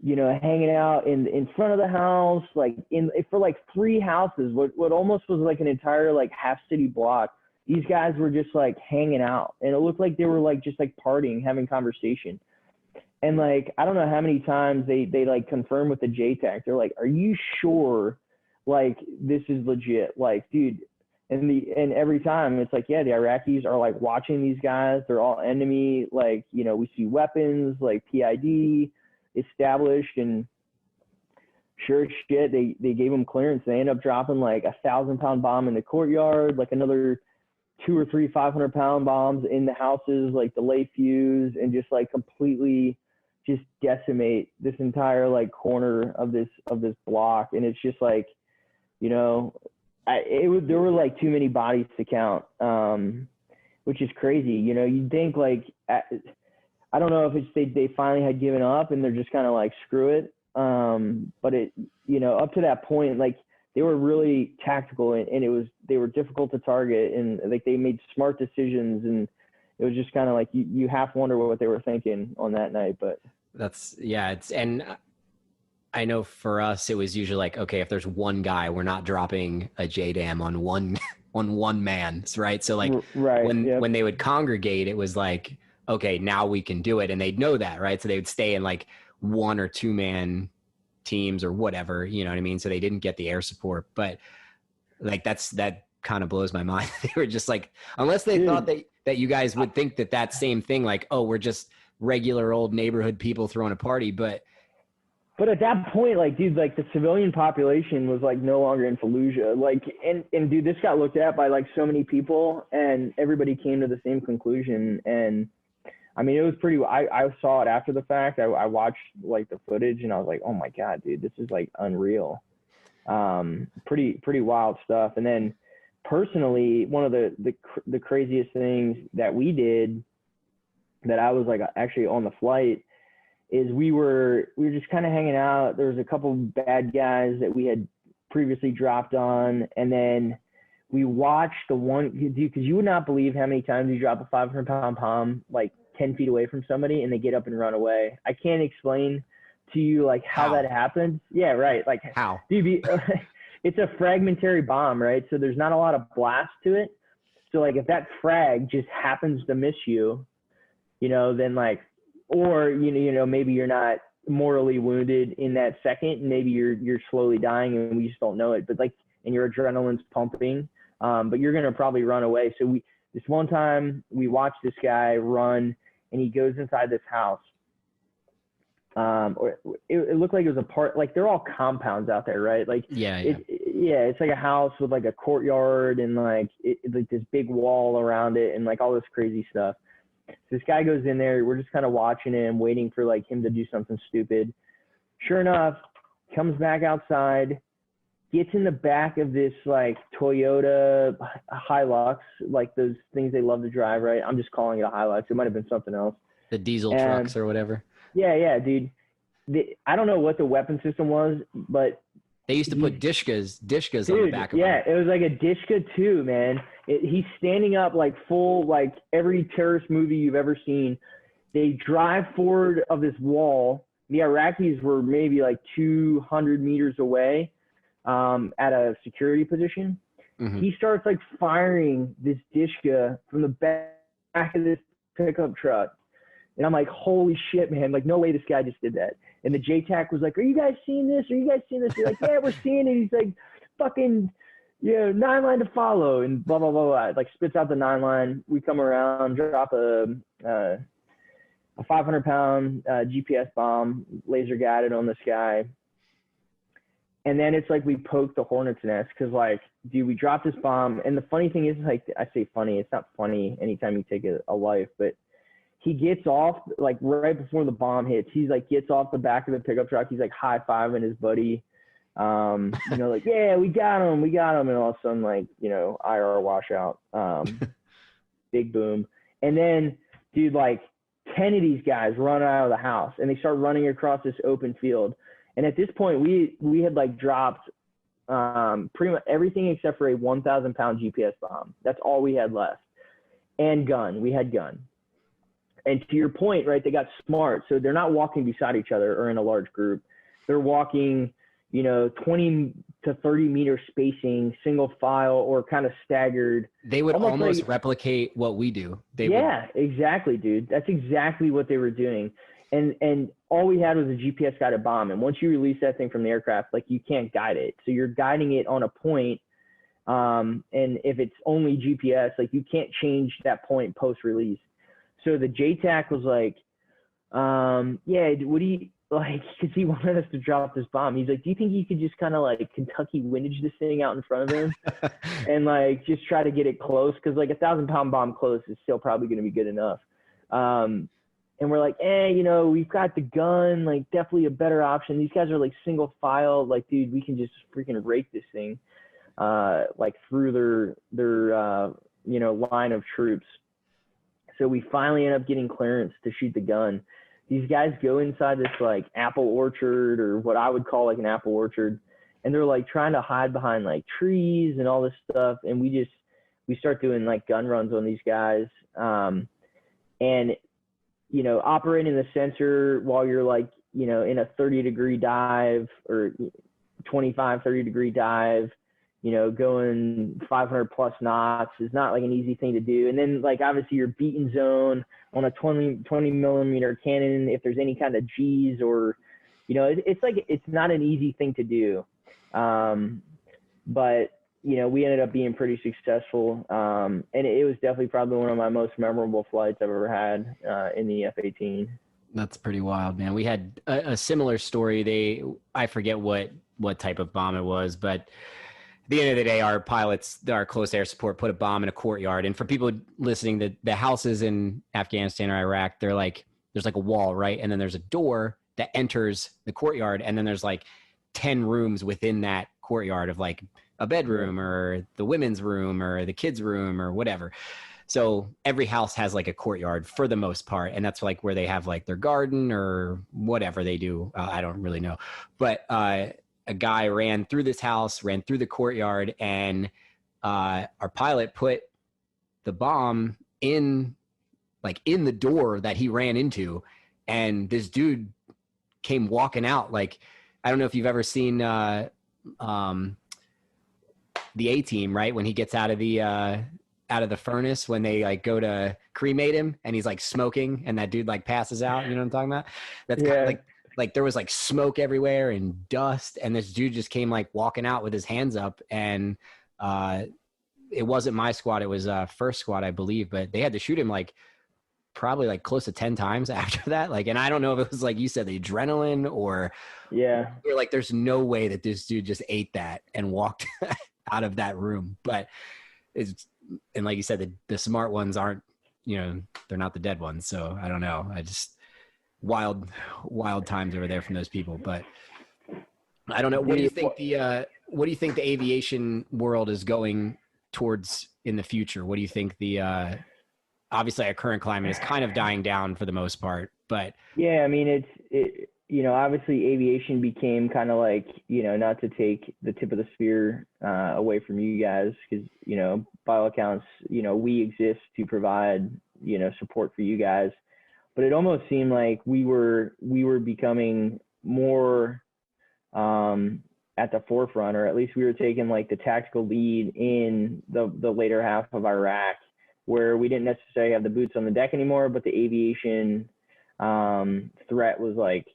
you know, hanging out in front of the house, like for like 3 houses, what almost was like an entire like half city block. These guys were just like hanging out, and it looked like they were like just like partying, having conversation. And like I don't know how many times they like confirmed with the JTAC. They're like, "Are you sure? Like this is legit?" Like, dude. And every time it's like, yeah, the Iraqis are like watching these guys. They're all enemy. Like, you know, we see weapons like PID established, and sure as shit, they gave them clearance. They end up dropping like 1,000-pound bomb in the courtyard, like another 2 or 3 500-pound bombs in the houses, like delay fuse, and just like completely just decimate this entire like corner of this block. And it's just like, you know, there were like too many bodies to count, which is crazy. You know, you'd think like, I don't know if it's they finally had given up and they're just kind of like, screw it. But it, you know, up to that point, like they were really tactical, and they were difficult to target, and like they made smart decisions, and it was just kind of like, you half wonder what they were thinking on that night. But and I know for us, it was usually like, okay, if there's one guy, we're not dropping a JDAM on one man, right? So like when they would congregate, it was like, okay, now we can do it. And they'd know that, right? So they would stay in like 1 or 2 man teams or whatever, you know what I mean? So they didn't get the air support, but like that kind of blows my mind. They were just like, unless they thought that you guys would think that same thing, like, oh, we're just regular old neighborhood people throwing a party, But at that point, like, dude, like the civilian population was like no longer in Fallujah. Like, and dude, this got looked at by like so many people, and everybody came to the same conclusion. And I mean, it was pretty, I saw it after the fact. I watched like the footage, and I was like, oh my God, dude, this is like unreal. Pretty wild stuff. And then personally, one of the craziest things that we did, that I was like actually on the flight, is we were just kind of hanging out. There was a couple bad guys that we had previously dropped on, and then we watched the one, because you would not believe how many times you drop a 500-pound palm like 10 feet away from somebody and they get up and run away. I can't explain to you like how that happens. Yeah, right. Like how? Dude, it's a fragmentary bomb, right? So there's not a lot of blast to it. So like if that frag just happens to miss you, you know, then like, or you know maybe you're not mortally wounded in that second, and maybe you're slowly dying and we just don't know it, but like, and your adrenaline's pumping, but you're gonna probably run away. So this one time we watched this guy run, and he goes inside this house, or it looked like it was a part, like they're all compounds out there, right? Like it's like a house with like a courtyard and like like this big wall around it and like all this crazy stuff. So this guy goes in there. We're just kind of watching him, waiting for like him to do something stupid. Sure enough, comes back outside, gets in the back of this like Toyota Hilux, like those things they love to drive, right? I'm just calling it a Hilux. It might have been something else. The diesel trucks or whatever. Yeah, dude. I don't know what the weapon system was, but they used to put Dishkas dude, on the back of them. Yeah, it was like a Dishka too, man. He's standing up like full, like every terrorist movie you've ever seen. They drive forward of this wall. The Iraqis were maybe like 200 meters away at a security position. Mm-hmm. He starts like firing this Dishka from the back of this pickup truck. And I'm like, holy shit, man. Like, no way this guy just did that. And the JTAC was like, are you guys seeing this? Are you guys seeing this? They're like, yeah, we're seeing it. He's like, fucking, 9-line to follow, and blah, blah, blah, blah. Like, spits out the 9-line. We come around, drop a 500-pound GPS bomb, laser guided on this guy. And then it's like we poked the hornet's nest because, like, dude, we dropped this bomb. And the funny thing is, like, I say funny, it's not funny anytime you take a life, but he gets off, like, right before the bomb hits. He's like, gets off the back of the pickup truck. He's like high-fiving his buddy. Like, yeah, we got him. And all of a sudden, like, IR washout, big boom. And then, dude, like 10 of these guys run out of the house and they start running across this open field. And at this point, we had like dropped pretty much everything except for a 1,000-pound GPS bomb. That's all we had left. And gun. We had gun. And to your point, right, they got smart. So they're not walking beside each other or in a large group. They're walking, 20 to 30 meter spacing, single file, or kind of staggered. They would almost replicate what we do. Exactly, dude. That's exactly what they were doing. And all we had was a GPS guided bomb. And once you release that thing from the aircraft, like, you can't guide it. So you're guiding it on a point. And if it's only GPS, like, you can't change that point post release. So the JTAC was like, yeah, what do you, like, because he wanted us to drop this bomb. He's like, do you think you could just kind of like Kentucky windage this thing out in front of him and like just try to get it close? Because like 1,000-pound bomb close is still probably going to be good enough. And we're like, we've got the gun, like, definitely a better option. These guys are like single file, like, dude, we can just freaking rake this thing, like, through their line of troops. So we finally end up getting clearance to shoot the gun. These guys go inside this like apple orchard, or what I would call like an apple orchard, and they're like trying to hide behind like trees and all this stuff. And we start doing like gun runs on these guys. And operating the sensor while you're like, in a 30-degree dive or 25, 30-degree dive, going 500 plus knots is not like an easy thing to do. And then like, obviously your beaten zone on a 20 millimeter cannon, if there's any kind of G's or, it's like, it's not an easy thing to do. But, we ended up being pretty successful. And it was definitely probably one of my most memorable flights I've ever had in the F-18. That's pretty wild, man. We had a similar story. I forget what type of bomb it was, but at the end of the day, our pilots, our close air support, put a bomb in a courtyard. And for people listening, the houses in Afghanistan or Iraq, they're like, there's like a wall, right? And then there's a door that enters the courtyard. And then there's like 10 rooms within that courtyard of like a bedroom or the women's room or the kids' room or whatever. So every house has like a courtyard for the most part. And that's like where they have like their garden or whatever they do. I don't really know. But a guy ran through this house, ran through the courtyard, and our pilot put the bomb in the door that he ran into. And this dude came walking out. Like, I don't know if you've ever seen the A-Team, right? When he gets out of the furnace, when they like go to cremate him and he's like smoking and that dude like passes out. You know what I'm talking about? That's kind of like there was like smoke everywhere and dust, and this dude just came like walking out with his hands up. And it wasn't my squad, it was first squad, I believe, but they had to shoot him like probably like close to 10 times after that. Like, and I don't know if it was like you said, the adrenaline or you're like, there's no way that this dude just ate that and walked out of that room. But and like you said, the smart ones aren't, they're not the dead ones. So I don't know. I just wild times over there from those people. But I don't know. What do you think the aviation world is going towards in the future? What do you think obviously our current climate is kind of dying down for the most part, but yeah, I mean, obviously aviation became kind of like, not to take the tip of the spear away from you guys, because, by all accounts, we exist to provide, support for you guys. But it almost seemed like we were becoming more at the forefront, or at least we were taking like the tactical lead in the later half of Iraq, where we didn't necessarily have the boots on the deck anymore, but the aviation threat was like,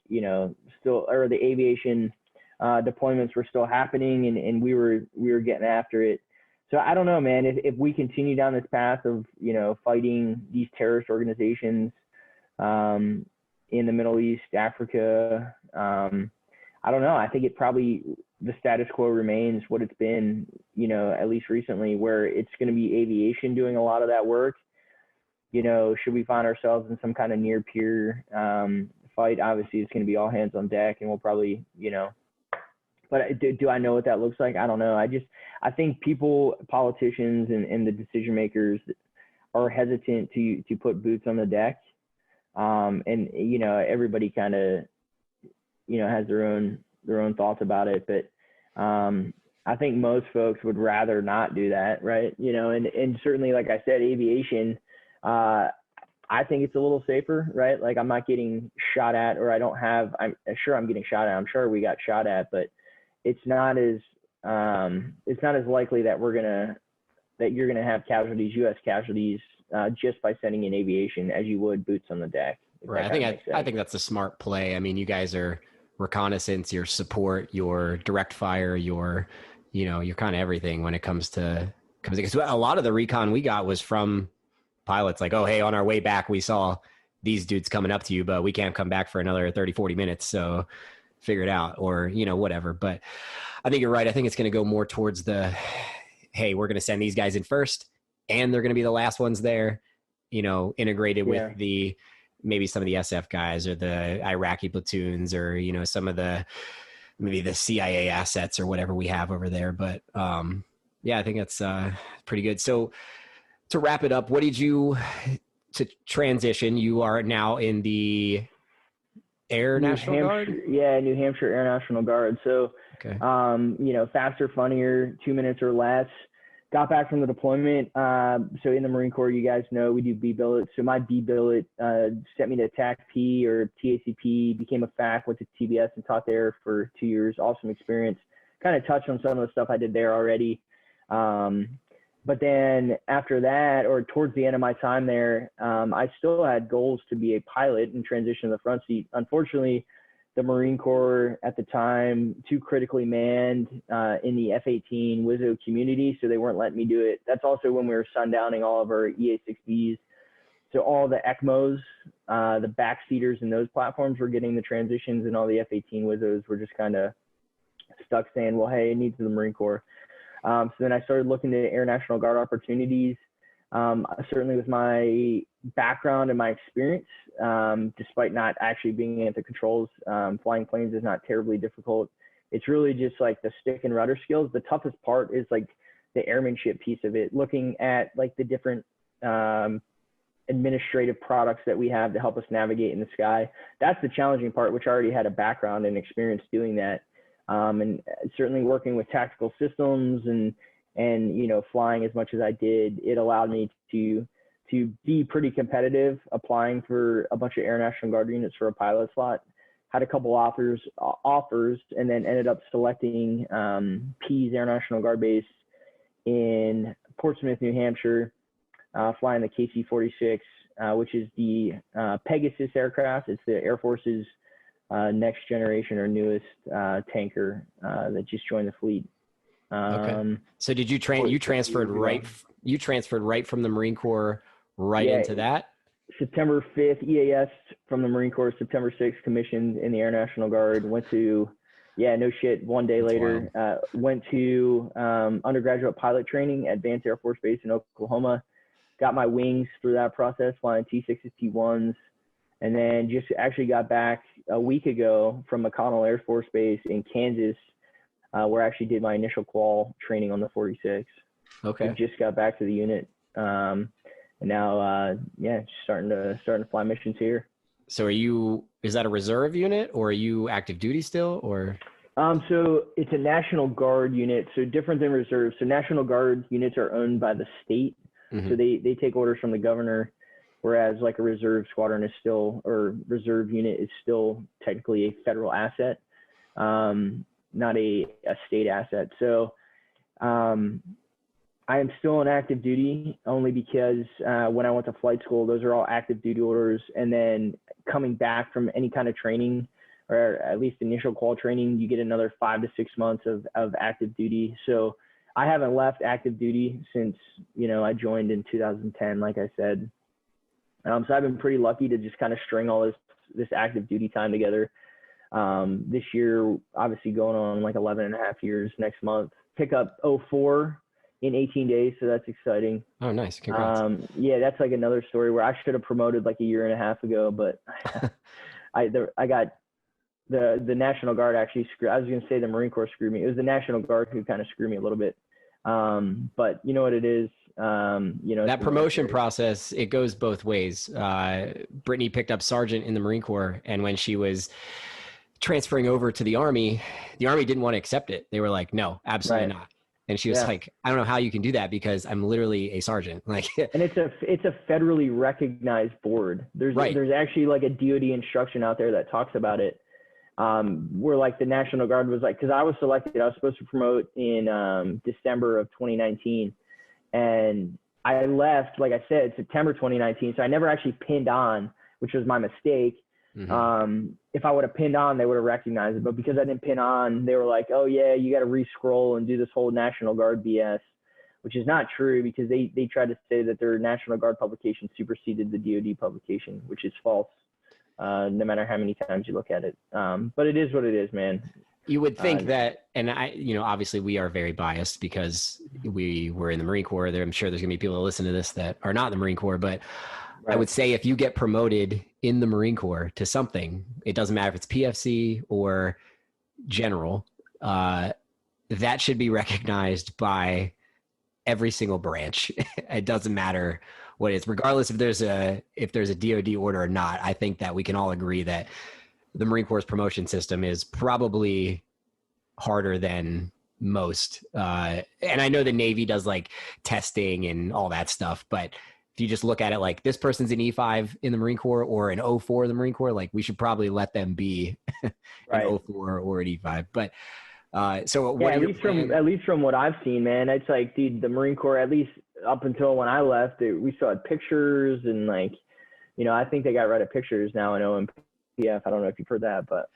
still, or the aviation deployments were still happening, and we were getting after it. So I don't know, man, if we continue down this path of, fighting these terrorist organizations in the Middle East, Africa, I don't know. I think it probably, the status quo remains what it's been, at least recently, where it's going to be aviation doing a lot of that work. Should we find ourselves in some kind of near peer fight, obviously it's going to be all hands on deck, and we'll probably, but do I know what that looks like? I don't know. I think politicians and the decision makers are hesitant to put boots on the deck. And, everybody kind of, has their own thoughts about it. But I think most folks would rather not do that. Right. And certainly, like I said, aviation, I think it's a little safer, right? Like I'm not getting shot at, or I'm sure I'm getting shot at. I'm sure we got shot at, but it's not as likely that you're gonna have casualties, U.S. casualties, just by sending in aviation as you would boots on the deck. Right. I think that's a smart play. I mean, you guys are reconnaissance, your support, your direct fire, your kind of everything when it comes to, because a lot of the recon we got was from pilots like, oh, hey, on our way back, we saw these dudes coming up to you, but we can't come back for another 30, 40 minutes. So figure it out, or, whatever. But I think you're right. I think it's going to go more towards the, hey, we're going to send these guys in first, and they're going to be the last ones there, integrated with maybe some of the SF guys or the Iraqi platoons, or, some of maybe the CIA assets or whatever we have over there. But I think that's pretty good. So to wrap it up, to transition, you are now in the Air National Guard? Yeah, New Hampshire Air National Guard. So, okay. Faster, funnier, 2 minutes or less. Got back from the deployment. So in the Marine Corps, you guys know we do B billet. So my B billet sent me to TAC-P or TACP, became a FAC, went to TBS and taught there for 2 years. Awesome experience. Kind of touched on some of the stuff I did there already. But then after that, or towards the end of my time there, I still had goals to be a pilot and transition to the front seat. Unfortunately, the Marine Corps at the time, too critically manned in the F-18 WISO community, so they weren't letting me do it. That's also when we were sundowning all of our EA-6Bs. So all the ECMOs, the backseaters in those platforms were getting the transitions, and all the F-18 WISOs were just kind of stuck saying, well, hey, it needs the Marine Corps. So then I started looking at Air National Guard opportunities. Certainly with my background and my experience, despite not actually being at the controls, flying planes is not terribly difficult. It's really just like the stick and rudder skills. The toughest part is like the airmanship piece of it, looking at like the different administrative products that we have to help us navigate in the sky. That's the challenging part, which I already had a background and experience doing that. And certainly working with tactical systems and flying as much as I did, it allowed me to be pretty competitive applying for a bunch of Air National Guard units for a pilot slot. Had a couple offers, and then ended up selecting Pease Air National Guard Base in Portsmouth, New Hampshire, flying the KC-46, which is the Pegasus aircraft. It's the Air Force's next generation or newest tanker that just joined the fleet. Okay. So did you train? You transferred right. You transferred right from the Marine Corps into that. September 5th EAS from the Marine Corps. September 6th commissioned in the Air National Guard. Went to, no shit. One day later, went to undergraduate pilot training at Vance Air Force Base in Oklahoma. Got my wings through that process, flying T-6s, T-1s. And then just actually got back a week ago from McConnell Air Force Base in Kansas, where I actually did my initial qual training on the 46. Okay. So just got back to the unit, and now, starting to fly missions here. So is that a reserve unit, or are you active duty still, or? So it's a National Guard unit, so different than reserve. So National Guard units are owned by the state, so they take orders from the governor. Whereas like a reserve squadron reserve unit is still technically a federal asset, not a state asset. So I am still on active duty only because when I went to flight school, those are all active duty orders. And then coming back from any kind of training, or at least initial qual training, you get another 5 to 6 months of active duty. So I haven't left active duty since, I joined in 2010, like I said. So I've been pretty lucky to just kind of string all this active duty time together. This year, obviously going on like 11 and a half years next month. Pick up 04 in 18 days, so that's exciting. Oh, nice. Congrats. Yeah, that's like another story where I should have promoted like a year and a half ago, but I got the National Guard actually screwed. I was going to say the Marine Corps screwed me. It was the National Guard who kind of screwed me a little bit. But you know what it is. That promotion process, it goes both ways. Brittany picked up sergeant in the Marine Corps, and when she was transferring over to the Army didn't want to accept it. They were like, no, absolutely not. And she was like, I don't know how you can do that because I'm literally a sergeant. Like, and it's a federally recognized board. There's actually like a DoD instruction out there that talks about it. Where like the National Guard was like, because I was selected, I was supposed to promote in December of 2019, and I left, like I said, September 2019. So I never actually pinned on, which was my mistake. Mm-hmm. If I would have pinned on, they would have recognized it. But because I didn't pin on, they were like, oh yeah, you got to re-scroll and do this whole National Guard BS, which is not true because they tried to say that their National Guard publication superseded the DoD publication, which is false. No matter how many times you look at it. But it is what it is, man. You would think that, and obviously we are very biased because we were in the Marine Corps. I'm sure there's gonna be people that listen to this that are not in the Marine Corps, but I would say if you get promoted in the Marine Corps to something, it doesn't matter if it's PFC or general, that should be recognized by every single branch. It doesn't matter what it is, regardless if there's a DoD order or not. I think that we can all agree that the Marine Corps' promotion system is probably harder than most. And I know the Navy does like testing and all that stuff, but if you just look at it like this person's an E5 in the Marine Corps or an 04 in the Marine Corps, like we should probably let them be an 04 or an E5. But so what at least from what I've seen, man, it's like, dude, the Marine Corps, at least up until when I left, we still had pictures and like, I think they got rid of pictures now in OMPF. I don't know if you've heard that, but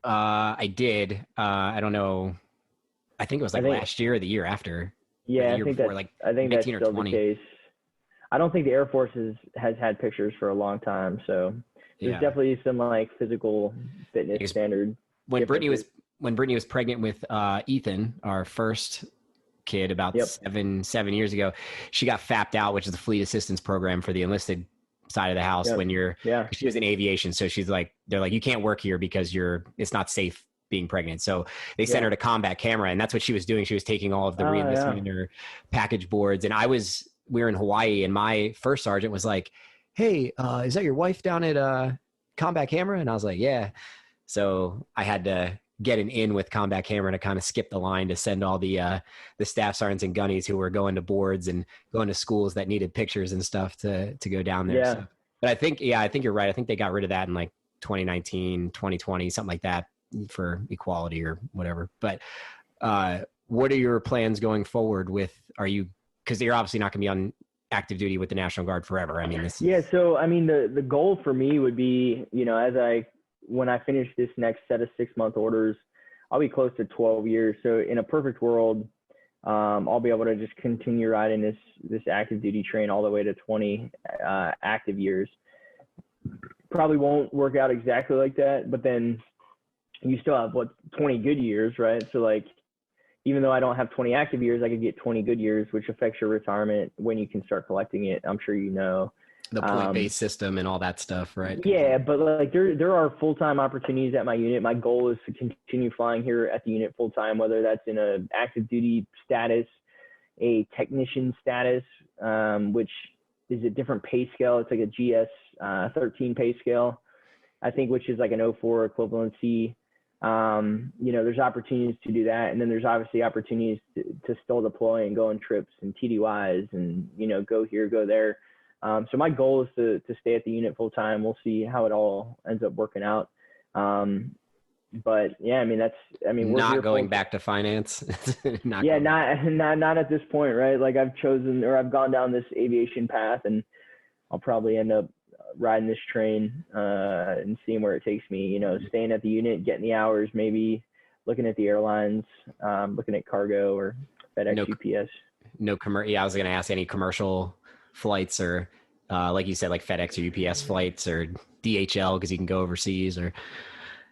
I did. I don't know. I think it was last year or the year after. Yeah, the year before, I think that's still 20. the case. I don't think the Air Force has had pictures for a long time, so there's definitely some like physical fitness standard. When Brittany was pregnant with Ethan, our first kid, about 7 years ago, she got FAP'd out, which is the Fleet Assistance Program for the enlisted side of the house. When she was in aviation, so they're like, you can't work here because it's not safe being pregnant. So they sent her to combat camera, and that's what she was doing. She was taking all of the reenlistment in her package boards, and we were in Hawaii, and my first sergeant was like, hey, is that your wife down at combat camera? And I was like, yeah. So I had to get an in with combat camera to kind of skip the line to send all the staff sergeants and gunnies who were going to boards and going to schools that needed pictures and stuff to go down there. So, but I think you're right. I think they got rid of that in like 2019, 2020, something like that for equality or whatever. But what are your plans going forward because you're obviously not going to be on active duty with the National Guard forever. I mean, so, I mean, the goal for me would be, when I finish this next set of 6-month orders, I'll be close to 12 years. So in a perfect world, I'll be able to just continue riding this active duty train all the way to 20 active years. Probably won't work out exactly like that, but then you still have 20 good years, right? So like, even though I don't have 20 active years, I could get 20 good years, which affects your retirement when you can start collecting it. I'm sure you know. The point-based system and all that stuff, right? Yeah, but like there are full-time opportunities at my unit. My goal is to continue flying here at the unit full-time, whether that's in a active duty status, a technician status, which is a different pay scale. It's like a GS 13 pay scale, I think, which is like an 04 equivalency. There's opportunities to do that. And then there's obviously opportunities to still deploy and go on trips and TDYs and, go here, go there. So my goal is to stay at the unit full time. We'll see how it all ends up working out. But yeah, we're not going back to finance. Not at this point, right? Like I've gone down this aviation path, and I'll probably end up riding this train and seeing where it takes me, staying at the unit, getting the hours, maybe looking at the airlines, looking at cargo or FedEx, UPS. I was going to ask any commercial flights or like you said, like FedEx or UPS flights or DHL, because you can go overseas or.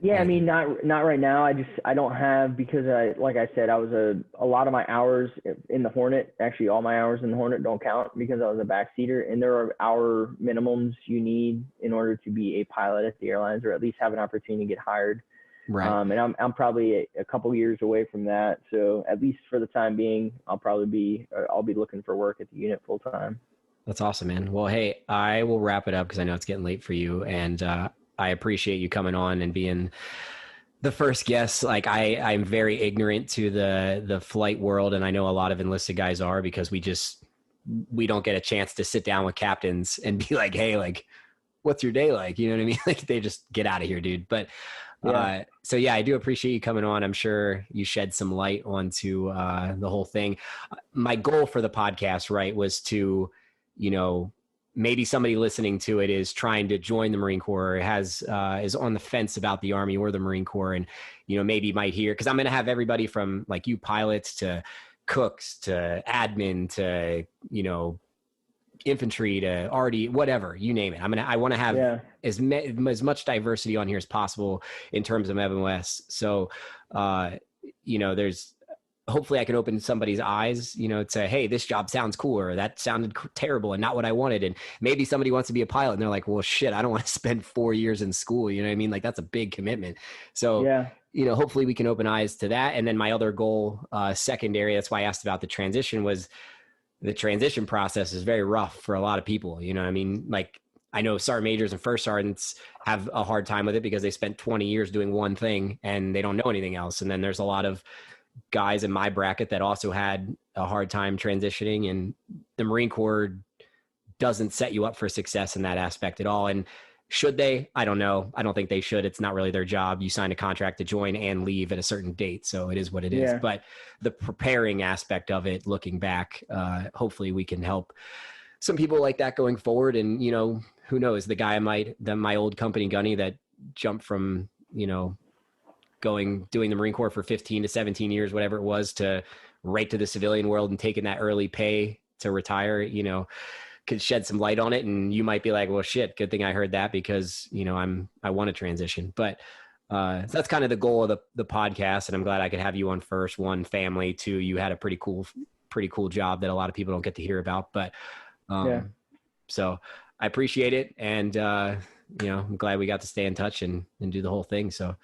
Yeah, I mean, not right now. I don't have, because like I said, I was a lot of my hours in the Hornet. Actually, all my hours in the Hornet don't count because I was a backseater, and there are hour minimums you need in order to be a pilot at the airlines, or at least have an opportunity to get hired. Right. And I'm probably a couple years away from that. So at least for the time being, I'll be looking for work at the unit full time. That's awesome, man. Well, hey, I will wrap it up because I know it's getting late for you, and I appreciate you coming on and being the first guest. Like I'm very ignorant to the flight world, and I know a lot of enlisted guys are, because we don't get a chance to sit down with captains and be like, hey, like, what's your day like? You know what I mean? Like, they just get out of here, dude. But so yeah, I do appreciate you coming on. I'm sure you shed some light onto the whole thing. My goal for the podcast, right, was to, maybe somebody listening to it is trying to join the Marine Corps, or is on the fence about the Army or the Marine Corps, and maybe might hear, because I'm going to have everybody from like you pilots to cooks to admin to infantry to RD, whatever, you name it. I want to have as much diversity on here as possible in terms of MOS. So there's, hopefully I can open somebody's eyes, to say, hey, this job sounds cool, or that sounded terrible and not what I wanted. And maybe somebody wants to be a pilot and they're like, well, shit, I don't want to spend 4 years in school. You know what I mean? Like, that's a big commitment. So, hopefully we can open eyes to that. And then my other goal, secondary, that's why I asked about the transition, was the transition process is very rough for a lot of people. You know what I mean? Like, I know sergeant majors and first sergeants have a hard time with it because they spent 20 years doing one thing and they don't know anything else. And then there's a lot of guys in my bracket that also had a hard time transitioning, and the Marine Corps doesn't set you up for success in that aspect at all. And should they? I don't know. I don't think they should. It's not really their job. You sign a contract to join and leave at a certain date. So it is what it is. But the preparing aspect of it, looking back, hopefully we can help some people like that going forward. And, who knows, the guy my old company gunny that jumped from, doing the Marine Corps for 15 to 17 years, whatever it was, to right to the civilian world and taking that early pay to retire, could shed some light on it. And you might be like, well, shit, good thing I heard that, because, I want to transition. But so that's kind of the goal of the podcast. And I'm glad I could have you on first. One, family. Two, you had a pretty cool job that a lot of people don't get to hear about. But so I appreciate it. And, I'm glad we got to stay in touch and do the whole thing. So